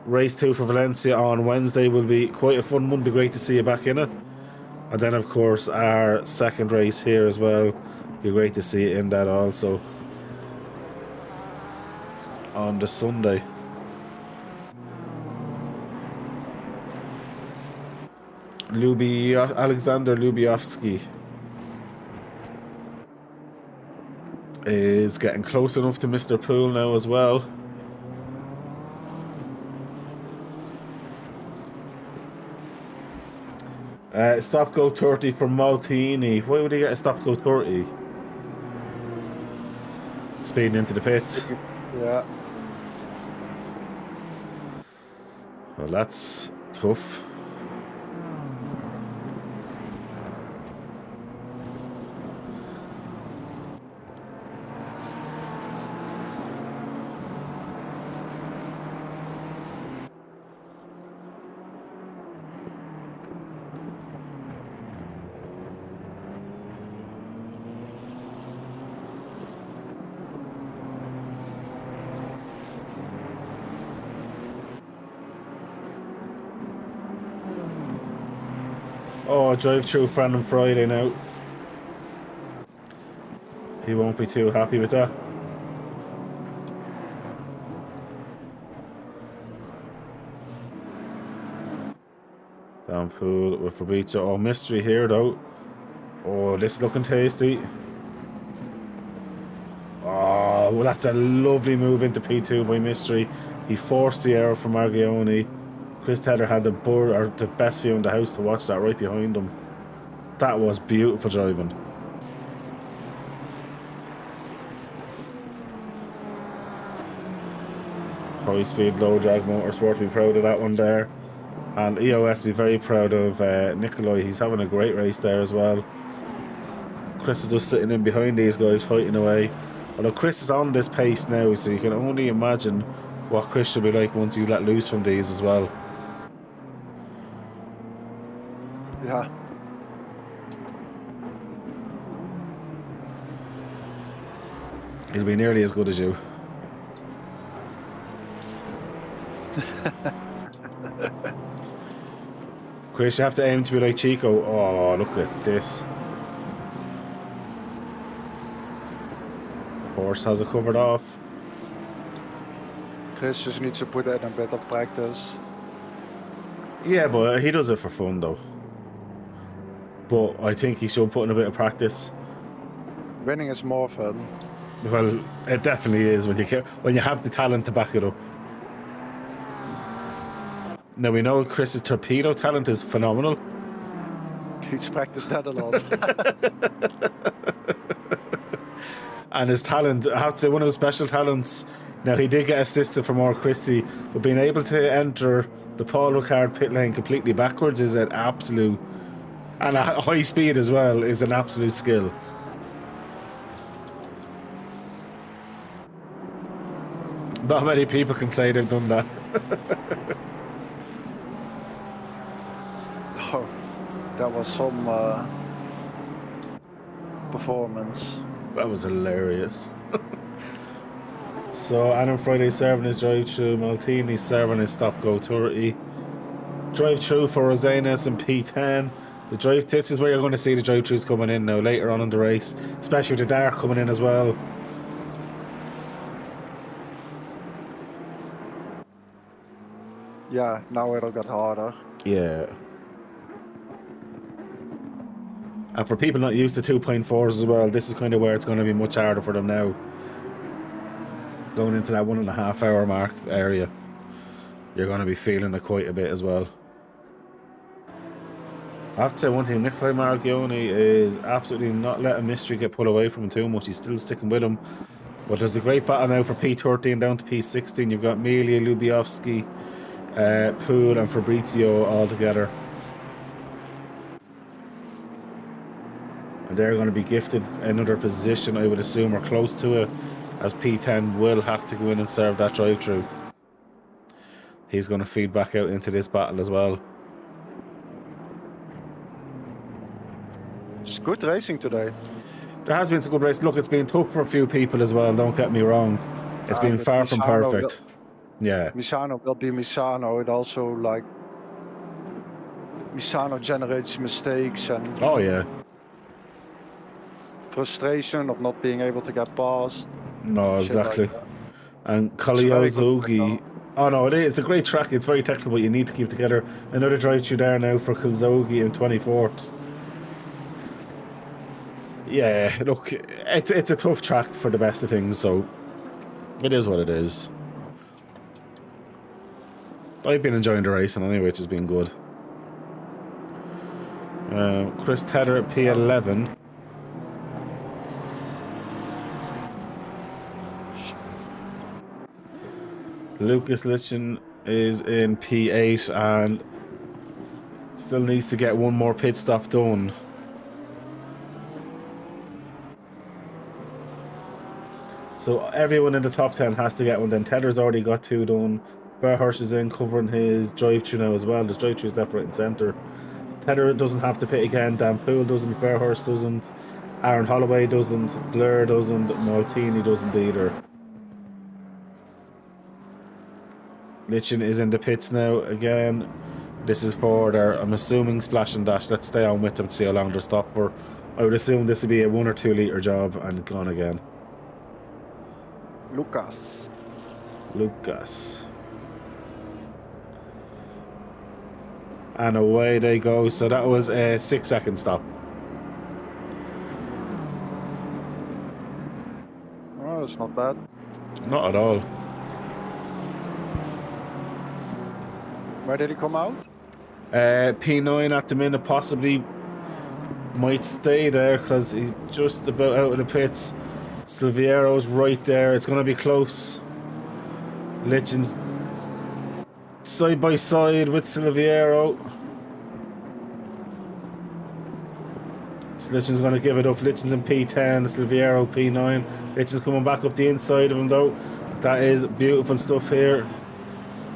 Race 2 for Valencia on Wednesday will be quite a fun one. Be great to see you back in it. And then, of course, our second race here as well. Be great to see you in that also. On the Sunday. Alexander Lubiovsky is getting close enough to Mr. Poole now as well. Stop go 30 for Maltini. Why would he get a stop go 30? Speeding into the pits. Yeah. Well, that's tough. Oh, drive through friend on Friday now. He won't be too happy with that. Down Pool with Fabrizio. Oh, mystery here though. Oh, this is looking tasty. Oh, well, that's a lovely move into P2 by Mystery. He forced the error from Margione. Chris Tedder had the best view in the house to watch that right behind him. That was beautiful driving. High speed, low drag motorsport. Be proud of that one there. And EOS be very proud of Nikolai. He's having a great race there as well. Chris is just sitting in behind these guys fighting away. Although Chris is on this pace now, so you can only imagine what Chris should be like once he's let loose from these as well. Yeah. He'll be nearly as good as you. Chris, you have to aim to be like Chico. Oh, look at this. Horse has it covered off. Chris just needs to put that in a bit of practice. Yeah, but he does it for fun though. But I think he should put in a bit of practice. Winning is more fun. Well, it definitely is when you have the talent to back it up. Now we know Chris's torpedo talent is phenomenal. He's practiced that a lot. And his talent, I have to say, one of his special talents. Now he did get assisted from Mark Christie, but being able to enter the Paul Ricard pit lane completely backwards is an absolute, and at high speed as well, is an absolute skill. Not many people can say they've done that. Oh, that was some performance. That was hilarious. So Adam Friday serving his drive through, Maltini serving his stop go 30. Drive through for Rosenas and P10. This is where you're going to see the drive throughs coming in now later on in the race, especially with the dark coming in as well. Yeah, now it'll get harder. Yeah. And for people not used to 2.4s as well, this is kind of where it's going to be much harder for them now. Going into that 1.5 hour mark area, you're going to be feeling it quite a bit as well. I have to say one thing, Nicolai Margione is absolutely not letting Mystery get pulled away from him too much. He's still sticking with him. But there's a great battle now for P13 down to P16. You've got Melia, Lubiowski, Poole and Fabrizio all together. And they're going to be gifted another position, I would assume, or close to it, as P10 will have to go in and serve that drive-through. He's going to feed back out into this battle as well. It's good racing today. There has been some good race. Look, it's been tough for a few people as well, don't get me wrong. It's been But far from Misano perfect. Yeah. Misano will be Misano. It also, like, Misano generates mistakes and Oh, yeah. frustration of not being able to get past. No, Shit like exactly. that. And It's a very good Kaliozogi. Oh, no, it is. It's a great track. It's very technical, but you need to keep together. Another drive through there now for Kalzogi in 24th. Yeah, look, it's a tough track for the best of things, so it is what it is. I've been enjoying the racing anyway, which has been good. Chris Tedder at P11. Lucas Litchen is in P8 and still needs to get one more pit stop done. So everyone in the top 10 has to get one. Then Tedder's already got 2 done. Verhurst is in covering his drive-through now as well. There's drive-throughs left, right and centre. Tedder doesn't have to pit again. Dan Poole doesn't. Verhurst doesn't. Aaron Holloway doesn't. Blair doesn't. Maltini doesn't either. Litchen is in the pits now again. This is for their, I'm assuming, splash and dash. Let's stay on with them to see how long they're stopped for. I would assume this would be a 1 or 2 litre job and gone again. Lucas. And away they go. So that was a 6-second stop. Oh, it's not bad. Not at all. Where did he come out? P9 at the minute, possibly might stay there because he's just about out of the pits. Silviero's right there. It's going to be close. Litchen's side by side with Silviero. Litchen's going to give it up. Litchen's in P10, Silviero P9. Litchen's coming back up the inside of him though. That is beautiful stuff here.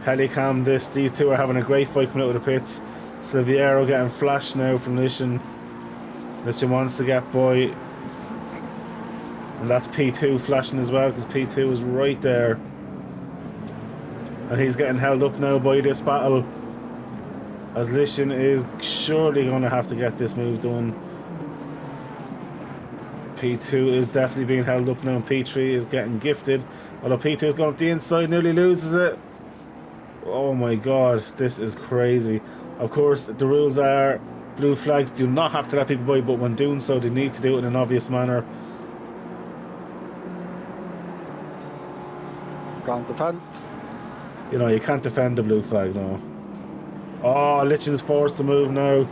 Helicam this. These two are having a great fight coming out of the pits. Silviero getting flashed now from Litchen. Litchen wants to get by. And that's P2 flashing as well because P2 is right there. And he's getting held up now by this battle. As Litchen is surely going to have to get this move done. P2 is definitely being held up now and P3 is getting gifted. Although P2 is going up the inside, nearly loses it. Oh my god, this is crazy. Of course, the rules are blue flags do not have to let people by, but when doing so, they need to do it in an obvious manner. Can't defend. You know, you can't defend the blue flag, no. Oh, Litchen's forced to move now.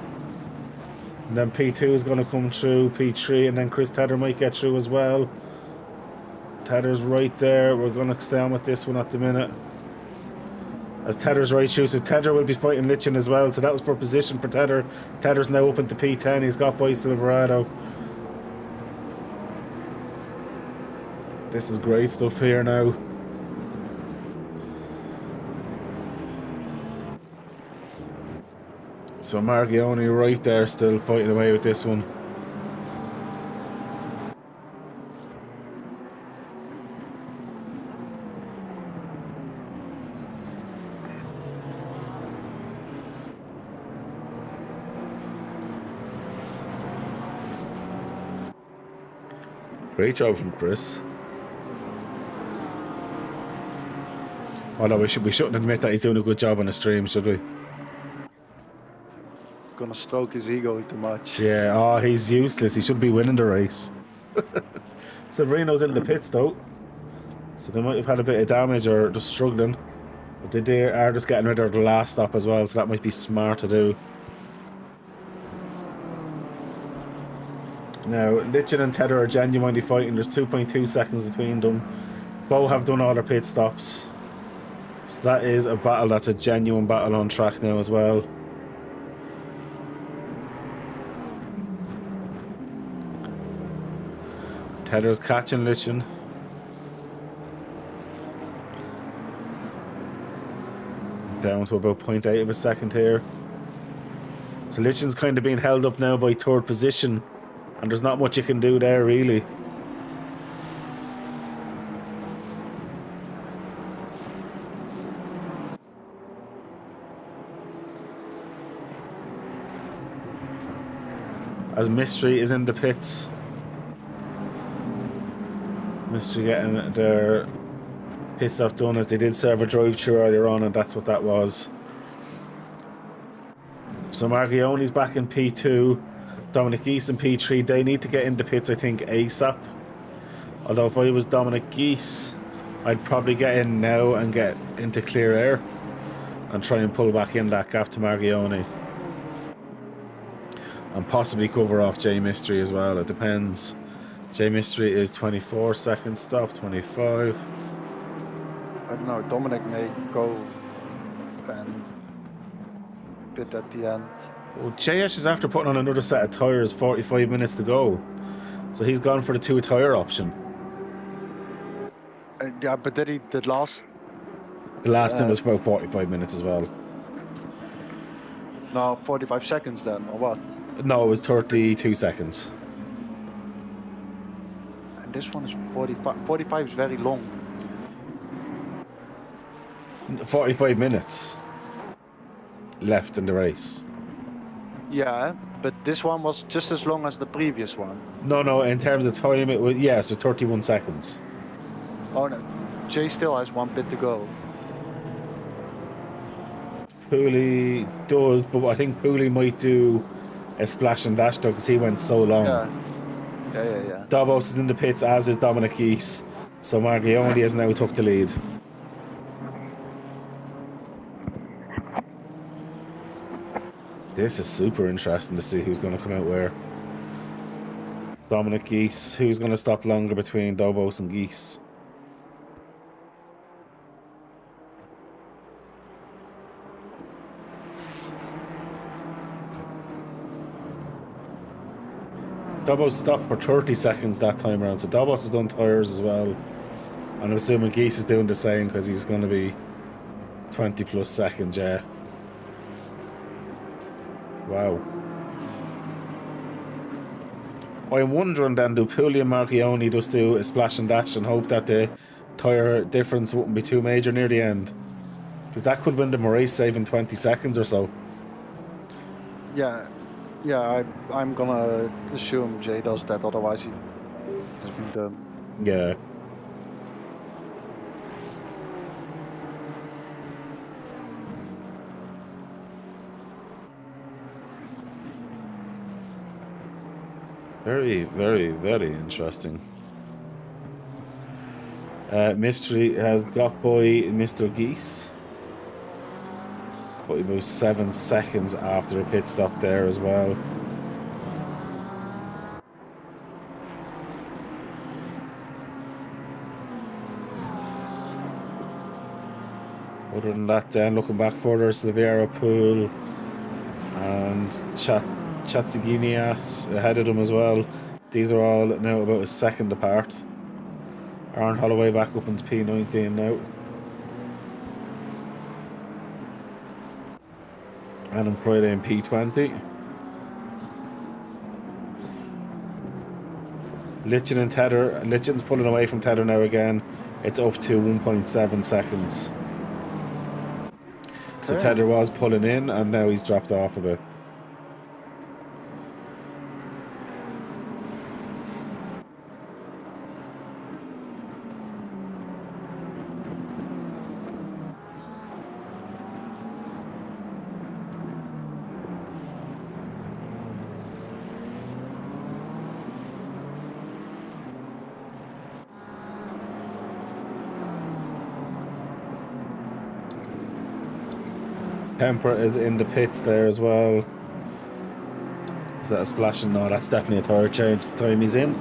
And then P2 is going to come through, P3, and then Chris Tedder might get through as well. Tedder's right there. We're going to stay on with this one at the minute. As Tedder's right through, so Tedder will be fighting Litchen as well. So that was for position for Tedder. Tedder's now up into P10. He's got by Silverado. This is great stuff here now. So Margione right there still fighting away with this one. Great job from Chris. Although we shouldn't admit that he's doing a good job on the stream, should we? Gonna stroke his ego too much. Yeah, oh, he's useless. He should be winning the race. Severino's in the pits though. So they might have had a bit of damage or just struggling. But they are just getting rid of the last stop as well, so that might be smart to do. Now, Lichen and Tedder are genuinely fighting. There's 2.2 seconds between them. Both have done all their pit stops. So that is a battle that's a genuine battle on track now as well. Tedder's catching Lichen. Down to about 0.8 of a second here. So Lichen's kind of being held up now by third position. And there's not much you can do there, really. As Mystery is in the pits. Mystery getting their pit stop done, as they did serve a drive-through earlier on, and that's what that was. So Margione's back in P2. Dominic Geese in P3. They need to get into pits, I think, ASAP. Although if I was Dominic Geese, I'd probably get in now and get into clear air and try and pull back in that gap to Margione. And possibly cover off J Mystery as well. It depends. J Mystery is 24 seconds stop, 25. I don't know, Dominic may go and pit at the end. Well, JS is after putting on another set of tyres, 45 minutes to go. So he's gone for the 2 tyre option. Yeah, but did he, the last one was about 45 minutes as well. No, 45 seconds then, or what? No, it was 32 seconds. And this one is 45. 45 is very long. 45 minutes left in the race. Yeah, but this one was just as long as the previous one. No, in terms of time, it was, yeah, so 31 seconds. Oh no, Jay still has 1 pit to go. Pooley does, but I think Pooley might do a splash and dash though, because he went so long. Yeah. Dobos is in the pits, as is Dominic Geese. So Margione has now took the lead. This is super interesting to see who's going to come out where. Dominic Geese, who's going to stop longer between Dobos and Geese? Dobos stopped for 30 seconds that time around, so Dobos has done tyres as well. And I'm assuming Geese is doing the same because he's going to be 20 plus seconds, yeah. Wow. I'm wondering then, do Pooley and Marchione just do a splash and dash and hope that the tyre difference wouldn't be too major near the end? Because that could win them a race, saving 20 seconds or so. Yeah, I'm gonna assume Jay does that, otherwise he has been done. Yeah. Very, very, very interesting. Mystery has got by Mr. Geese. But he moves 7 seconds after a pit stop there as well. Other than that, then looking back further, Silviera Pool and Chatziginias ahead of them as well. These are all now about a second apart. Aaron Holloway back up into P19 now. Adam Friday in P20. Lichen and Tedder. Lichen's pulling away from Tedder now again. It's up to 1.7 seconds. So Tedder was pulling in and now he's dropped off a bit. Temper is in the pits there as well. that a splashing? No, that's definitely a tire change. The time he's in.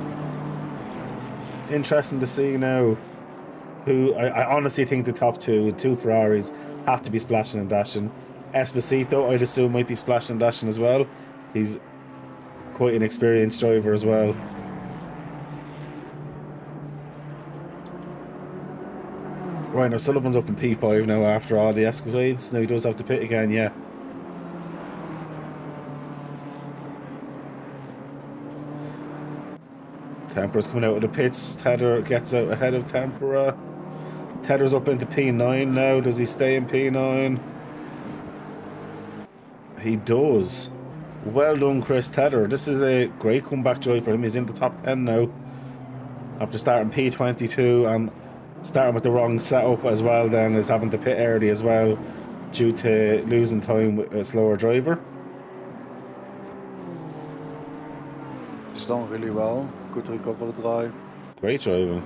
Interesting to see now. Who I honestly think the top two Ferraris have to be splashing and dashing. Esposito, I'd assume, might be splashing and dashing as well. He's quite an experienced driver as well. Right, now Sullivan's up in P5 now after all the escapades. Now he does have to pit again, yeah. Tempera's coming out of the pits. Tedder gets out ahead of Tempera. Tedder's up into P9 now. Does he stay in P9? He does. Well done, Chris Tedder. This is a great comeback drive for him. He's in the top 10 now. After starting P22 and starting with the wrong setup as well, then is having to pit early as well due to losing time with a slower driver. He's done really well. Good recover drive. Great driving.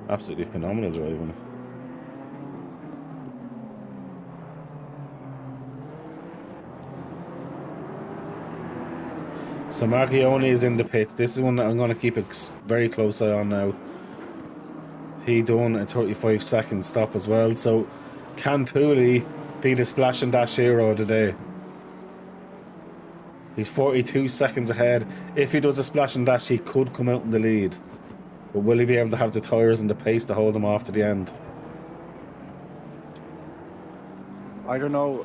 Absolutely phenomenal driving. So Marchione is in the pits. This is one that I'm going to keep a very close eye on now. He done a 35-second stop as well. So can Pooley be the splash and dash hero today? He's 42 seconds ahead. If he does a splash and dash, he could come out in the lead. But will he be able to have the tyres and the pace to hold him off to the end? I don't know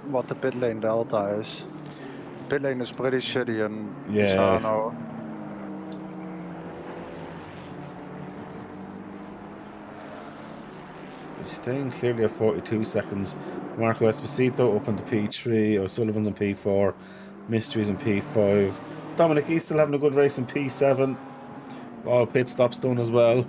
what the pit lane delta is. Pit lane is pretty shitty in Misano. He's staying clearly at 42 seconds. Marco Esposito up into P3. O'Sullivan's in P4. Mystery's in P5. Dominic, he's still having a good race in P7. All pit stops done as well.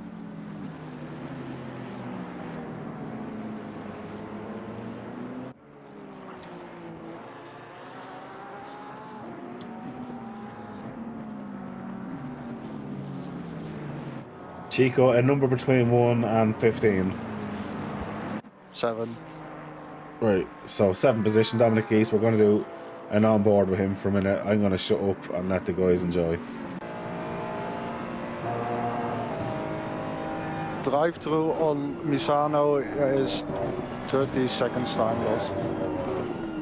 Chico, a number between 1 and 15. 7. Right, so 7th position, Dominic East. We're going to do an on board with him for a minute. I'm going to shut up and let the guys enjoy. Drive-through on Misano is 30 seconds time loss.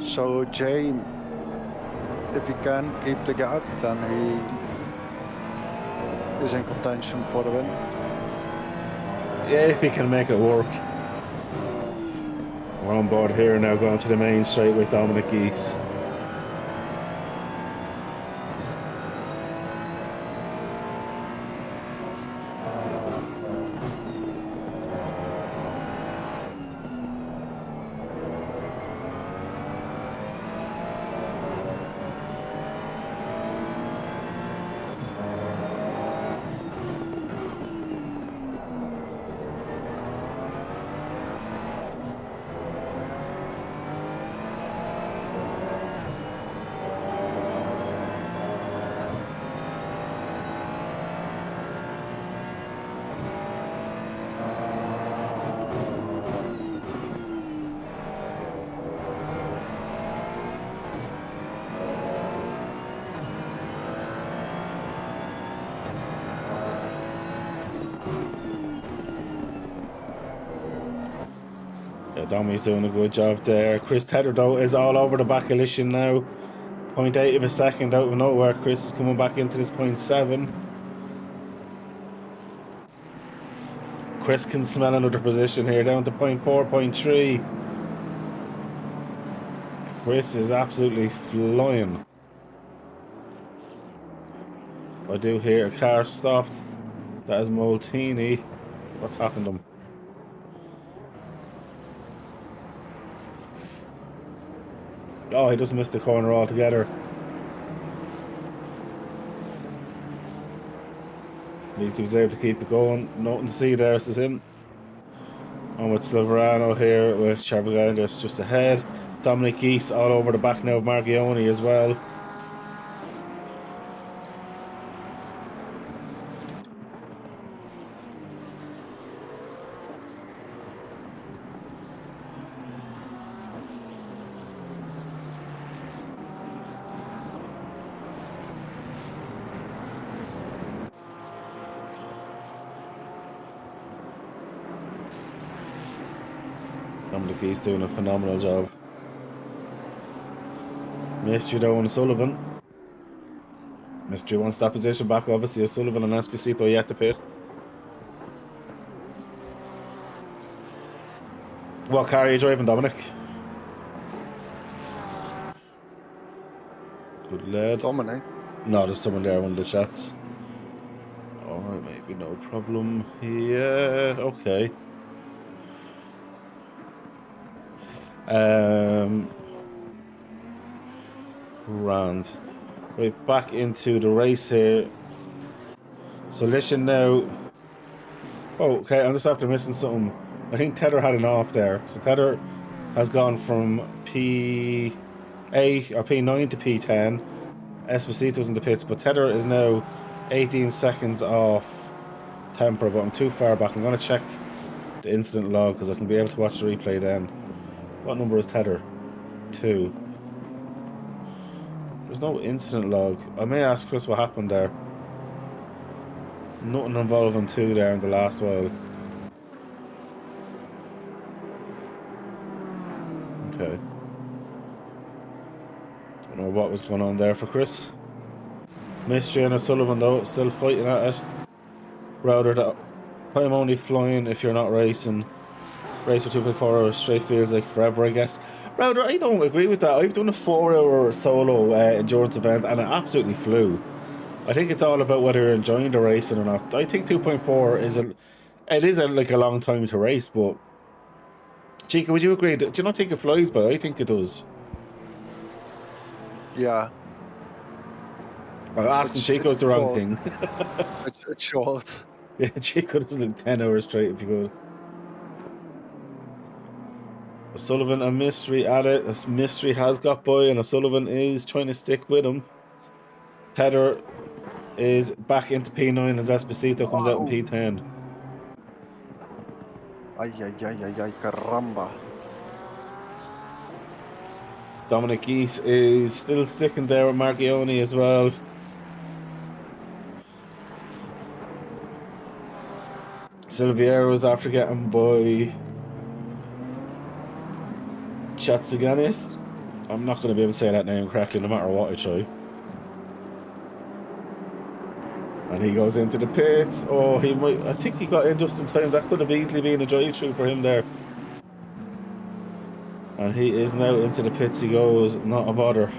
So Jay, if he can keep the gap, then he is in contention for the win. Yeah, if he can make it work. We're on board here now, going to the main straight with Dominic East. Domi's doing a good job there. Chris Tedder, though, is all over the back collision now. 0.8 of a second out of nowhere. Chris is coming back into this 0.7. Chris can smell another position here, down to 0.4, 0.3. Chris is absolutely flying. I do hear a car stopped. That is Molteni. What's happened to him? Oh, he just missed the corner altogether. At least he was able to keep it going. Nothing to see there, this is him. And with Silverano here, with Charvagandis just ahead. Dominic Geese all over the back now of Marchione as well. Dominic East doing a phenomenal job. Mystery though and Sullivan. Mystery wants that position back, obviously. Sullivan and Esposito yet to pit. What car are you driving, Dominic? Good lad. Dominic. No, there's someone there in one of the chats. Alright, maybe no problem. Yeah, okay. Grand. Right, back into the race here. So listen now. Oh, okay, I'm just after missing something. I think Tether had an off there. So Tether has gone from P8 or P9 to P10. Esposito's in the pits, but Tether is now 18 seconds off Temper, but I'm too far back. I'm going to check the incident log because I can be able to watch the replay then. What number is Tether? 2. There's no incident log. I may ask Chris what happened there. Nothing involving 2 there in the last while. Okay. Don't know what was going on there for Chris. Mystery and O'Sullivan though, still fighting at it. Rather that time only flying if you're not racing. Race for 2.4 hours straight feels like forever, I guess. Rather, I don't agree with that. I've done a 4-hour solo endurance event and it absolutely flew. I think it's all about whether you're enjoying the racing or not. I think 2.4 is like a long time to race, but Chico, would you agree? Do you not think it flies by? I think it does. Yeah. Well, asking Chico's the wrong thing. It's short. Yeah, Chico does like 10 hours straight if you could. O'Sullivan and Mystery at it. As Mystery has got by and O'Sullivan is trying to stick with him. Heather is back into P9 as Esposito comes out in P10. Ay, caramba. Dominic Geese is still sticking there with Marchione as well. Silviero's after getting by Chatsiganis. I'm not going to be able to say that name correctly no matter what I try. And he goes into the pits. Oh, he might. I think he got in just in time. That could have easily been a drive-through for him there. And he is now into the pits. He goes, not a bother.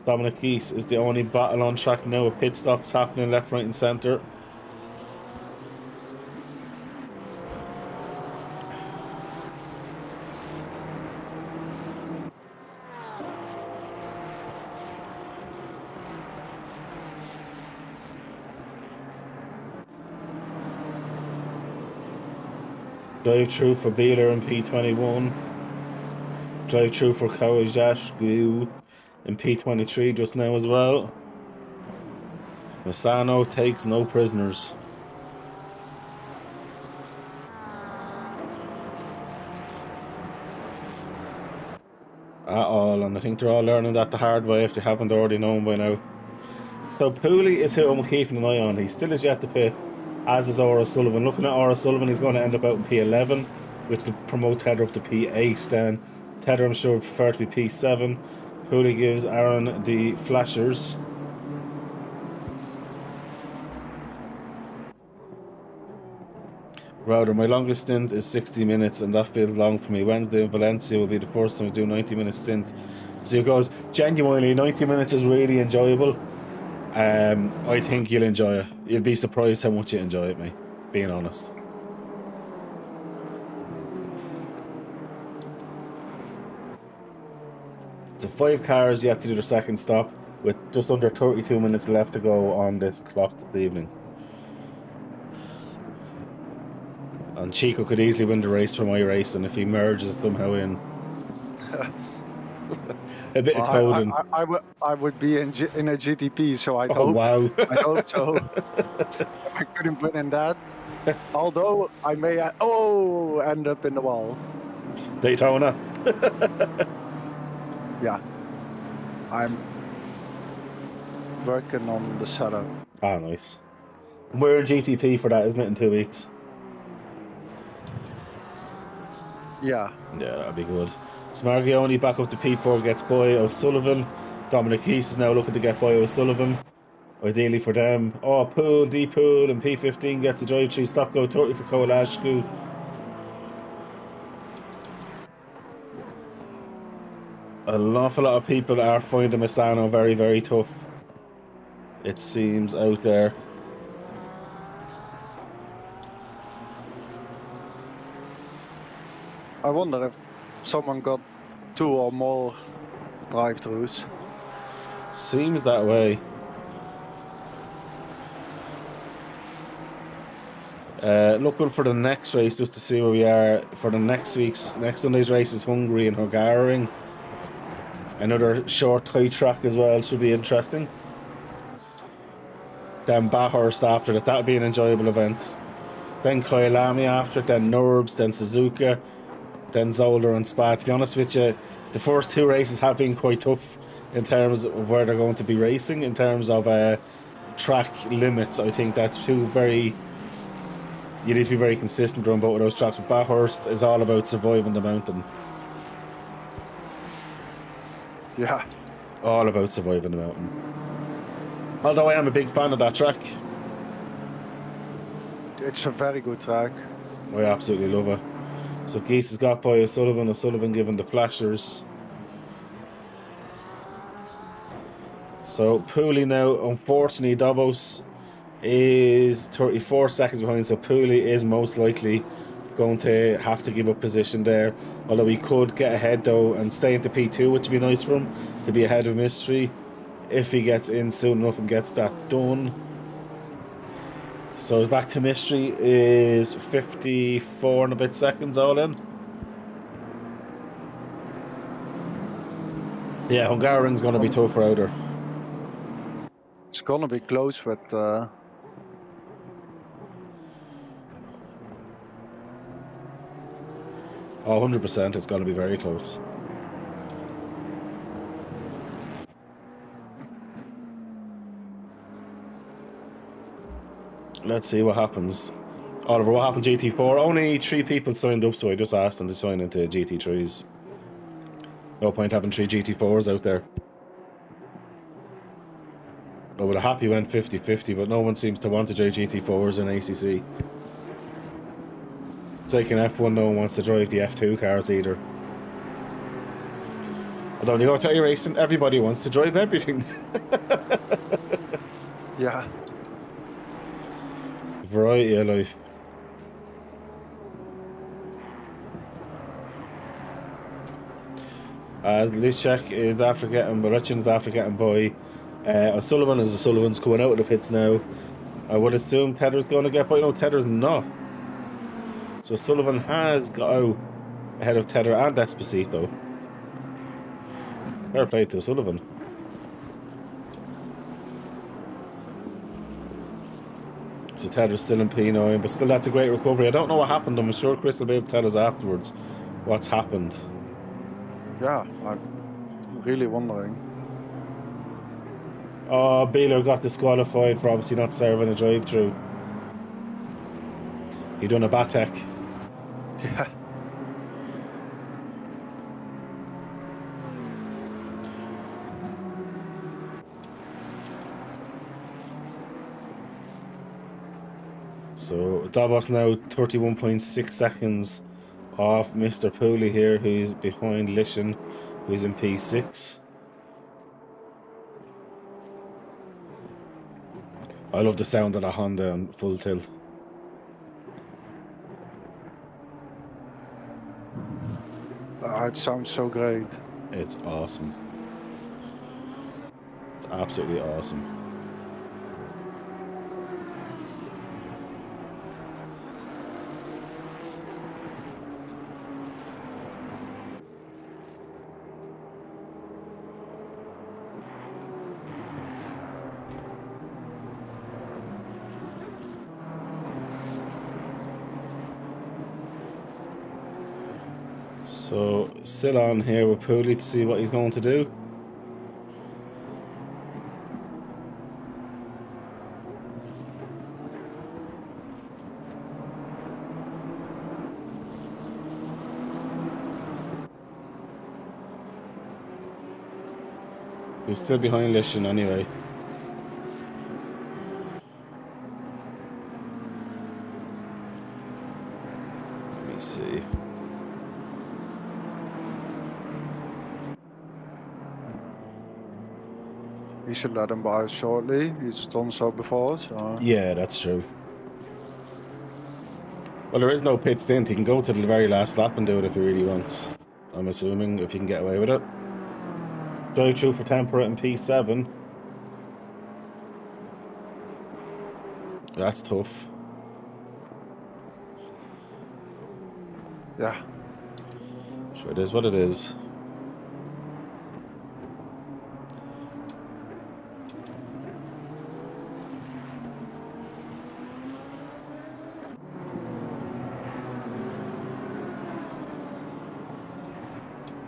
Dominic Geese is the only battle on track now with pit stops happening left, right, and centre. Drive through for Beeler in P21. Drive through for Kawajashgu in P23 just now as well. Misano takes no prisoners. At all, and I think they're all learning that the hard way if they haven't already known by now. So Pooley is who I'm keeping an eye on. He still is yet to pit, as is Ora Sullivan. Looking at Ora Sullivan, he's going to end up out in P11, which will promote Tether up to P8 then. Tether, I'm sure, would prefer to be P7. Pooley gives Aaron the flashers. Rather, my longest stint is 60 minutes, and that feels long for me. Wednesday in Valencia will be the first time I do 90-minute stint. So he goes, genuinely, 90 minutes is really enjoyable. I think you'll enjoy it. You'll be surprised how much you enjoy it, mate. Being honest. So 5 cars yet to do their second stop, with just under 32 minutes left to go on this clock this evening. And Chico could easily win the race for my racing if he merges it somehow in. A bit of coding. I would be in a GTP, so I'd Oh, hope. wow. I hope so. I couldn't win in that. Although I may end up in the wall. Daytona. Yeah. I'm working on the setup. Ah, nice. We're in GTP for that, isn't it, in 2 weeks? Yeah. Yeah, that'd be good. Smargioni back up to P4 gets by O'Sullivan. Dominic Keys is now looking to get by O'Sullivan. Ideally for them. Oh, Pool, D Pool, and P15 gets a drive through. Stop go 30 for Cole Ashku. An awful lot of people are finding Misano very, very tough. It seems out there. I wonder if someone got 2 or more drive-throughs. Seems that way. Looking for the next race just to see where we are for the next Sunday's race is Hungary and Hungaroring. Another short tight track as well, should be interesting. Then Bathurst after that, that'll be an enjoyable event. Then Kyalami after it, then Nurbs, then Suzuka, then Zolder and Spa. To be honest with you, the first 2 races have been quite tough in terms of where they're going to be racing, in terms of track limits. I think that's you need to be very consistent around both of those tracks. But Bathurst is all about surviving the mountain. Yeah. All about surviving the mountain. Although I am a big fan of that track. It's a very good track. I absolutely love it. So Geese has got by O'Sullivan giving the flashers. So Pooley now, unfortunately, Dobos is 34 seconds behind, so Pooley is most likely going to have to give up position there. Although he could get ahead though and stay into P2, which would be nice for him. He'll be ahead of Mystery if he gets in soon enough and gets that done. So back to Mystery is 54 and a bit seconds all in. Yeah, Hungaroring's going to be tough for Outer. It's gonna be close with... Oh, 100%, it's going to be very close. Let's see what happens. Oliver, what happened GT4? Only 3 people signed up, so I just asked them to sign into GT3s. No point having 3 GT4s out there. I would have happy went 50-50, but no one seems to want to drive GT4s in ACC. It's like in F1, no one wants to drive the F2 cars either. Although when you go to racing, everybody wants to drive everything. Yeah. Variety of life. As Lischek is after getting, Richards after getting by. O'Sullivan's coming out of the pits now. I would assume Tedder's going to get by. No, Tedder's not. So Sullivan has got out ahead of Tedder and Esposito. Fair play to Sullivan. So Tedder's still in P9, but still that's a great recovery. I don't know what happened. I'm sure Chris will be able to tell us afterwards what's happened. Yeah, I'm really wondering. Oh, Beeler got disqualified for obviously not serving a drive-through. He done a Batek. Yeah. So Davos now 31.6 seconds off Mr. Pooley here, who's behind Lishan, who's in P6. I love the sound of the Honda on full tilt. It sounds so great. It's awesome. It's absolutely awesome. So, still on here with Pooley to see what he's going to do. He's still behind Lishan anyway. Let me see. He should let him by shortly. He's done so before, so... Yeah, that's true. Well, there is no pit stint. He can go to the very last lap and do it if he really wants. I'm assuming, if you can get away with it. Drive through for temperate and P7. That's tough. Yeah. Sure, it is what it is.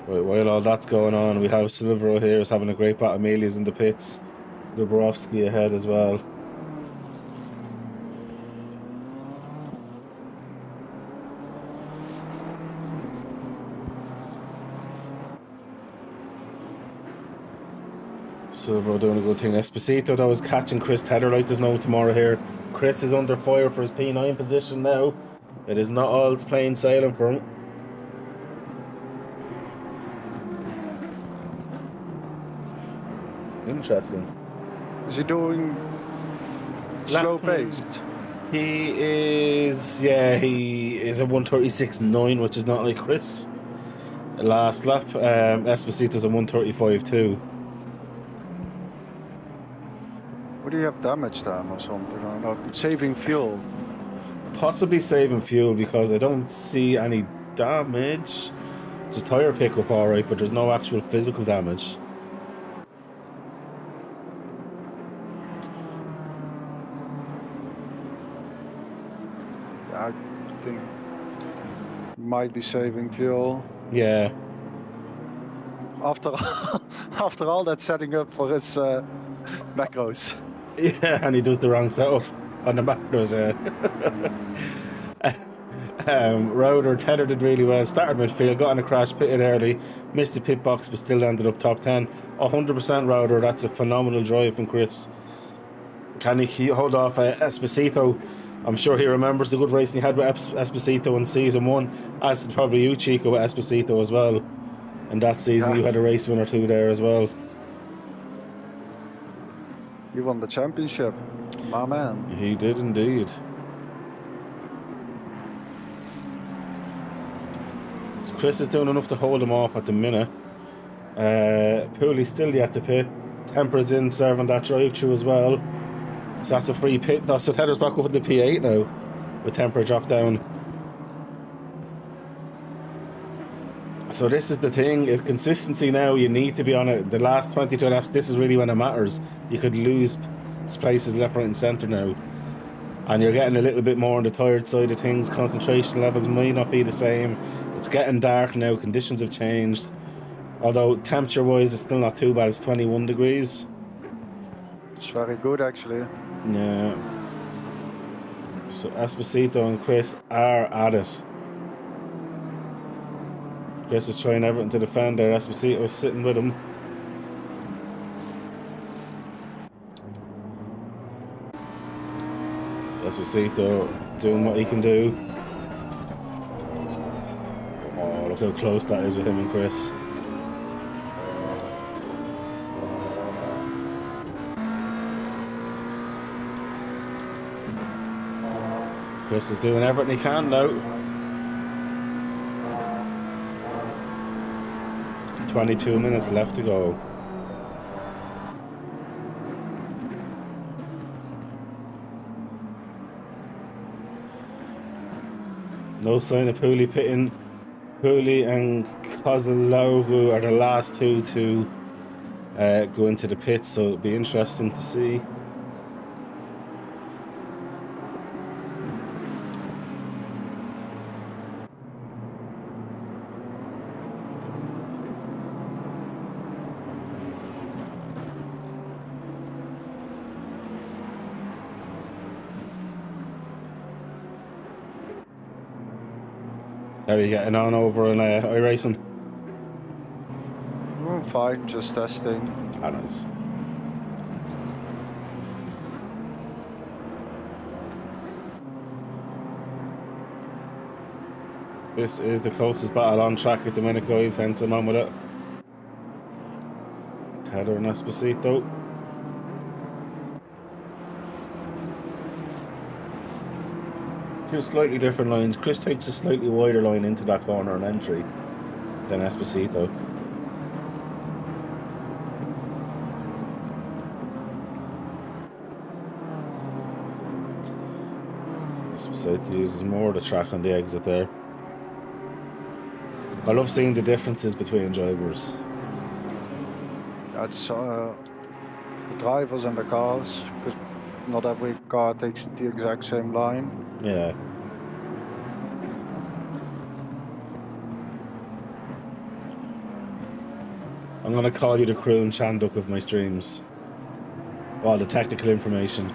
Right, while all that's going on, we have Silvero here is having a great battle. Amelia's in the pits. Dubrovsky ahead as well. Silvero doing a good thing. Esposito, that was catching Chris Tedderlight. There's no tomorrow here. Chris is under fire for his P9 position now. It is not all it's plain sailing for him. Interesting. Is he doing slow paced? He is, yeah, he is a 136.9, which is not like Chris. Last lap, Esposito's a 135.2. Would he have damage then or something? Or not? Saving fuel. Possibly saving fuel because I don't see any damage. Just tire pickup, alright, but there's no actual physical damage. I think might be saving fuel. Yeah. After after all that setting up for his macros. Yeah, and he does the wrong setup. On the back there's a Router tethered it really well, started midfield, got on a crash, pitted early, missed the pit box but still ended up top 10. 100% Router, that's a phenomenal drive from Chris. Can he hold off Esposito? I'm sure he remembers the good racing he had with Esposito in season 1, as did probably you, Chico, with Esposito as well. And that season you had a race win or two there as well. You won the championship, my man. He did indeed. So Chris is doing enough to hold him off at the minute. Pooley's still yet to pit. Temper's in serving that drive through as well. So that's a free pit. So Tedder's back up in the P8 now with Temper drop down. So this is the thing, consistency now, you need to be on it. The last 22 laps, this is really when it matters. You could lose places left, right and centre now. And you're getting a little bit more on the tired side of things. Concentration levels might not be the same. It's getting dark now, conditions have changed. Although temperature wise it's still not too bad, it's 21 degrees. It's very good actually. Yeah. So Esposito and Chris are at it. Chris is trying everything to defend there. Esposito is sitting with him. Esposito doing what he can do. Oh, look how close that is with him and Chris. Chris is doing everything he can now. 22 minutes left to go. No sign of Pooley pitting. Pooley and Kozloglu are the last two to go into the pits, so it'll be interesting to see. How are you getting on over in iRacing? fine, just testing. Ah, nice. This is the closest battle on track at the minute, guys, hence I'm on with it. Tedder and Esposito. Two slightly different lines. Chris takes a slightly wider line into that corner and entry than Esposito. Esposito uses more of the track on the exit there. I love seeing the differences between drivers. That's the drivers and the cars, because not every car takes the exact same line. Yeah. I'm gonna call you the Croon Chanduk of my streams. Well, the technical information.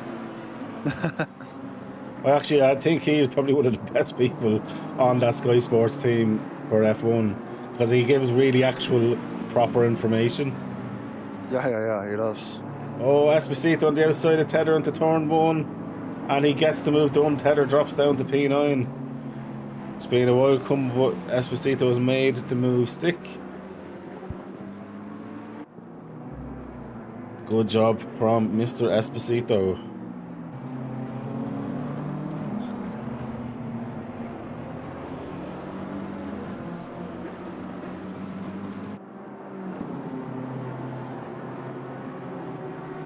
Well, actually, I think he is probably one of the best people on that Sky Sports team for F1 because he gives really actual, proper information. Yeah, he does. Oh, Esposito on the outside of Tedder into turn 1, and he gets the move done. Tedder drops down to P9. It's been a while come what Esposito has made the move stick. Good job from Mr. Esposito.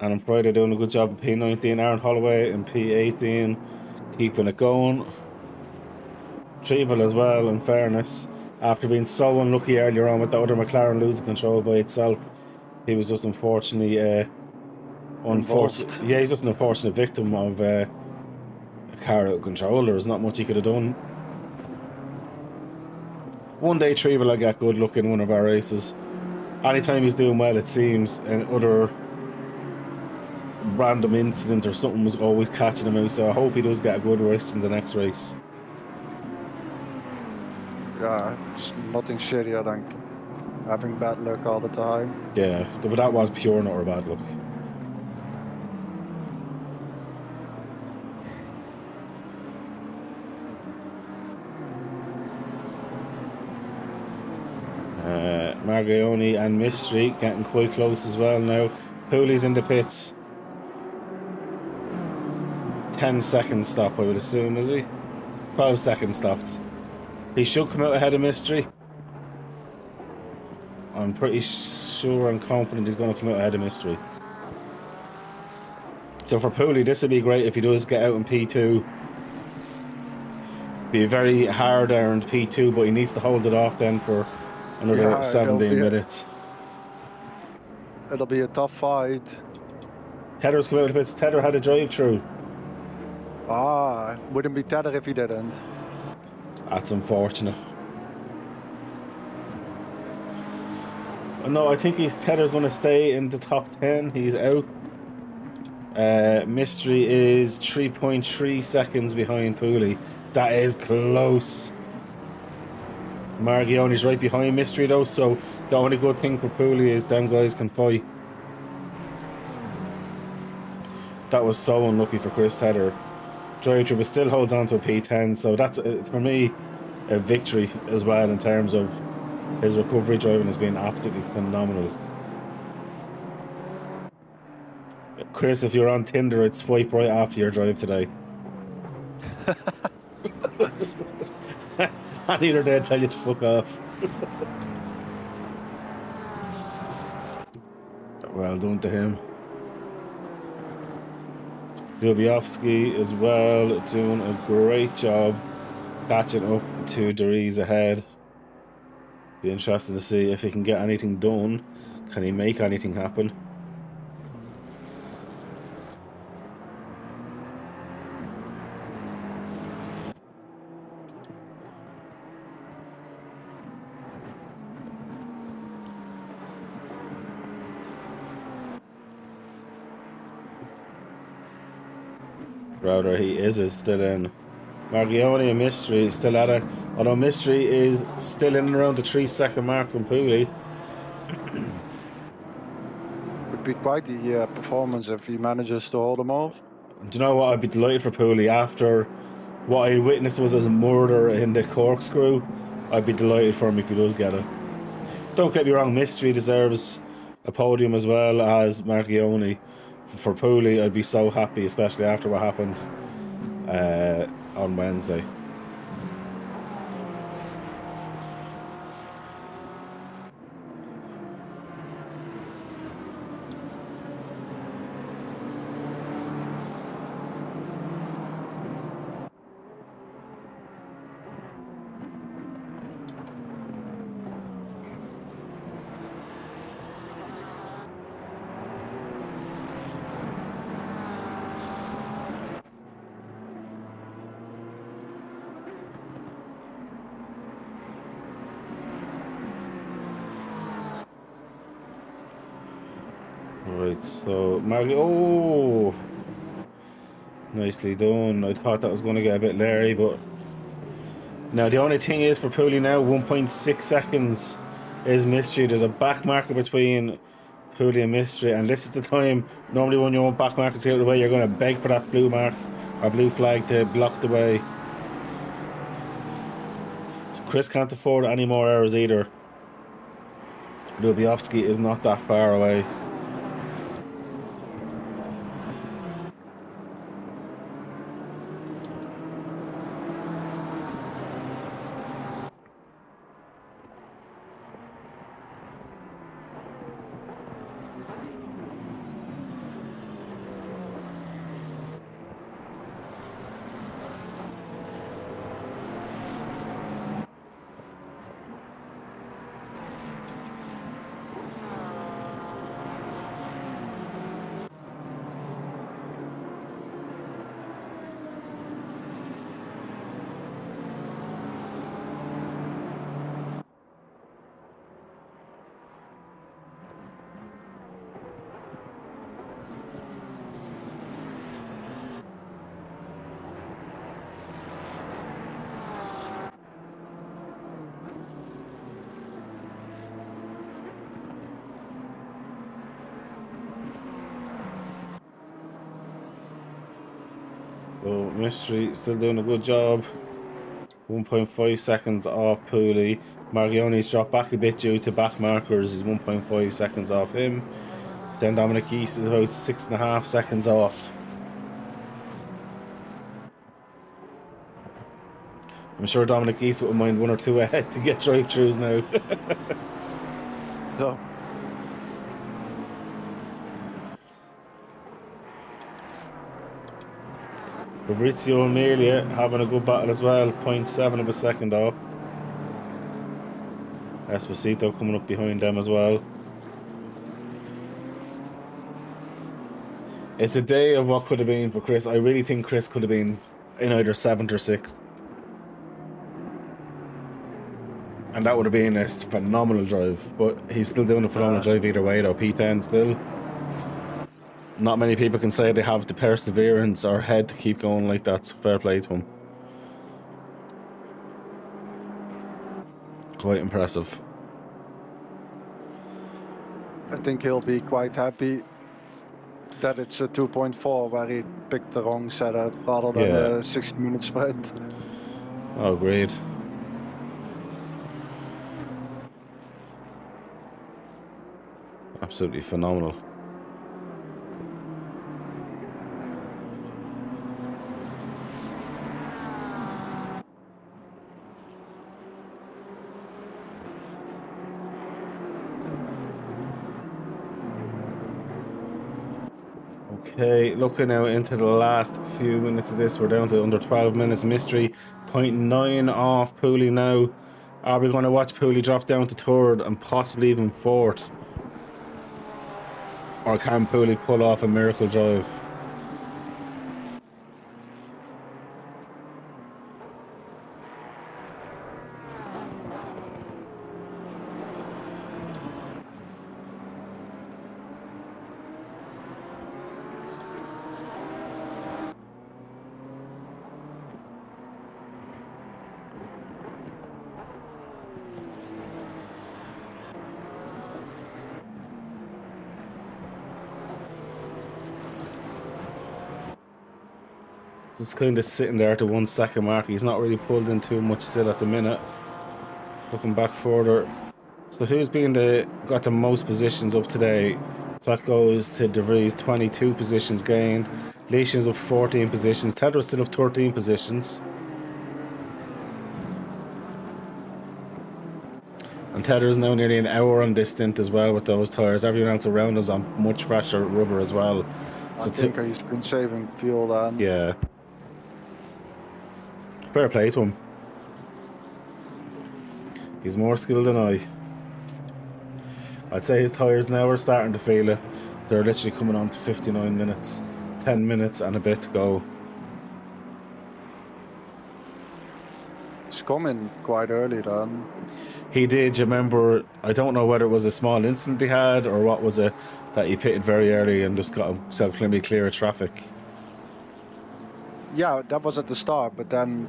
And on Friday doing a good job in P19, Aaron Holloway in P18, keeping it going. Trevel as well, in fairness, after being so unlucky earlier on with the other McLaren losing control by itself, he was just unfortunately Involved. Yeah, he's just an unfortunate victim of a car out of control. There's not much he could have done. One day Trevel will get good luck in one of our races. Anytime he's doing well, it seems, and other random incident or something was always catching him out, so I hope he does get a good race in the next race. Yeah, it's nothing shittier than having bad luck all the time. Yeah, but that was pure not bad luck. Margaione and Mystery getting quite close as well now. Pooley's in the pits. 10 seconds stop, I would assume, is he? 12 seconds stopped. He should come out ahead of Mystery. I'm pretty sure and confident he's going to come out ahead of Mystery. So for Pooley, this would be great if he does get out in P2. Be a very hard earned P2, but he needs to hold it off then for another 17 minutes. It'll be a tough fight. Tedder's come out of the pits. Tedder had a drive through. Wouldn't be Tedder if he didn't. That's unfortunate. No, I think Tedder's going to stay in the top 10. He's out. Mystery is 3.3 seconds behind Pooley. That is close. Margione's right behind Mystery though, so the only good thing for Pooley is them guys can fight. That was so unlucky for Chris Tedder. Driver but still holds on to a P10, so it's for me a victory as well in terms of his recovery driving has been absolutely phenomenal. Chris, if you're on Tinder, I'd swipe right after your drive today. And either they'd tell you to fuck off. Well done to him. Lubiowski as well, doing a great job catching up to Dries ahead. Be interesting to see if he can get anything done. Can he make anything happen? Rather, he is still in. Margaione and Mystery still at it. Although Mystery is still in and around the 3 second mark from Pooley. be quite the performance if he manages to hold them off. Do you know what? I'd be delighted for Pooley after what I witnessed was his murder in the corkscrew. I'd be delighted for him if he does get it. Don't get me wrong, Mystery deserves a podium as well as Marchione. For Pooley, I'd be so happy, especially after what happened on Wednesday. Right, so oh, nicely done. I thought that was going to get a bit leery, but now the only thing is for Pooley now, 1.6 seconds is Mystery. There's a back marker between Pooley and Mystery, and this is the time. Normally, when you want back markers to get out of the way, you're going to beg for that blue mark or blue flag to block the way. So Chris can't afford any more errors either. Lubiowski is not that far away. So Mystery still doing a good job. 1.5 seconds off Pooley. Margione's dropped back a bit due to back markers. He's 1.5 seconds off him. Then Dominic Geese is about 6.5 seconds off. I'm sure Dominic Geese wouldn't mind 1 or 2 ahead to get drive-thrus now. So Fabrizio Amelia having a good battle as well. 0.7 of a second off. Esposito coming up behind them as well. It's a day of what could have been for Chris. I really think Chris could have been in either 7th or 6th. And that would have been a phenomenal drive. But he's still doing a phenomenal drive either way though. P10 still. Not many people can say they have the perseverance or head to keep going like that. So fair play to him. Quite impressive. I think he'll be quite happy that it's a 2.4 where he picked the wrong setup rather than Yeah. a 60-minute sprint. Oh, great. Absolutely phenomenal. Okay, looking now into the last few minutes of this, we're down to under 12 minutes. Mystery 0.9 off Pooley now. Are we going to watch Pooley drop down to 3rd and possibly even 4th? Or can Pooley pull off a miracle drive? Just kind of sitting there at the 1 second mark. He's not really pulled in too much still at the minute. Looking back further. So who's got the most positions up today? That goes to De Vries, 22 positions gained. Leishan's up 14 positions. Tedder's still up 13 positions. And Tedder's now nearly an hour on this stint as well with those tyres. Everyone else around him's on much fresher rubber as well. I think he's been saving fuel then. Yeah. Fair play to him. He's more skilled than I. I'd say his tyres now are starting to feel it. They're literally coming on to 59 minutes. 10 minutes and a bit to go. He's coming quite early then. He did, you remember, I don't know whether it was a small incident he had or what was it, that he pitted very early and just got himself clear of traffic. Yeah, that was at the start, but then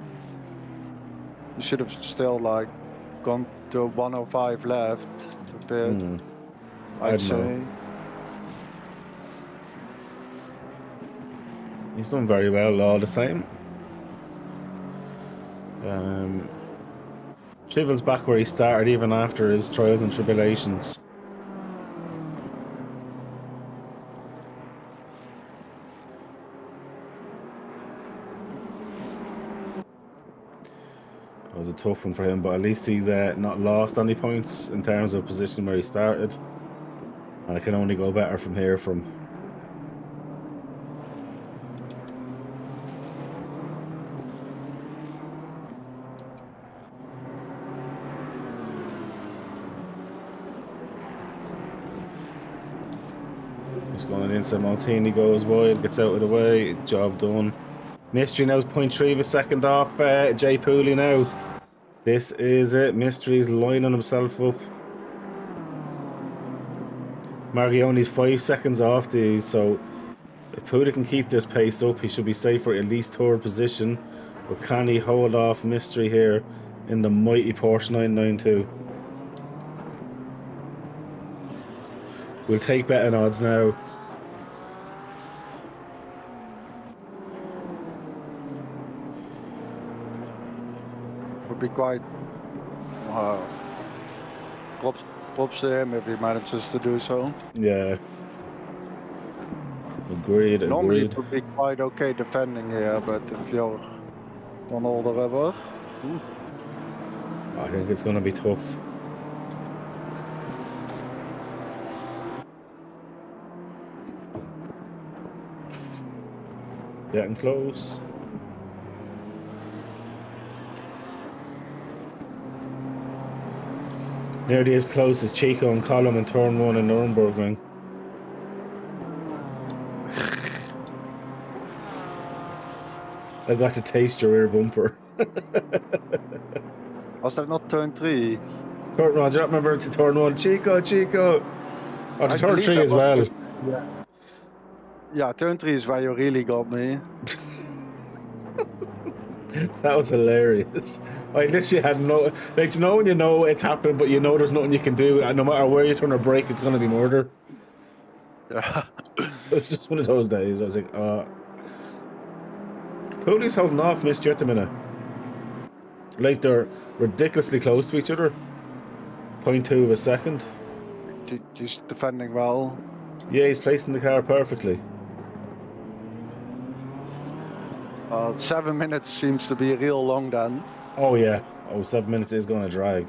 you should have still like gone to 105 left to pit. I'd say. He's done very well all the same. Chival's back where he started even after his trials and tribulations. It was a tough one for him, but at least he's not lost any points in terms of position where he started. And it can only go better from here from. Just going in, so Maltini goes wide, gets out of the way, job done. Mystery now 0.3 of a second off Jay Pooley now. This is it. Mystery's lining himself up. Margione's 5 seconds off these, so if Pooley can keep this pace up, he should be safe for at least third position. But can he hold off Mystery here in the mighty Porsche 992? We'll take betting odds now. Would be quite props to him if he manages to do so. Yeah. Agreed. Normally it would be quite okay defending here, but if you're on all the rubber, I think it's going to be tough. Getting close. Nearly as close as Chico and Colum in turn 1 in Nürburgring. I got to taste your rear bumper. was that not turn 3? Turn 1, do you not remember to turn 1? Chico! Oh, to turn 3 as well. Yeah, turn 3 is where you really got me. That was hilarious. I literally had no... Like, you know when you know it's happened, but you know there's nothing you can do, and no matter where you turn or brake, it's going to be murder. Yeah. It's just one of those days. I was like, oh. Pooley's holding off Mystery at the minute. Like, they're ridiculously close to each other. 0.2 of a second. He's defending well. Yeah, he's placing the car perfectly. 7 minutes seems to be real long then. Oh yeah. Oh, 7 minutes is going to drag.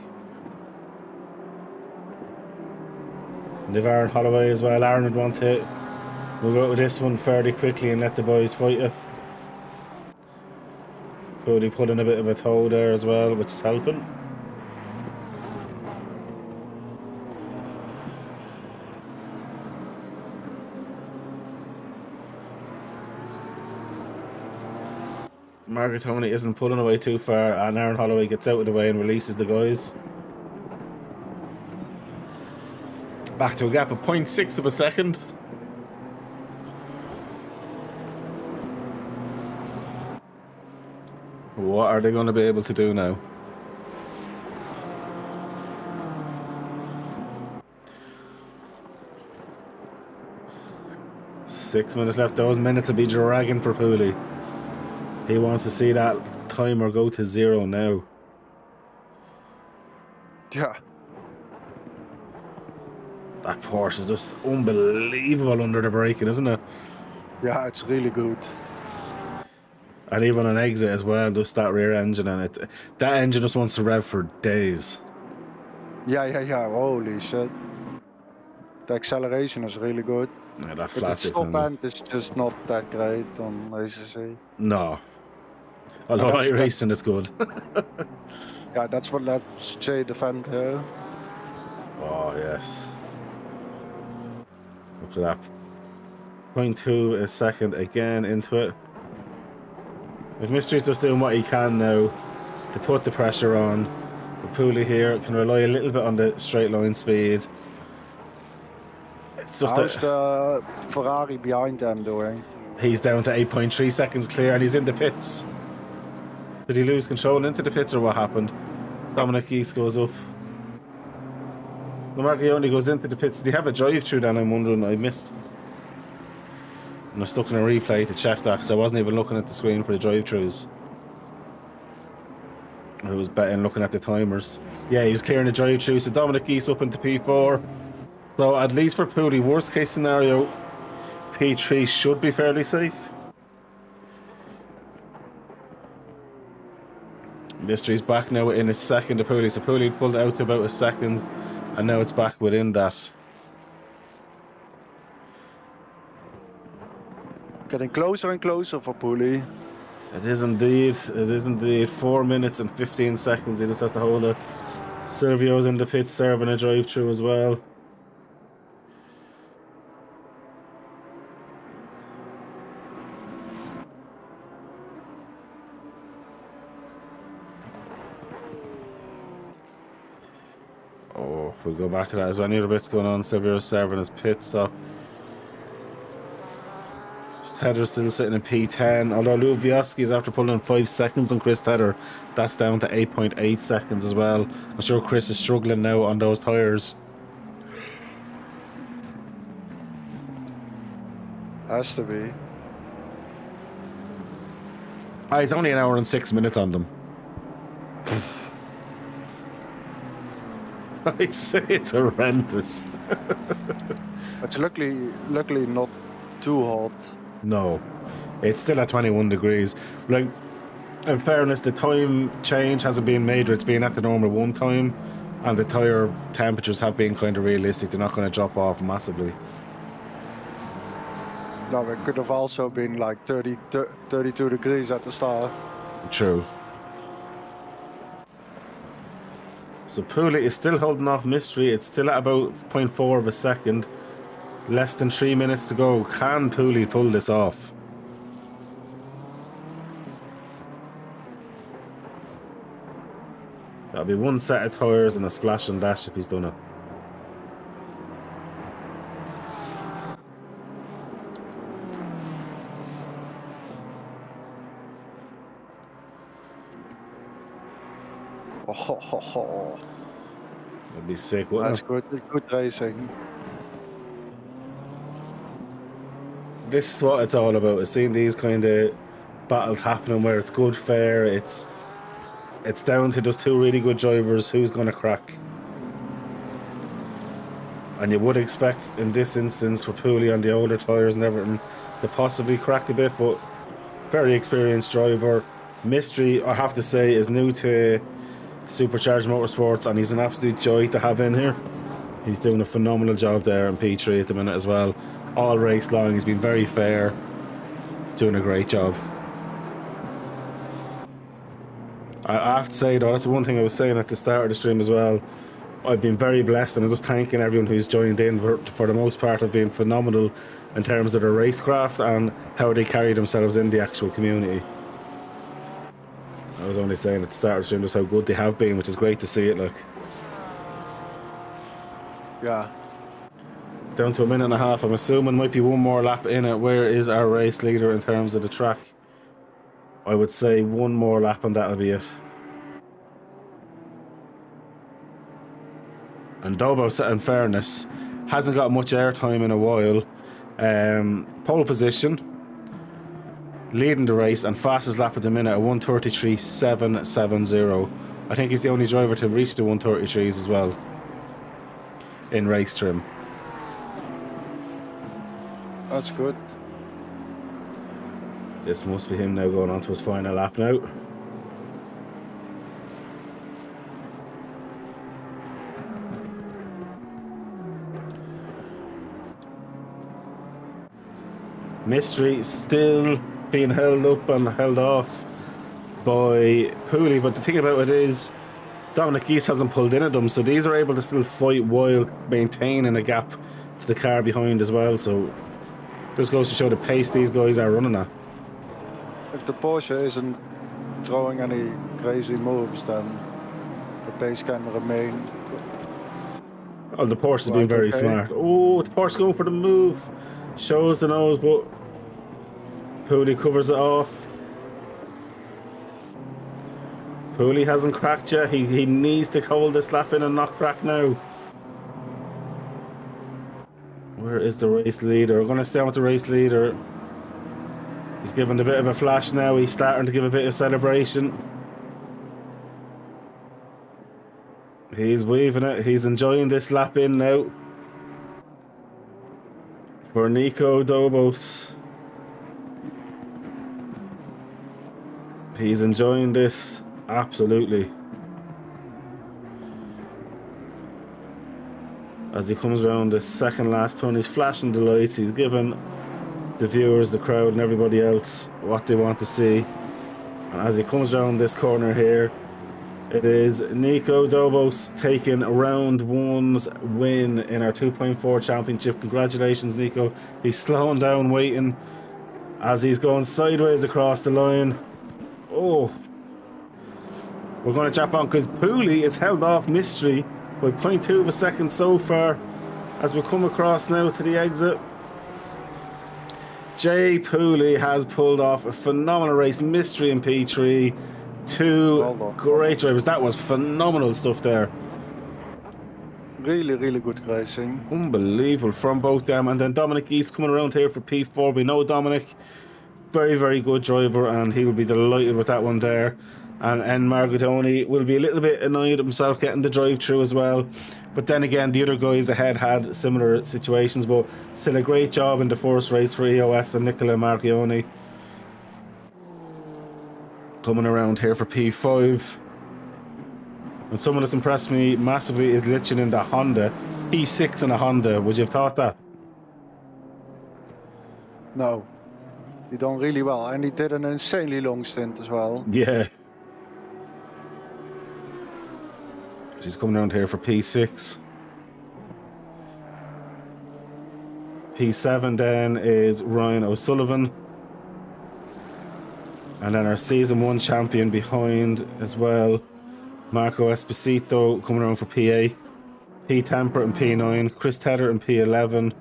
And they've Aaron Holloway as well. Aaron would want to move out with this one fairly quickly and let the boys fight it. Cody put in a bit of a toe there as well, which is helping. Margaretoni isn't pulling away too far, and Aaron Holloway gets out of the way and releases the guys. Back to a gap of 0.6 of a second. What are they going to be able to do now? .6 minutes left. Those minutes will be dragging for Pooley. He wants to see that timer go to 0 now. Yeah. That Porsche is just unbelievable under the braking, isn't it? Yeah, it's really good. And even on exit as well, just that rear engine, and that engine just wants to rev for days. Yeah. Holy shit. The acceleration is really good. Yeah, that But flat its six top engine. end is just not that great on ACC. No. And Although that's iRacing is good. yeah, that's what lets Jay defend here. Oh, yes. Look at that. 0.2 a second again into it. If Mystery's just doing what he can now to put the pressure on, the Pooley here can rely a little bit on the straight line speed. It's just How's that the Ferrari behind them doing? he's down to 8.3 seconds clear and he's in the pits. Did he lose control into the pits or what happened? Dominic East goes up. Marchione goes into the pits. Did he have a drive-through then? I'm wondering. I missed. And I stuck in a replay to check that because I wasn't even looking at the screen for the drive-throughs. I was betting looking at the timers. Yeah, he was clearing the drive-through. So Dominic East up into P4. So at least for Pooley, worst case scenario, P3 should be fairly safe. Mystery's back now in a second to Pooley. So Pooley pulled out to about a second, and now it's back within that. Getting closer and closer for Pooley. It is indeed. It is indeed. 4 minutes and 15 seconds. He just has to hold it. Silvio's in the pits serving a drive-through as well. Oh, we'll go back to that as well. Any other bits going on? Silvio's serving his pit stop. Tedder's still sitting in P10, although Lubioski's after pulling 5 seconds on Chris Tedder, that's down to 8.8 seconds as well. I'm sure Chris is struggling now on those tyres. Has to be. It's only an hour and 6 minutes on them. I'd say it's horrendous. It's luckily not too hot. No, it's still at 21 degrees. Like, in fairness, the time change hasn't been major. It's been at the normal 1 time, and the tyre temperatures have been kind of realistic. They're not going to drop off massively. No, it could have also been like 32 degrees at the start. True. So Pooley is still holding off Mystery. It's still at about 0.4 of a second. Less than 3 minutes to go. Can Pooley pull this off? That'll be 1 set of tyres and a splash and dash if he's done it. Oh, That'd be sick, wouldn't that's it? good racing. This is what it's all about. It's seeing these kind of battles happening where it's good, fair. It's down to just 2 really good drivers. Who's going to crack? And you would expect in this instance for Pooley on the older tyres and everything to possibly crack a bit, but very experienced driver. Mystery, I have to say, is new to Supercharged Motorsports, and he's an absolute joy to have in here. He's doing a phenomenal job there in P3 at the minute as well. All race long, he's been very fair, doing a great job. I have to say though, that's one thing I was saying at the start of the stream as well. I've been very blessed, and I'm just thanking everyone who's joined in. For the most part, have been phenomenal in terms of their racecraft and how they carry themselves in the actual community. I was only saying at the start of the stream just how good they have been, which is great to see it. Like, Yeah. down to 1.5 minutes. I'm assuming might be 1 more lap in it. Where is our race leader in terms of the track? I would say 1 more lap and that'll be it. And Dobo, in fairness, hasn't got much airtime in a while. Pole position. leading the race and fastest lap at the minute at 1:33.770. I think he's the only driver to reach the 1:33s as well in race trim. That's good. This must be him now going on to his final lap now. Mystery still being held up and held off by Pooley, but the thing about it is Dominic East hasn't pulled in at them, so these are able to still fight while maintaining a gap to the car behind as well, so just goes to show the pace these guys are running at. If the Porsche isn't throwing any crazy moves, then the pace can remain. Oh, the Porsche has been very smart. Oh, the Porsche going for the move. Shows the nose, but Pooley covers it off. Pooley hasn't cracked yet. He needs to hold this lap in and not crack now. Where is the race leader? We're going to stay on with the race leader. He's giving a bit of a flash now. He's starting to give a bit of celebration. He's weaving it. He's enjoying this lap in now. For Nico Dobos. He's enjoying this. Absolutely. As he comes around the second last turn, he's flashing the lights. He's giving the viewers, the crowd and everybody else what they want to see. And as he comes around this corner here, it is Nico Dobos taking round one's win in our 2.4 championship. Congratulations, Nico. He's slowing down, waiting as he's going sideways across the line. Oh, we're going to jump on because Pooley is held off Mystery by 0.2 of a second so far as we come across now to the exit. Jay Pooley has pulled off a phenomenal race. Mystery in P3. Two great drivers. That was phenomenal stuff there. Really, really good racing. Unbelievable from both them. And then Dominic East coming around here for P4. We know Dominic, very, very good driver, and he will be delighted with that one there. And Margotoni will be a little bit annoyed at himself getting the drive through as well. But then again, the other guys ahead had similar situations, but still a great job in the first race for EOS and Nicola Marchioni. Coming around here for P5. And someone that's impressed me massively is Lichen in the Honda. P6 in a Honda. Would you have thought that? No. He done really well. And he did an insanely long stint as well. Yeah. She's coming around here for P6. P7 then is Ryan O'Sullivan. And then our Season 1 champion behind as well, Marco Esposito coming around for P8. P Temper in P9. Chris Tedder in P11.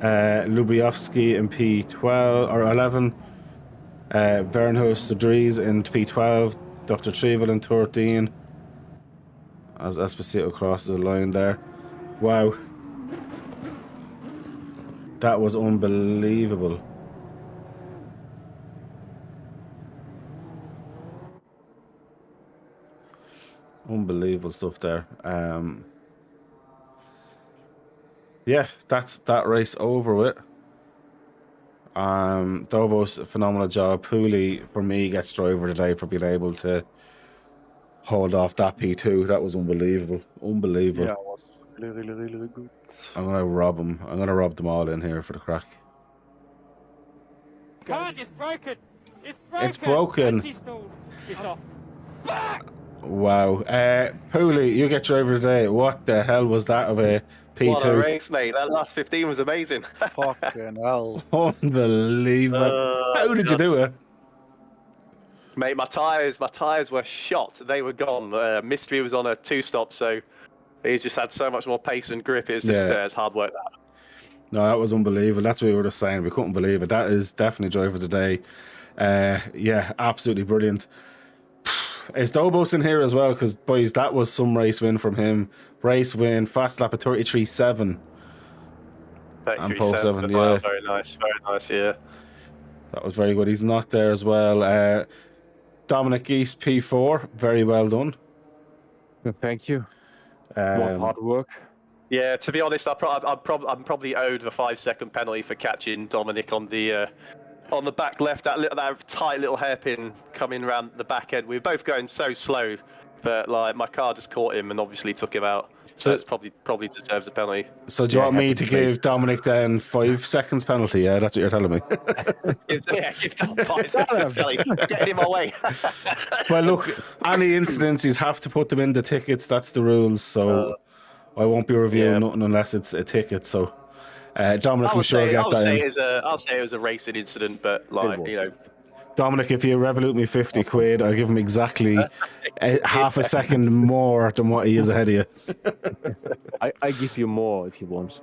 Lubiowski in P12 or 11. Vernhus Dries in P12. Dr. Trevel in 13. As Esposito crosses the line there. Wow. That was unbelievable. Unbelievable stuff there. Yeah, that's that race over with. Dobos, phenomenal job. Pooley, for me, gets driver today for being able to hold off that P2. That was unbelievable. Unbelievable. Yeah, it was really, really, really good. I'm going to rob him. I'm going to rob them all in here for the crack. Can't, it's broken! It's broken! It's broken. Anti-stall. It's off. Fuck! Wow. Pooley, you get driver today. What the hell was that of a P2? What a race, mate. That last 15 was amazing. Fucking hell. Unbelievable. How did you do it? Mate, my tyres were shot. They were gone. Mystery was on a 2-stop, so he's just had so much more pace and grip. It's just it's hard work, that. No, that was unbelievable. That's what we were just saying. We couldn't believe it. That is definitely driver today. Yeah, absolutely brilliant. Is Dobos in here as well? Because, boys, that was some race win from him. Race win, fast lap at 33.7. 33.7, yeah. Very nice, yeah. That was very good. He's not there as well. Dominic Geese, P4. Very well done. Thank you. Was Um, hard work. Yeah, to be honest, I'm probably owed the 5-second penalty for catching Dominic on the back left. That tight little hairpin coming around the back end. We were both going so slow, but like my car just caught him and obviously took him out. So it's probably deserves a penalty. So do you want me to give Dominic then 5 seconds penalty? Yeah, that's what you're telling me. Give Dom 5 seconds penalty. Get him away. Well, look, any incidences have to put them in the tickets. That's the rules. So I won't be reviewing nothing unless it's a ticket. So Dominic, I'm sure get that in. I'll say it was a racing incident, but like Dominic, if you revolute me 50 quid, I'll give him exactly half a second more than what he is ahead of you. I give you more if you want.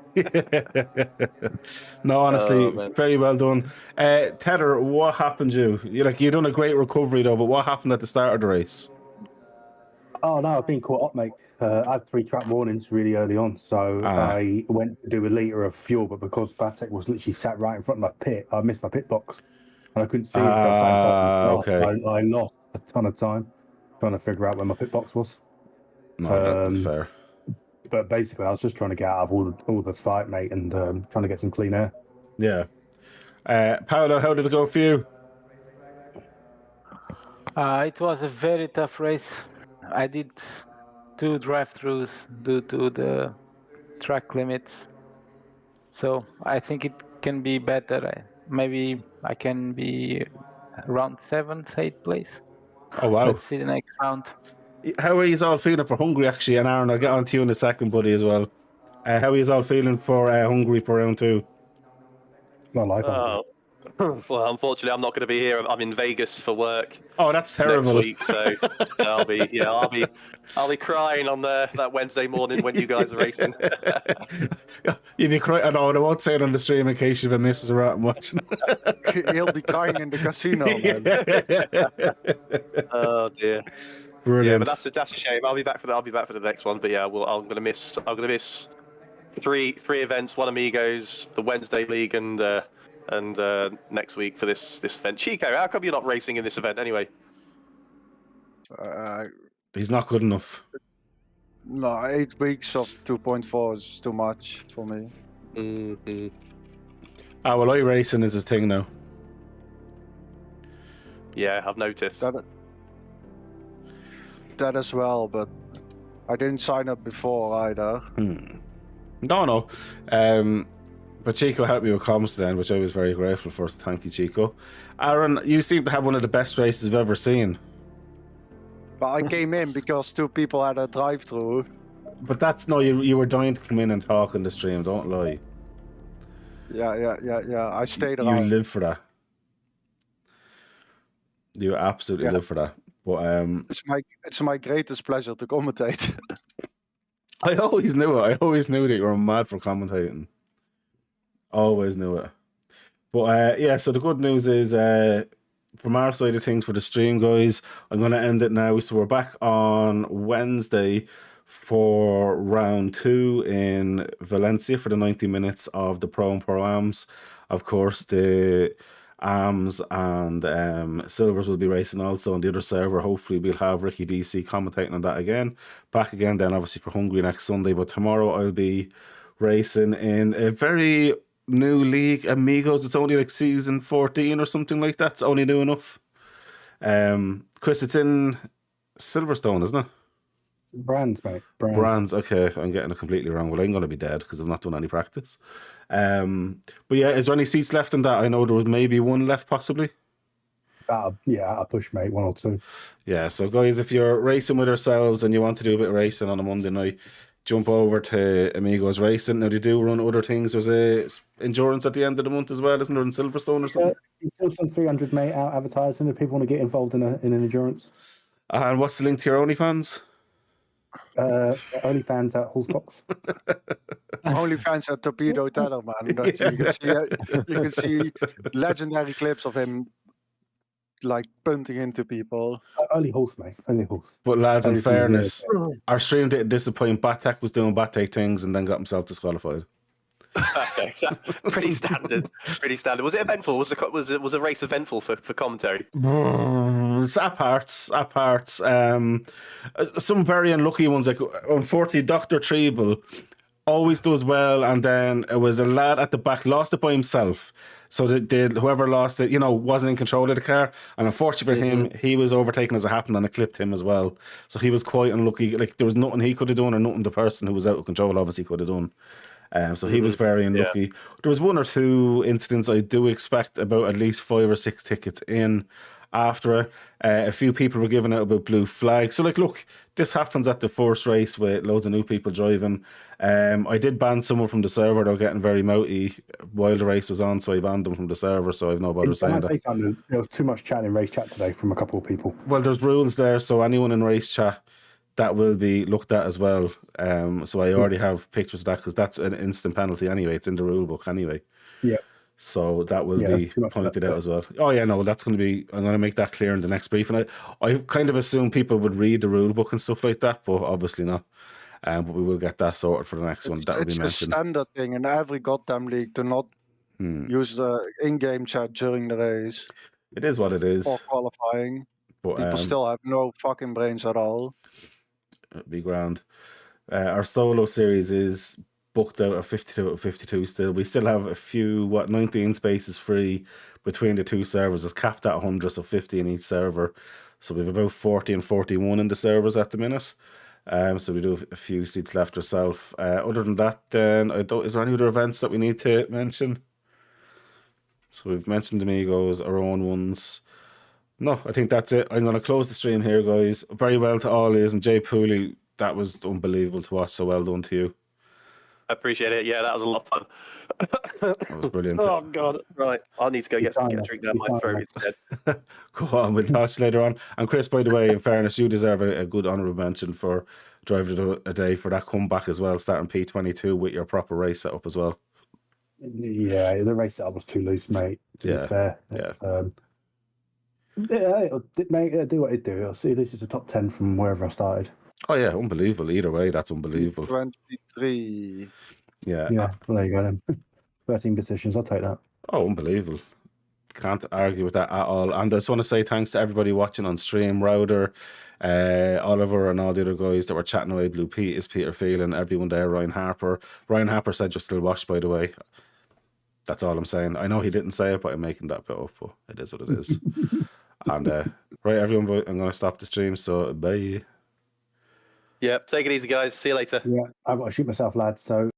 No, honestly, very well done. Tedder, what happened to you? You done a great recovery though, but what happened at the start of the race? Oh no, I've been caught up, mate. I had 3 track warnings really early on, so I went to do a litre of fuel, but because Batek was literally sat right in front of my pit, I missed my pit box. And I couldn't see it because I lost a ton of time trying to figure out where my pit box was. No, that's fair. But basically, I was just trying to get out of all the fight, mate, and trying to get some clean air. Yeah. Paolo, how did it go for you? It was a very tough race. I did 2 drive-throughs due to the track limits. So I think it can be better. Maybe I can be around 7th, 8th place. Oh, wow. Let's see the next round. How are you all feeling for Hungary, actually? And Aaron, I'll get on to you in a second, buddy, as well. How are you all feeling for Hungary for round 2? Not like well, unfortunately, I'm not going to be here. I'm in Vegas for work. Oh, that's terrible. Next week, so I'll be crying on that Wednesday morning when you guys are racing. You'd be crying. I won't say it on the stream in case you've been missing around watching. He'll be crying in the casino, man. Oh dear. Brilliant. Yeah, but that's a shame. I'll be back for the next one. But yeah, I'm gonna miss three events, one Amigos, the Wednesday League, and next week for this event. Chico, how come you're not racing in this event anyway? He's not good enough. No, 8 weeks of 2.4 is too much for me. Mm-hmm. Well, iRacing is his thing now. Yeah, I've noticed. That as well, but I didn't sign up before either. No. But Chico helped me with comms then, which I was very grateful for, so thank you, Chico. Aaron, you seem to have one of the best races I've ever seen. But I came in because 2 people had a drive-through. But you were dying to come in and talk on the stream, don't lie. Yeah. I stayed You around. live for that. You absolutely live for that. But it's my greatest pleasure to commentate. I always knew it. I always knew that you were mad for commentating. Always knew it. But yeah, so the good news is from our side of things for the stream, guys, I'm going to end it now. So we're back on Wednesday for round 2 in Valencia for the 90 minutes of the Pro and Pro-Ams. Of course, the Ams and Silvers will be racing also on the other server. Hopefully we'll have Ricky DC commentating on that again. Back again then obviously for Hungary next Sunday. But tomorrow I'll be racing in a very new league, Amigos. It's only like season 14 or something like that. It's only new enough. Chris, it's in Silverstone, isn't it? Brands, mate. Brands. Okay, I'm getting it completely wrong. Well, I'm going to be dead because I've not done any practice. But yeah, is there any seats left in that? I know there was maybe 1 left, possibly. I'll push, mate, 1 or 2. Yeah, so guys, if you're racing with ourselves and you want to do a bit of racing on a Monday night, jump over to Amigos Racing. Now, they do run other things. There's a endurance at the end of the month as well, isn't there, in Silverstone or something? There's some 300 mate out advertising if people want to get involved in an endurance. And what's the link to your OnlyFans? OnlyFans at Hulsbox. OnlyFans at Torpedo Teller, man. You can see legendary clips of him like punting into people. Only horse, mate. Only horse. But lads, in fairness, our stream didn't disappoint. Batek was doing Batek things and then got himself disqualified. Perfect. Pretty standard. Pretty standard. Was it eventful? Was a race eventful for commentary? It's at parts. Some very unlucky ones. Like, unfortunately, Dr. Trevel always does well, and then it was a lad at the back lost it by himself. So whoever lost it, wasn't in control of the car, and unfortunately for him, he was overtaken as it happened, and it clipped him as well. So he was quite unlucky. Like, there was nothing he could have done, or nothing the person who was out of control obviously could have done. So he was very unlucky. There was one or two incidents. I do expect about at least 5 or 6 tickets in after it. A few people were giving out about blue flags. So, like, look, this happens at the first race with loads of new people driving. I did ban someone from the server. They were getting very mouty while the race was on, so I banned them from the server, so I've no bother saying that. There was too much chat in race chat today from a couple of people. Well, there's rules there, so anyone in race chat, that will be looked at as well. So I already have pictures of that, because that's an instant penalty anyway. It's in the rule book anyway. Yeah. So that will be pointed out as well. Oh yeah, no, that's going to be. I'm going to make that clear in the next brief. And I kind of assume people would read the rule book and stuff like that, but obviously not. But we will get that sorted for the next one. That will be mentioned. It's a standard thing in every goddamn league to not use the in-game chat during the race. It is what it is. Or qualifying. But people still have no fucking brains at all. It'd be grand. Our solo series is booked out of 52 out of 52 still. We still have a few, 19 spaces free between the two servers. It's capped at 100, so 50 in each server. So we have about 40 and 41 in the servers at the minute. So we do have a few seats left ourselves. Other than that, then, is there any other events that we need to mention? So we've mentioned Amigos, our own ones. No, I think that's it. I'm going to close the stream here, guys. Very well to all is, and Jay Pooley, that was unbelievable to watch. So well done to you. I appreciate it. Yeah, that was a lot of fun. That was brilliant. Oh God! Right, I need to go get a drink down my throat instead. Go on, we'll talk to you later on. And Chris, by the way, in fairness, you deserve a good honourable mention for driving a day for that comeback as well, starting P22 with your proper race setup as well. Yeah, the race setup was too loose, mate. To be fair. Mate, do what it do. I'll see. This is the top 10 from wherever I started. Oh yeah, unbelievable. Either way, that's unbelievable. 23. Yeah. Well, there you go then. 13 positions. I'll take that. Oh, unbelievable. Can't argue with that at all. And I just want to say thanks to everybody watching on stream. Router, Oliver, and all the other guys that were chatting away. Blue Pete is Peter Phelan, everyone there. Ryan Harper said you're still watched, by the way. That's all I'm saying. I know he didn't say it, but I'm making that bit up, but it is what it is. And right, everyone, I'm going to stop the stream, so bye. Yeah, take it easy, guys. See you later. Yeah, I've got to shoot myself, lads, so